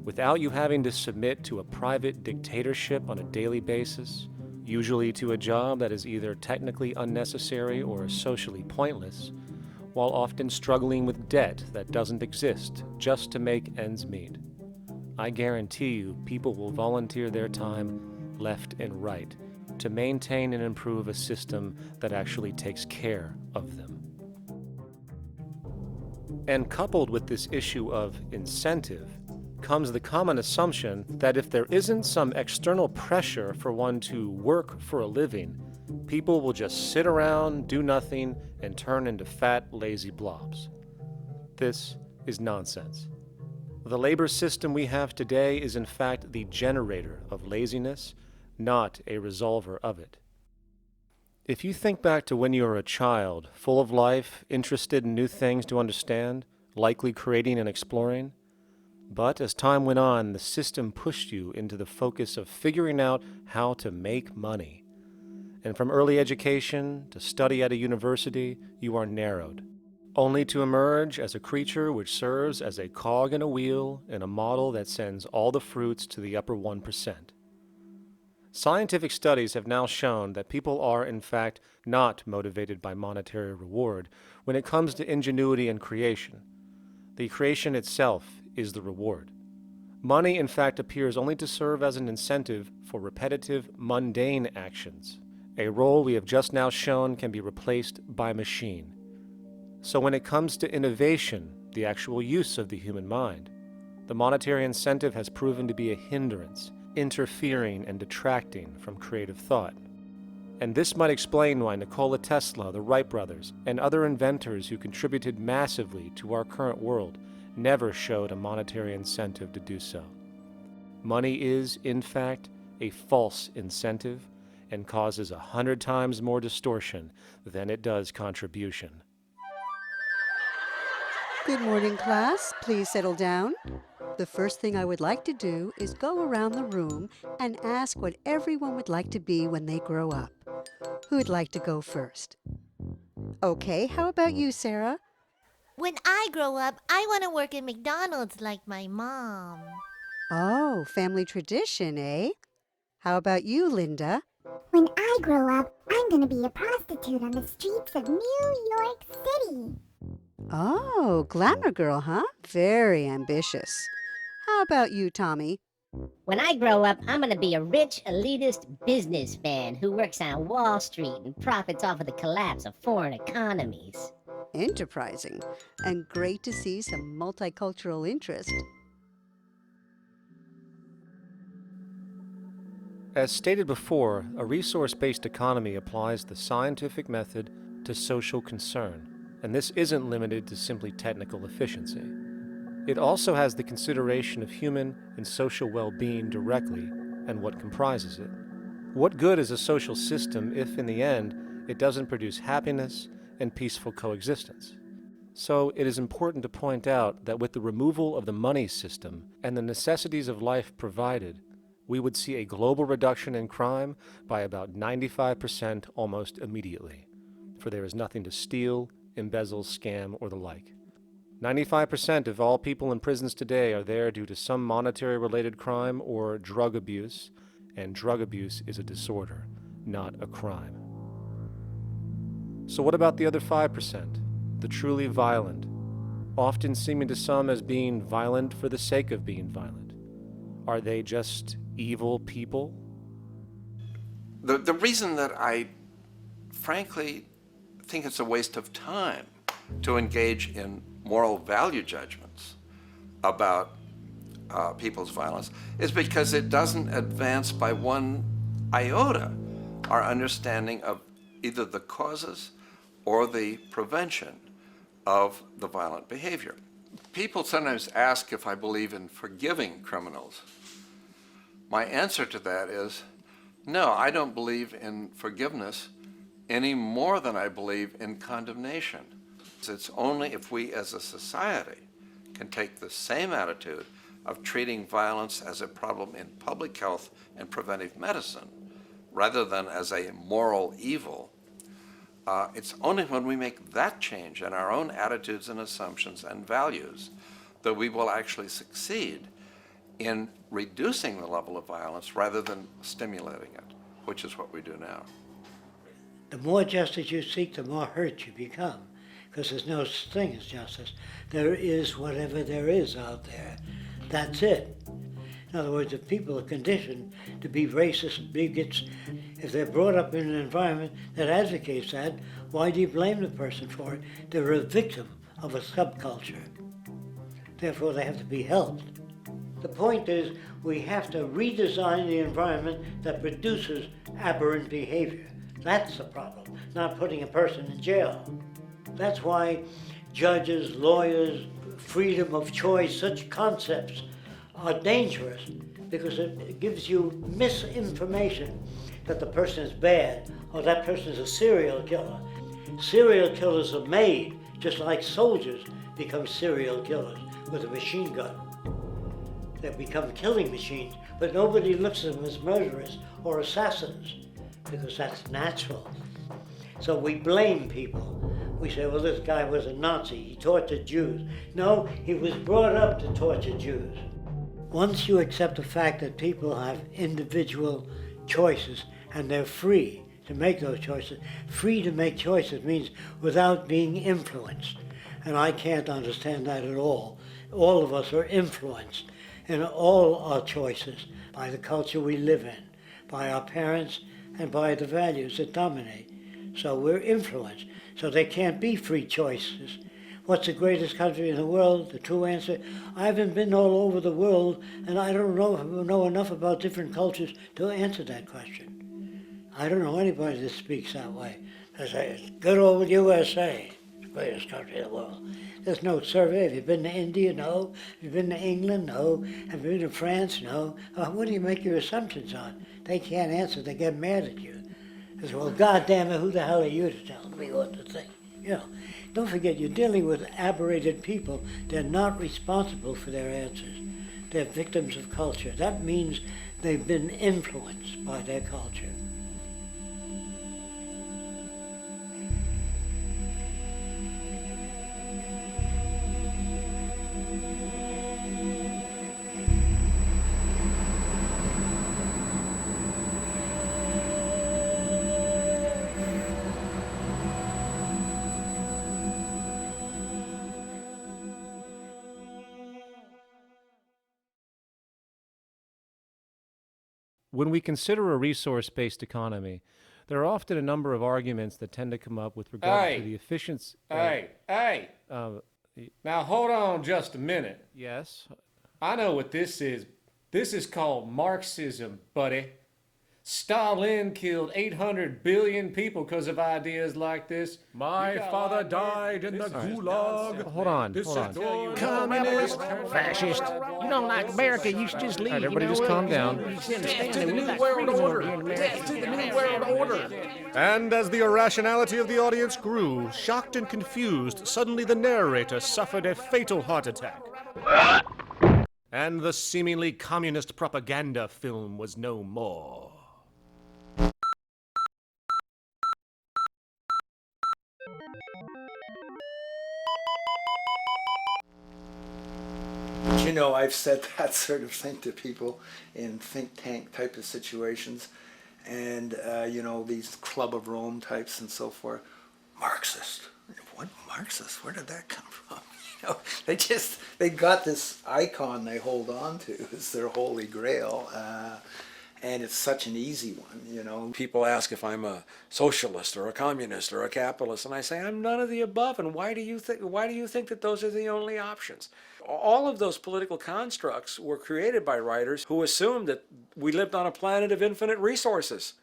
without you having to submit to a private dictatorship on a daily basis, usually to a job that is either technically unnecessary or socially pointless, while often struggling with debt that doesn't exist just to make ends meet. I guarantee you people will volunteer their time left and right to maintain and improve a system that actually takes care of them. And coupled with this issue of incentive comes the common assumption that if there isn't some external pressure for one to work for a living, people will just sit around, do nothing, and turn into fat, lazy blobs. This is nonsense. The labor system we have today is in fact the generator of laziness, not a resolver of it. If you think back to when you were a child, full of life, interested in new things to understand, likely creating and exploring, but as time went on, the system pushed you into the focus of figuring out how to make money. And from early education to study at a university, you are narrowed, only to emerge as a creature which serves as a cog in a wheel in a model that sends all the fruits to the upper 1%. Scientific studies have now shown that people are, in fact, not motivated by monetary reward when it comes to ingenuity and creation. The creation itself is the reward. Money, in fact, appears only to serve as an incentive for repetitive, mundane actions, a role we have just now shown can be replaced by machine. So when it comes to innovation, the actual use of the human mind, the monetary incentive has proven to be a hindrance, interfering and detracting from creative thought. And this might explain why Nikola Tesla, the Wright brothers, and other inventors who contributed massively to our current world never showed a monetary incentive to do so. Money is, in fact, a false incentive and causes 100 times more distortion than it does contribution. Good morning, class. Please settle down. The first thing I would like to do is go around the room and ask what everyone would like to be when they grow up. Who'd like to go first? Okay, how about you, Sarah? When I grow up, I want to work at McDonald's like my mom. Oh, family tradition, eh? How about you, Linda? When I grow up, I'm going to be a prostitute on the streets of New York City. Oh, glamour girl, huh? Very ambitious. How about you, Tommy? When I grow up, I'm going to be a rich, elitist businessman who works on Wall Street and profits off of the collapse of foreign economies. Enterprising, and great to see some multicultural interest. As stated before, a resource-based economy applies the scientific method to social concern, and this isn't limited to simply technical efficiency. It also has the consideration of human and social well-being directly and what comprises it. What good is a social system if, in the end, it doesn't produce happiness and peaceful coexistence? So it is important to point out that with the removal of the money system and the necessities of life provided, we would see a global reduction in crime by about 95% almost immediately, for there is nothing to steal, embezzle, scam, or the like. 95% of all people in prisons today are there due to some monetary-related crime or drug abuse, and drug abuse is a disorder, not a crime. So what about the other 5%, the truly violent, often seeming to some as being violent for the sake of being violent? Are they just evil people? The reason that I frankly think it's a waste of time to engage in moral value judgments about people's violence is because it doesn't advance by one iota our understanding of either the causes or the prevention of the violent behavior. People sometimes ask if I believe in forgiving criminals. My answer to that is, no, I don't believe in forgiveness any more than I believe in condemnation. It's only if we as a society can take the same attitude of treating violence as a problem in public health and preventive medicine rather than as a moral evil. It's only when we make that change in our own attitudes and assumptions and values that we will actually succeed in reducing the level of violence rather than stimulating it, which is what we do now. The more justice you seek, the more hurt you become, because there's no such thing as justice. There is whatever there is out there. That's it. In other words, if people are conditioned to be racist, bigots, if they're brought up in an environment that advocates that, why do you blame the person for it? They're a victim of a subculture. Therefore, they have to be helped. The point is, we have to redesign the environment that produces aberrant behavior, That's the problem, not putting a person in jail. That's why judges, lawyers, freedom of choice, such concepts are dangerous because it gives you misinformation that the person is bad or that person is a serial killer. Serial killers are made just like soldiers become serial killers with a machine gun. They become killing machines, but nobody looks at them as murderers or assassins because that's natural. So we blame people. We say, well, this guy was a Nazi, he tortured Jews. No, he was brought up to torture Jews. Once you accept the fact that people have individual choices and they're free to make those choices, free to make choices means without being influenced. And I can't understand that at all. All of us are influenced in all our choices by the culture we live in, by our parents, and by the values that dominate. So we're influenced. So there can't be free choices. What's the greatest country in the world? The true answer, I haven't been all over the world, and I don't know enough about different cultures to answer that question. I don't know anybody that speaks that way. They say, it's good old USA, the greatest country in the world. There's no survey. Have you been to India? No. Have you been to England? No. Have you been to France? No. What do you make your assumptions on? They can't answer. They get mad at you. They say, well, goddamn it, who the hell are you to tell me what to think? You know, don't forget, you're dealing with aberrated people. They're not responsible for their answers. They're victims of culture. That means they've been influenced by their culture. When we consider a resource-based economy, there are often a number of arguments that tend to come up with regard to the efficiency. Hey! Now hold on just a minute. Yes? I know what this is. This is called Marxism, buddy. Stalin killed 800 billion people because of ideas like this. My father died in the gulag. Hold on. Communist, fascist. You don't like America, you should just leave. All right, everybody just calm down. Death to the New World Order. Death to the New World Order. And as the irrationality of the audience grew, shocked and confused, suddenly the narrator suffered a fatal heart attack. And the seemingly communist propaganda film was no more. You know, I've said that sort of thing to people in think tank type of situations, and you know, these Club of Rome types and so forth. Marxist. What Marxist? Where did that come from? You know, they got this icon they hold on to as their holy grail, and it's such an easy one, you know. People ask if I'm a socialist or a communist or a capitalist, and I say I'm none of the above. And why do you think that those are the only options? All of those political constructs were created by writers who assumed that we lived on a planet of infinite resources.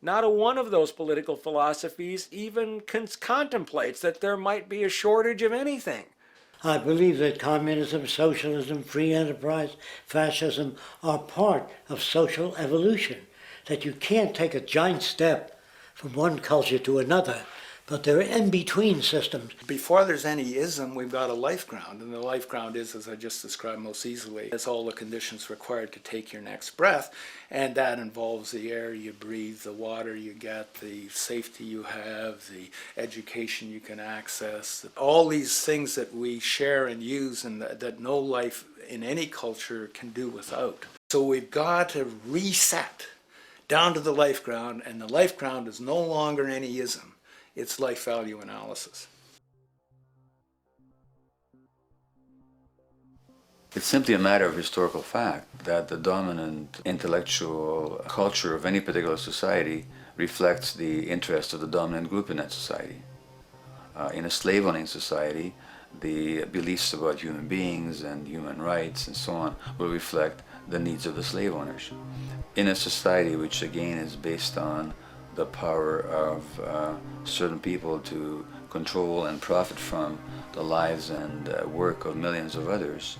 Not a one of those political philosophies even contemplates that there might be a shortage of anything. I believe that communism, socialism, free enterprise, fascism are part of social evolution, that you can't take a giant step from one culture to another, but they're in-between systems. Before there's any ism, we've got a life ground, and the life ground is, as I just described most easily, it's all the conditions required to take your next breath, and that involves the air you breathe, the water you get, the safety you have, the education you can access, all these things that we share and use and that no life in any culture can do without. So we've got to reset down to the life ground, and the life ground is no longer any ism. It's life value analysis. It's simply a matter of historical fact that the dominant intellectual culture of any particular society reflects the interest of the dominant group in that society. In a slave-owning society, the beliefs about human beings and human rights and so on will reflect the needs of the slave owners. In a society which again is based on the power of certain people to control and profit from the lives and work of millions of others.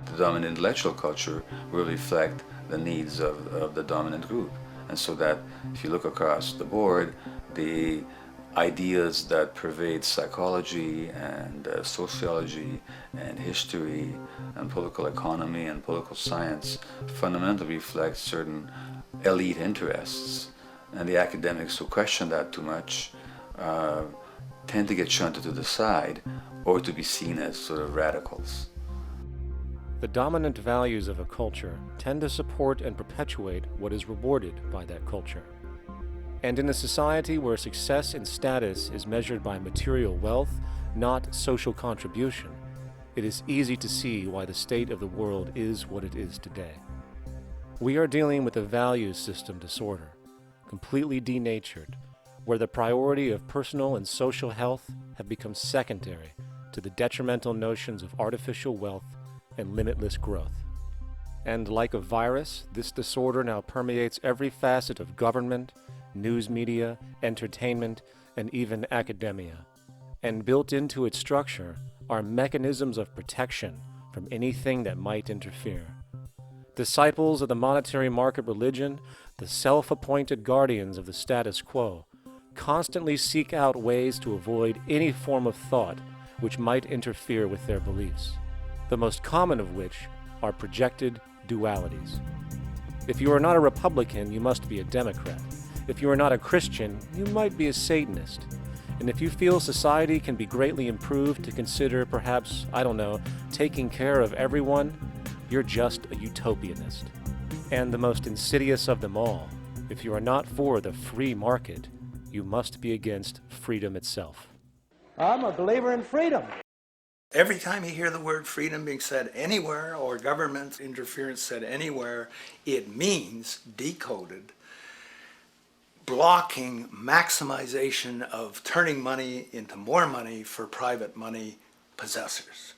The dominant intellectual culture will reflect the needs of the dominant group. And so that if you look across the board, the ideas that pervade psychology and sociology and history and political economy and political science fundamentally reflect certain elite interests. And the academics who question that too much tend to get shunted to the side or to be seen as sort of radicals. The dominant values of a culture tend to support and perpetuate what is rewarded by that culture. And in a society where success and status is measured by material wealth, not social contribution, it is easy to see why the state of the world is what it is today. We are dealing with a values system disorder, completely denatured, where the priority of personal and social health have become secondary to the detrimental notions of artificial wealth and limitless growth. And like a virus, this disorder now permeates every facet of government, news media, entertainment, and even academia. And built into its structure are mechanisms of protection from anything that might interfere. Disciples of the monetary market religion, the self-appointed guardians of the status quo, constantly seek out ways to avoid any form of thought which might interfere with their beliefs, the most common of which are projected dualities. If you are not a Republican, you must be a Democrat. If you are not a Christian, you might be a Satanist. And if you feel society can be greatly improved to consider perhaps, I don't know, taking care of everyone, you're just a utopianist. And the most insidious of them all, if you are not for the free market, you must be against freedom itself. I'm a believer in freedom. Every time you hear the word freedom being said anywhere or government interference said anywhere, it means, decoded, blocking maximization of turning money into more money for private money possessors.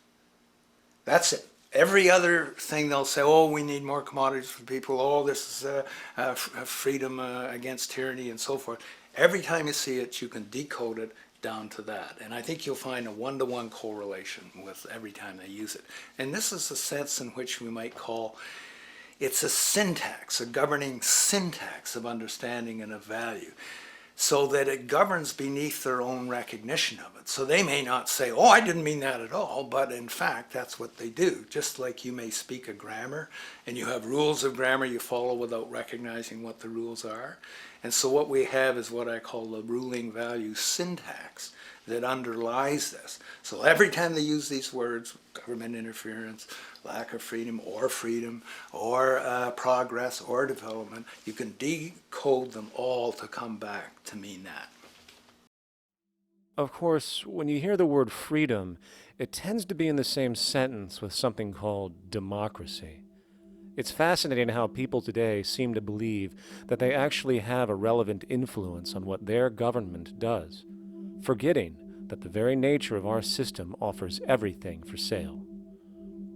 That's it. Every other thing they'll say, oh, we need more commodities for people, oh, this is freedom against tyranny and so forth. Every time you see it, you can decode it down to that. And I think you'll find a one-to-one correlation with every time they use it. And this is a sense in which we might call it's a syntax, a governing syntax of understanding and of value, so that it governs beneath their own recognition of it. So they may not say, oh, I didn't mean that at all, but in fact, that's what they do. Just like you may speak a grammar, and you have rules of grammar you follow without recognizing what the rules are. And so what we have is what I call the ruling value syntax that underlies this. So every time they use these words, government interference, lack of freedom, or progress, or development, you can decode them all to come back to mean that. Of course, when you hear the word freedom, it tends to be in the same sentence with something called democracy. It's fascinating how people today seem to believe that they actually have a relevant influence on what their government does, forgetting that the very nature of our system offers everything for sale.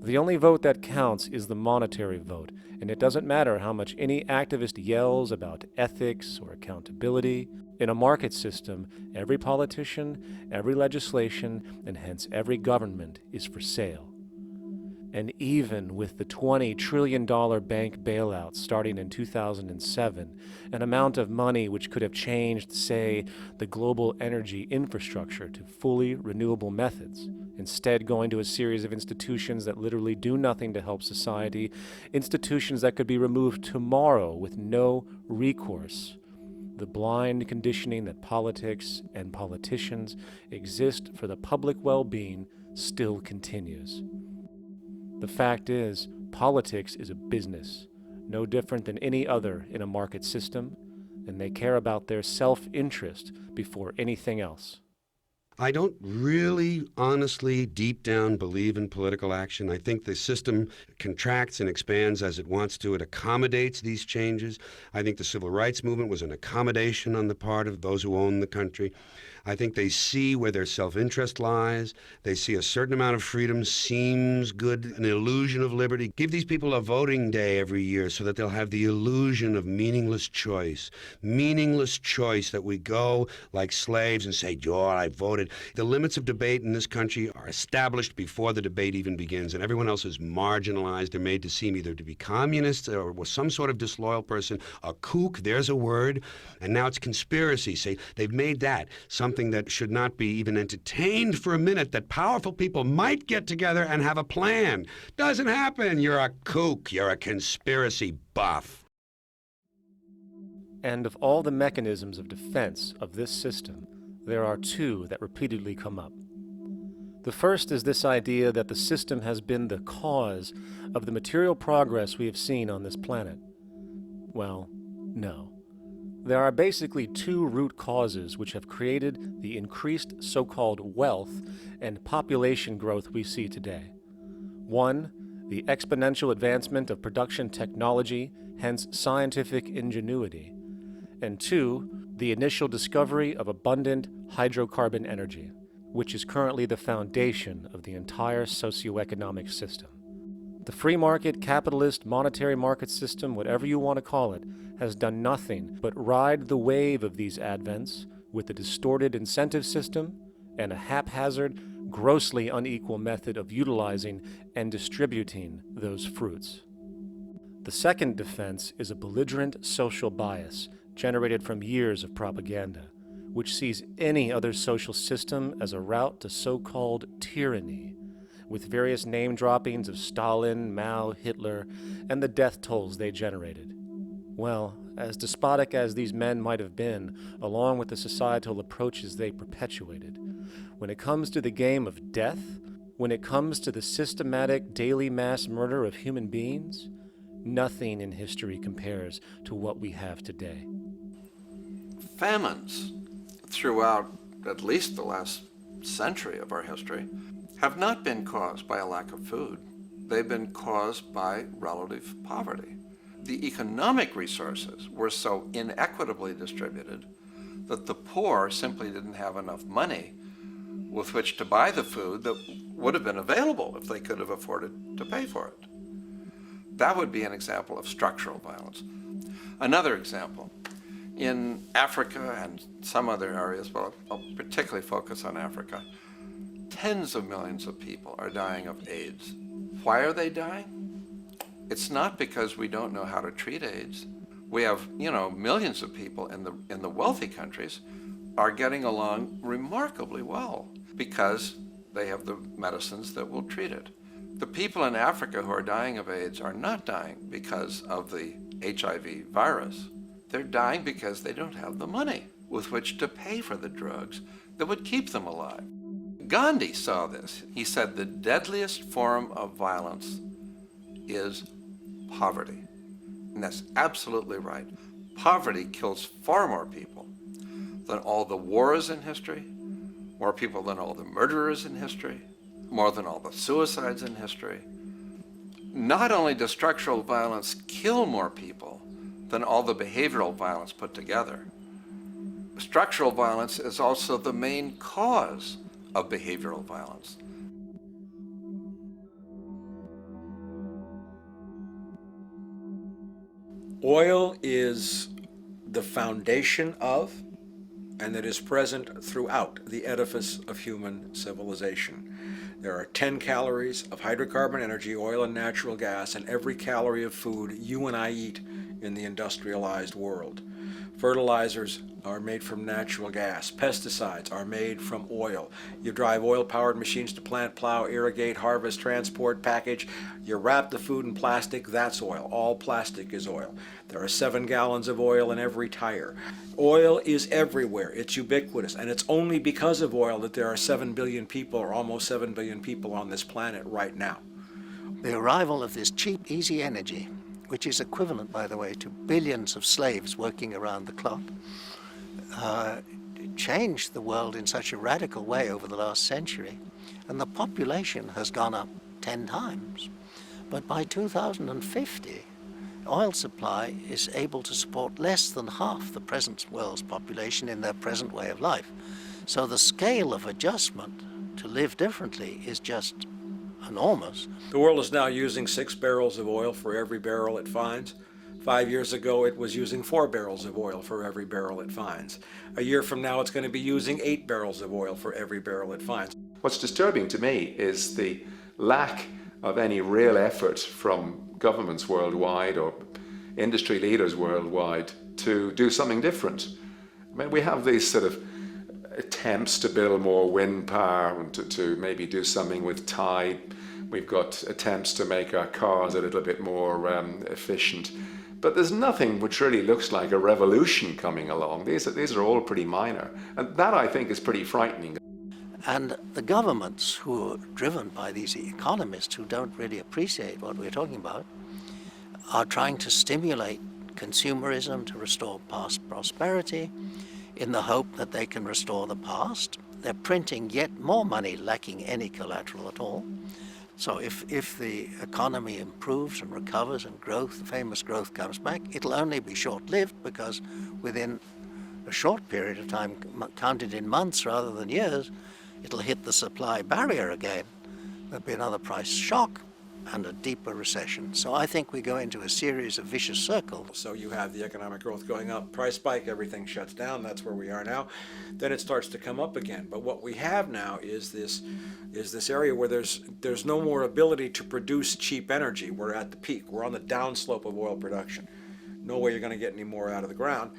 The only vote that counts is the monetary vote, and it doesn't matter how much any activist yells about ethics or accountability. In a market system, every politician, every legislation, and hence every government is for sale. And even with the $20 trillion bank bailout starting in 2007, an amount of money which could have changed, say, the global energy infrastructure to fully renewable methods, instead going to a series of institutions that literally do nothing to help society, institutions that could be removed tomorrow with no recourse. The blind conditioning that politics and politicians exist for the public well-being still continues. The fact is, politics is a business, no different than any other in a market system, and they care about their self-interest before anything else. I don't really, honestly, deep down believe in political action. I think the system contracts and expands as it wants to. It accommodates these changes. I think the civil rights movement was an accommodation on the part of those who own the country. I think they see where their self-interest lies. They see a certain amount of freedom seems good, an illusion of liberty. Give these people a voting day every year so that they'll have the illusion of meaningless choice. Meaningless choice that we go like slaves and say, "Oh, I voted." The limits of debate in this country are established before the debate even begins, and everyone else is marginalized. They're made to seem either to be communists or some sort of disloyal person. A kook, there's a word. And now it's conspiracy. Say, they've made that something that should not be even entertained for a minute, that powerful people might get together and have a plan. Doesn't happen. You're a kook. You're a conspiracy buff. And of all the mechanisms of defense of this system, there are two that repeatedly come up. The first is this idea that the system has been the cause of the material progress we have seen on this planet. Well, no. There are basically two root causes which have created the increased so-called wealth and population growth we see today. One, the exponential advancement of production technology, hence scientific ingenuity. And two, the initial discovery of abundant hydrocarbon energy, which is currently the foundation of the entire socioeconomic system. The free market, capitalist, monetary market system, whatever you want to call it, has done nothing but ride the wave of these advents with a distorted incentive system and a haphazard, grossly unequal method of utilizing and distributing those fruits. The second defense is a belligerent social bias generated from years of propaganda, which sees any other social system as a route to so-called tyranny, with various name droppings of Stalin, Mao, Hitler, and the death tolls they generated. Well, as despotic as these men might have been, along with the societal approaches they perpetuated, when it comes to the game of death, when it comes to the systematic daily mass murder of human beings, nothing in history compares to what we have today. Famines throughout at least the last century of our history have not been caused by a lack of food. They've been caused by relative poverty. The economic resources were so inequitably distributed that the poor simply didn't have enough money with which to buy the food that would have been available if they could have afforded to pay for it. That would be an example of structural violence. Another example, in Africa and some other areas, but I'll particularly focus on Africa, tens of millions of people are dying of AIDS. Why are they dying? It's not because we don't know how to treat AIDS. We have, millions of people in the wealthy countries are getting along remarkably well because they have the medicines that will treat it. The people in Africa who are dying of AIDS are not dying because of the HIV virus. They're dying because they don't have the money with which to pay for the drugs that would keep them alive. Gandhi saw this. He said the deadliest form of violence is poverty. And that's absolutely right. Poverty kills far more people than all the wars in history, more people than all the murderers in history, more than all the suicides in history. Not only does structural violence kill more people than all the behavioral violence put together, structural violence is also the main cause of behavioral violence. Oil is the foundation of, and that is present throughout the edifice of human civilization. There are 10 calories of hydrocarbon energy, oil and natural gas, in every calorie of food you and I eat in the industrialized world. Fertilizers are made from natural gas. Pesticides are made from oil. You drive oil-powered machines to plant, plow, irrigate, harvest, transport, package. You wrap the food in plastic, that's oil. All plastic is oil. There are 7 gallons of oil in every tire. Oil is everywhere. It's ubiquitous. And it's only because of oil that there are 7 billion people, or almost 7 billion people on this planet right now. The arrival of this cheap, easy energy, which is equivalent, by the way, to billions of slaves working around the clock, changed the world in such a radical way over the last century, and the population has gone up 10 times. But by 2050, oil supply is able to support less than half the present world's population in their present way of life. So the scale of adjustment to live differently is just enormous. The world is now using 6 barrels of oil for every barrel it finds. 5 years ago, it was using 4 barrels of oil for every barrel it finds. A year from now, it's going to be using 8 barrels of oil for every barrel it finds. What's disturbing to me is the lack of any real effort from governments worldwide or industry leaders worldwide to do something different. I mean, we have these sort of attempts to build more wind power and to maybe do something with tide. We've got attempts to make our cars a little bit more efficient. But there's nothing which really looks like a revolution coming along. These are all pretty minor. And that, I think, is pretty frightening. And the governments who are driven by these economists who don't really appreciate what we're talking about are trying to stimulate consumerism to restore past prosperity in the hope that they can restore the past. They're printing yet more money lacking any collateral at all. So if the economy improves and recovers and growth, the famous growth comes back, it'll only be short-lived because within a short period of time, counted in months rather than years, it'll hit the supply barrier again. There'll be another price shock and a deeper recession. So I think we go into a series of vicious circles. So you have the economic growth going up, price spike, everything shuts down, that's where we are now. Then it starts to come up again. But what we have now is this area where there's no more ability to produce cheap energy. We're at the peak. We're on the downslope of oil production. No way you're going to get any more out of the ground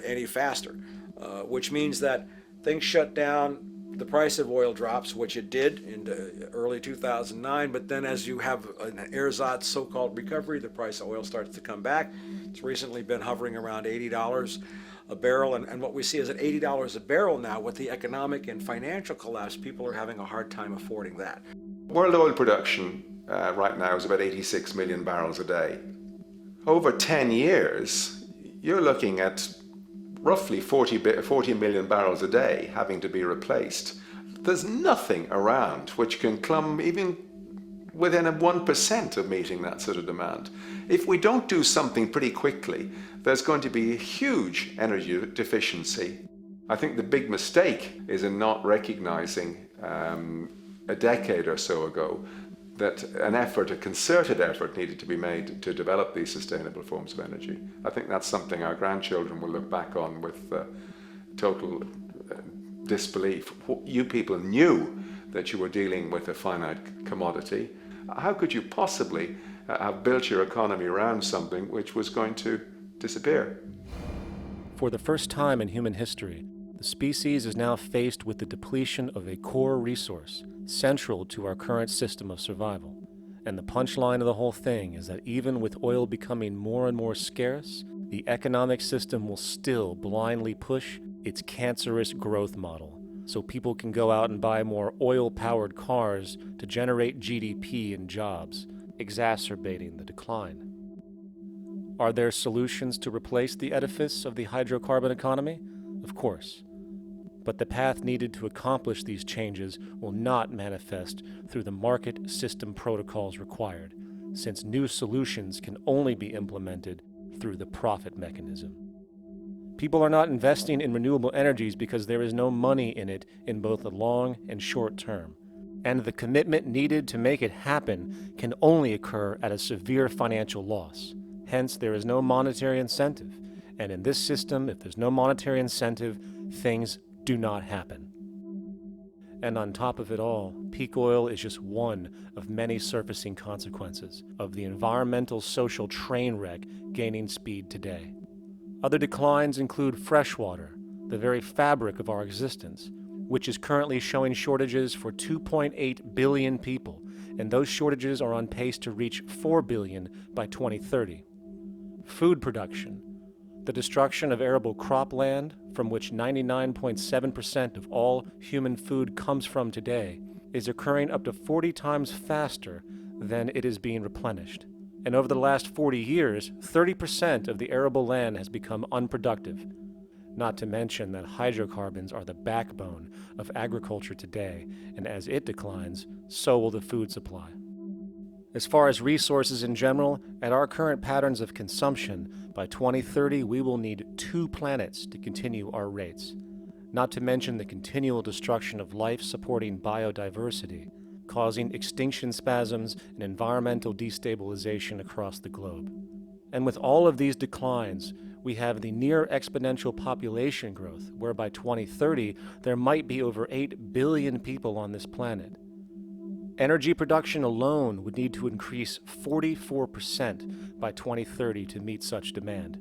any faster, which means that things shut down. The price of oil drops, which it did in early 2009, but then as you have an ersatz so-called recovery, the price of oil starts to come back. It's recently been hovering around $80 a barrel, and what we see is at $80 a barrel now, with the economic and financial collapse, people are having a hard time affording that. World oil production right now is about 86 million barrels a day. Over 10 years, you're looking at roughly 40 million barrels a day having to be replaced. There's nothing around which can come even within 1% of meeting that sort of demand. If we don't do something pretty quickly, there's going to be a huge energy deficiency. I think the big mistake is in not recognizing a decade or so ago that a concerted effort needed to be made to develop these sustainable forms of energy. I think that's something our grandchildren will look back on with total disbelief. You people knew that you were dealing with a finite commodity. How could you possibly have built your economy around something which was going to disappear? For the first time in human history, the species is now faced with the depletion of a core resource central to our current system of survival. And the punchline of the whole thing is that even with oil becoming more and more scarce, the economic system will still blindly push its cancerous growth model, so people can go out and buy more oil-powered cars to generate GDP and jobs, exacerbating the decline. Are there solutions to replace the edifice of the hydrocarbon economy? Of course. But the path needed to accomplish these changes will not manifest through the market system protocols required, since new solutions can only be implemented through the profit mechanism. People are not investing in renewable energies because there is no money in it in both the long and short term, and the commitment needed to make it happen can only occur at a severe financial loss. Hence, there is no monetary incentive, and in this system, if there's no monetary incentive, things do not happen. And on top of it all, peak oil is just one of many surfacing consequences of the environmental social train wreck gaining speed today. Other declines include freshwater, the very fabric of our existence, which is currently showing shortages for 2.8 billion people, and those shortages are on pace to reach 4 billion by 2030. Food production, the destruction of arable cropland, from which 99.7% of all human food comes from today, is occurring up to 40 times faster than it is being replenished. And over the last 40 years, 30% of the arable land has become unproductive. not to mention that hydrocarbons are the backbone of agriculture today, and as it declines, so will the food supply. As far as resources in general, at our current patterns of consumption, by 2030 we will need 2 planets to continue our rates, not to mention the continual destruction of life-supporting biodiversity, causing extinction spasms and environmental destabilization across the globe. And with all of these declines, we have the near exponential population growth, where by 2030 there might be over 8 billion people on this planet. Energy production alone would need to increase 44% by 2030 to meet such demand.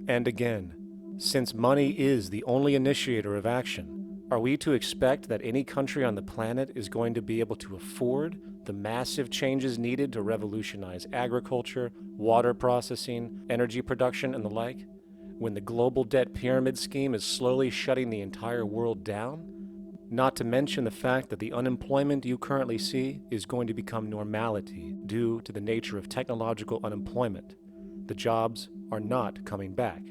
And again, since money is the only initiator of action, are we to expect that any country on the planet is going to be able to afford the massive changes needed to revolutionize agriculture, water processing, energy production, and the like, when the global debt pyramid scheme is slowly shutting the entire world down? Not to mention the fact that the unemployment you currently see is going to become normality due to the nature of technological unemployment. The jobs are not coming back.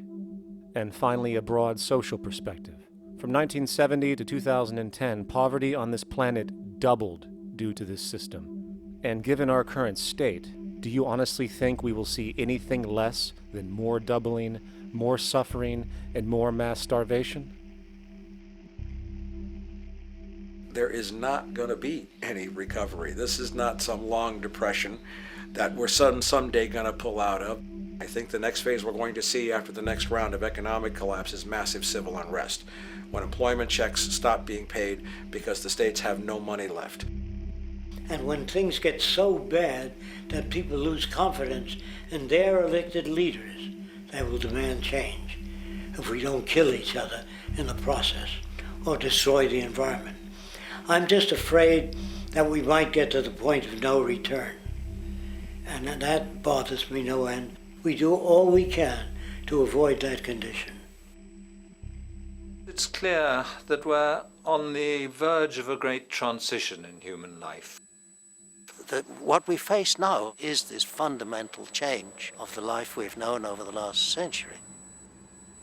And finally, a broad social perspective. From 1970 to 2010, poverty on this planet doubled due to this system. And given our current state, do you honestly think we will see anything less than more doubling, more suffering, and more mass starvation? There is not going to be any recovery. This is not some long depression that we're someday going to pull out of. I think the next phase we're going to see after the next round of economic collapse is massive civil unrest, when employment checks stop being paid because the states have no money left. And when things get so bad that people lose confidence in their elected leaders, they will demand change if we don't kill each other in the process or destroy the environment. I'm just afraid that we might get to the point of no return. And that bothers me no end. We do all we can to avoid that condition. It's clear that we're on the verge of a great transition in human life. What we face now is this fundamental change of the life we've known over the last century.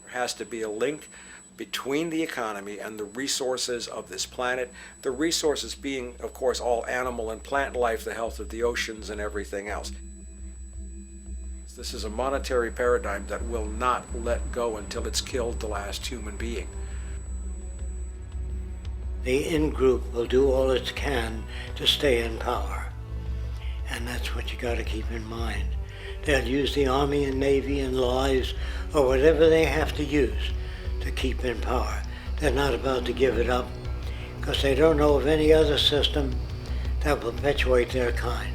There has to be a link between the economy and the resources of this planet, the resources being, of course, all animal and plant life, the health of the oceans and everything else. This is a monetary paradigm that will not let go until it's killed the last human being. The in-group will do all it can to stay in power. And that's what you got to keep in mind. They'll use the Army and Navy and lies or whatever they have to use to keep in power. They're not about to give it up because they don't know of any other system that will perpetuate their kind.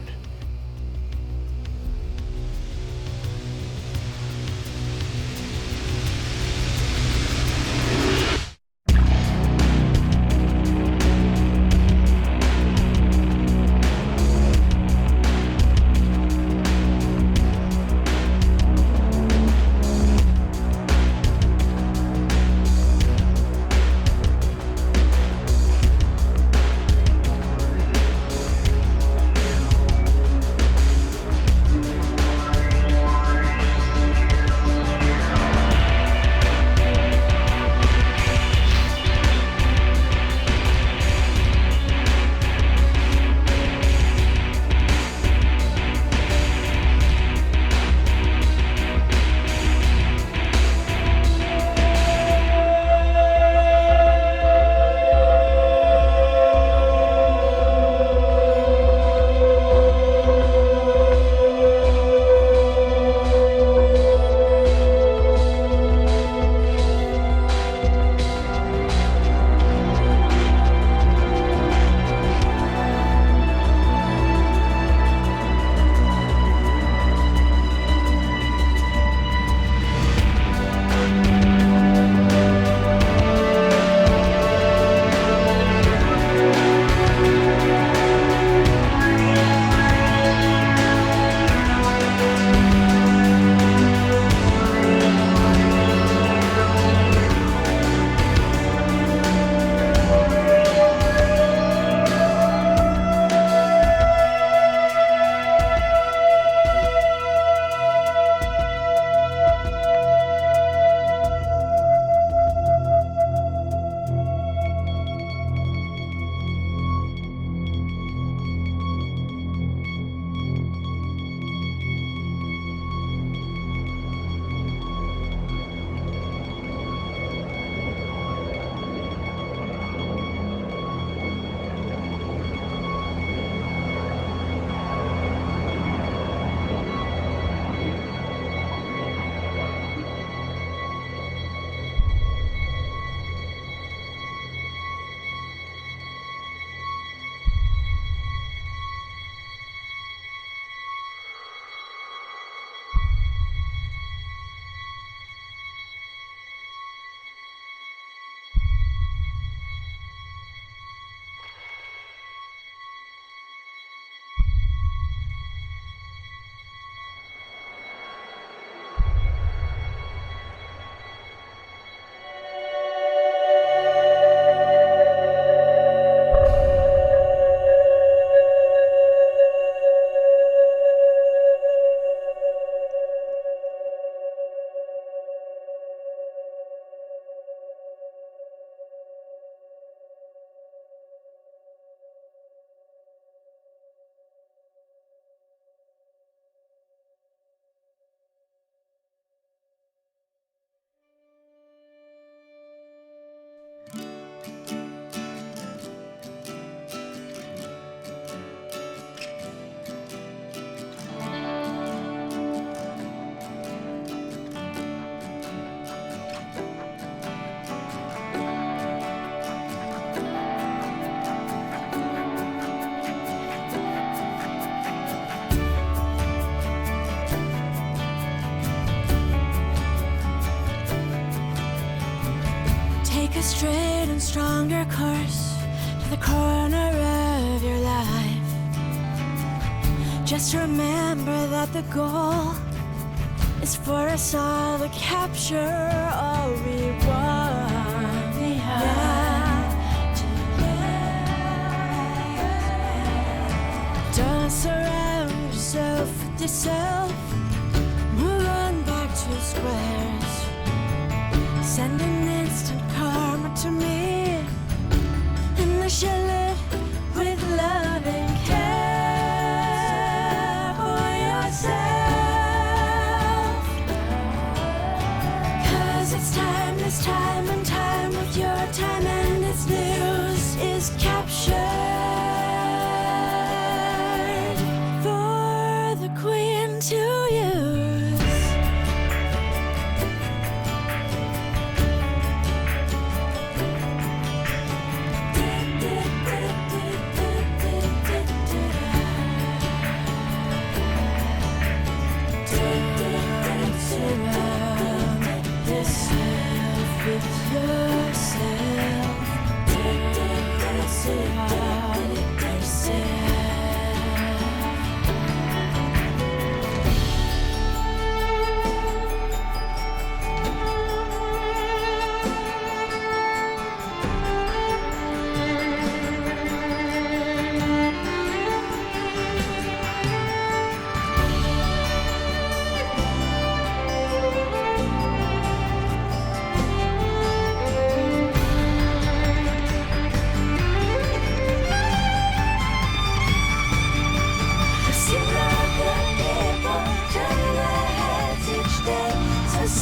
straight and stronger course to the corner of your life. Just remember that the goal is for us all to capture all we want. We have to don't surround yourself with yourself. Move on back to squares. Send an instant karma to me, and I shall live with love and care for yourself. 'Cause it's time, this time and time with your time, and its news is captured for the Queen to use.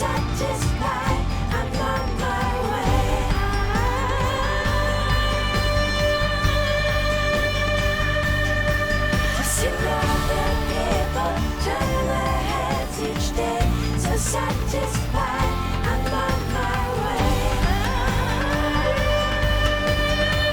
Satisfied, I'm on my way. To see other people turn their heads each day. So satisfied, I'm on my way. To see other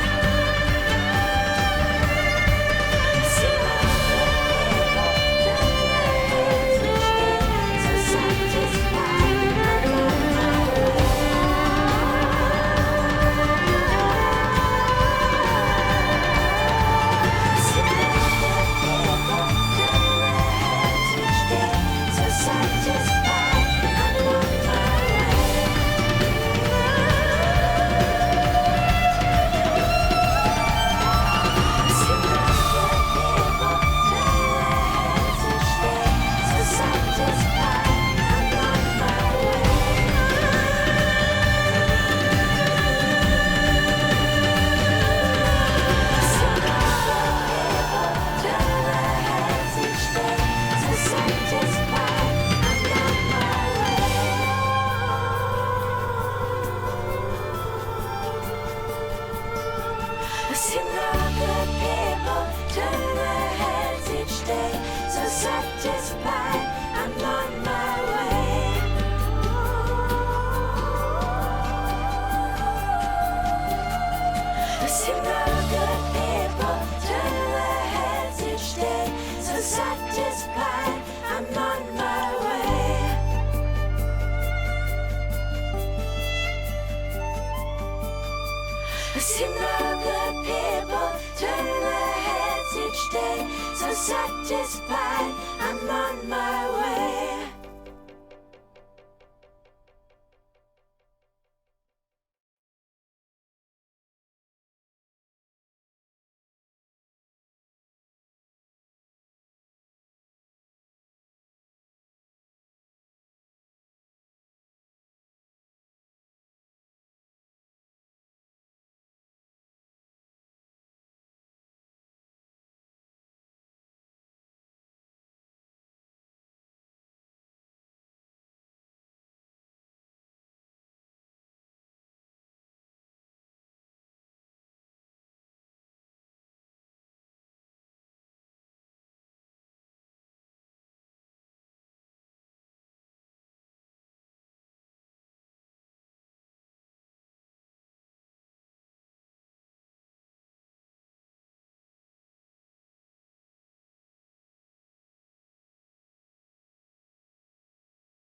people turn their heads each day. So satisfied. Satisfied, I'm on my way. I see no good people turn their heads each day. So satisfied, I'm on my way. I see no good people turn their heads each day. So satisfied, I'm on my way.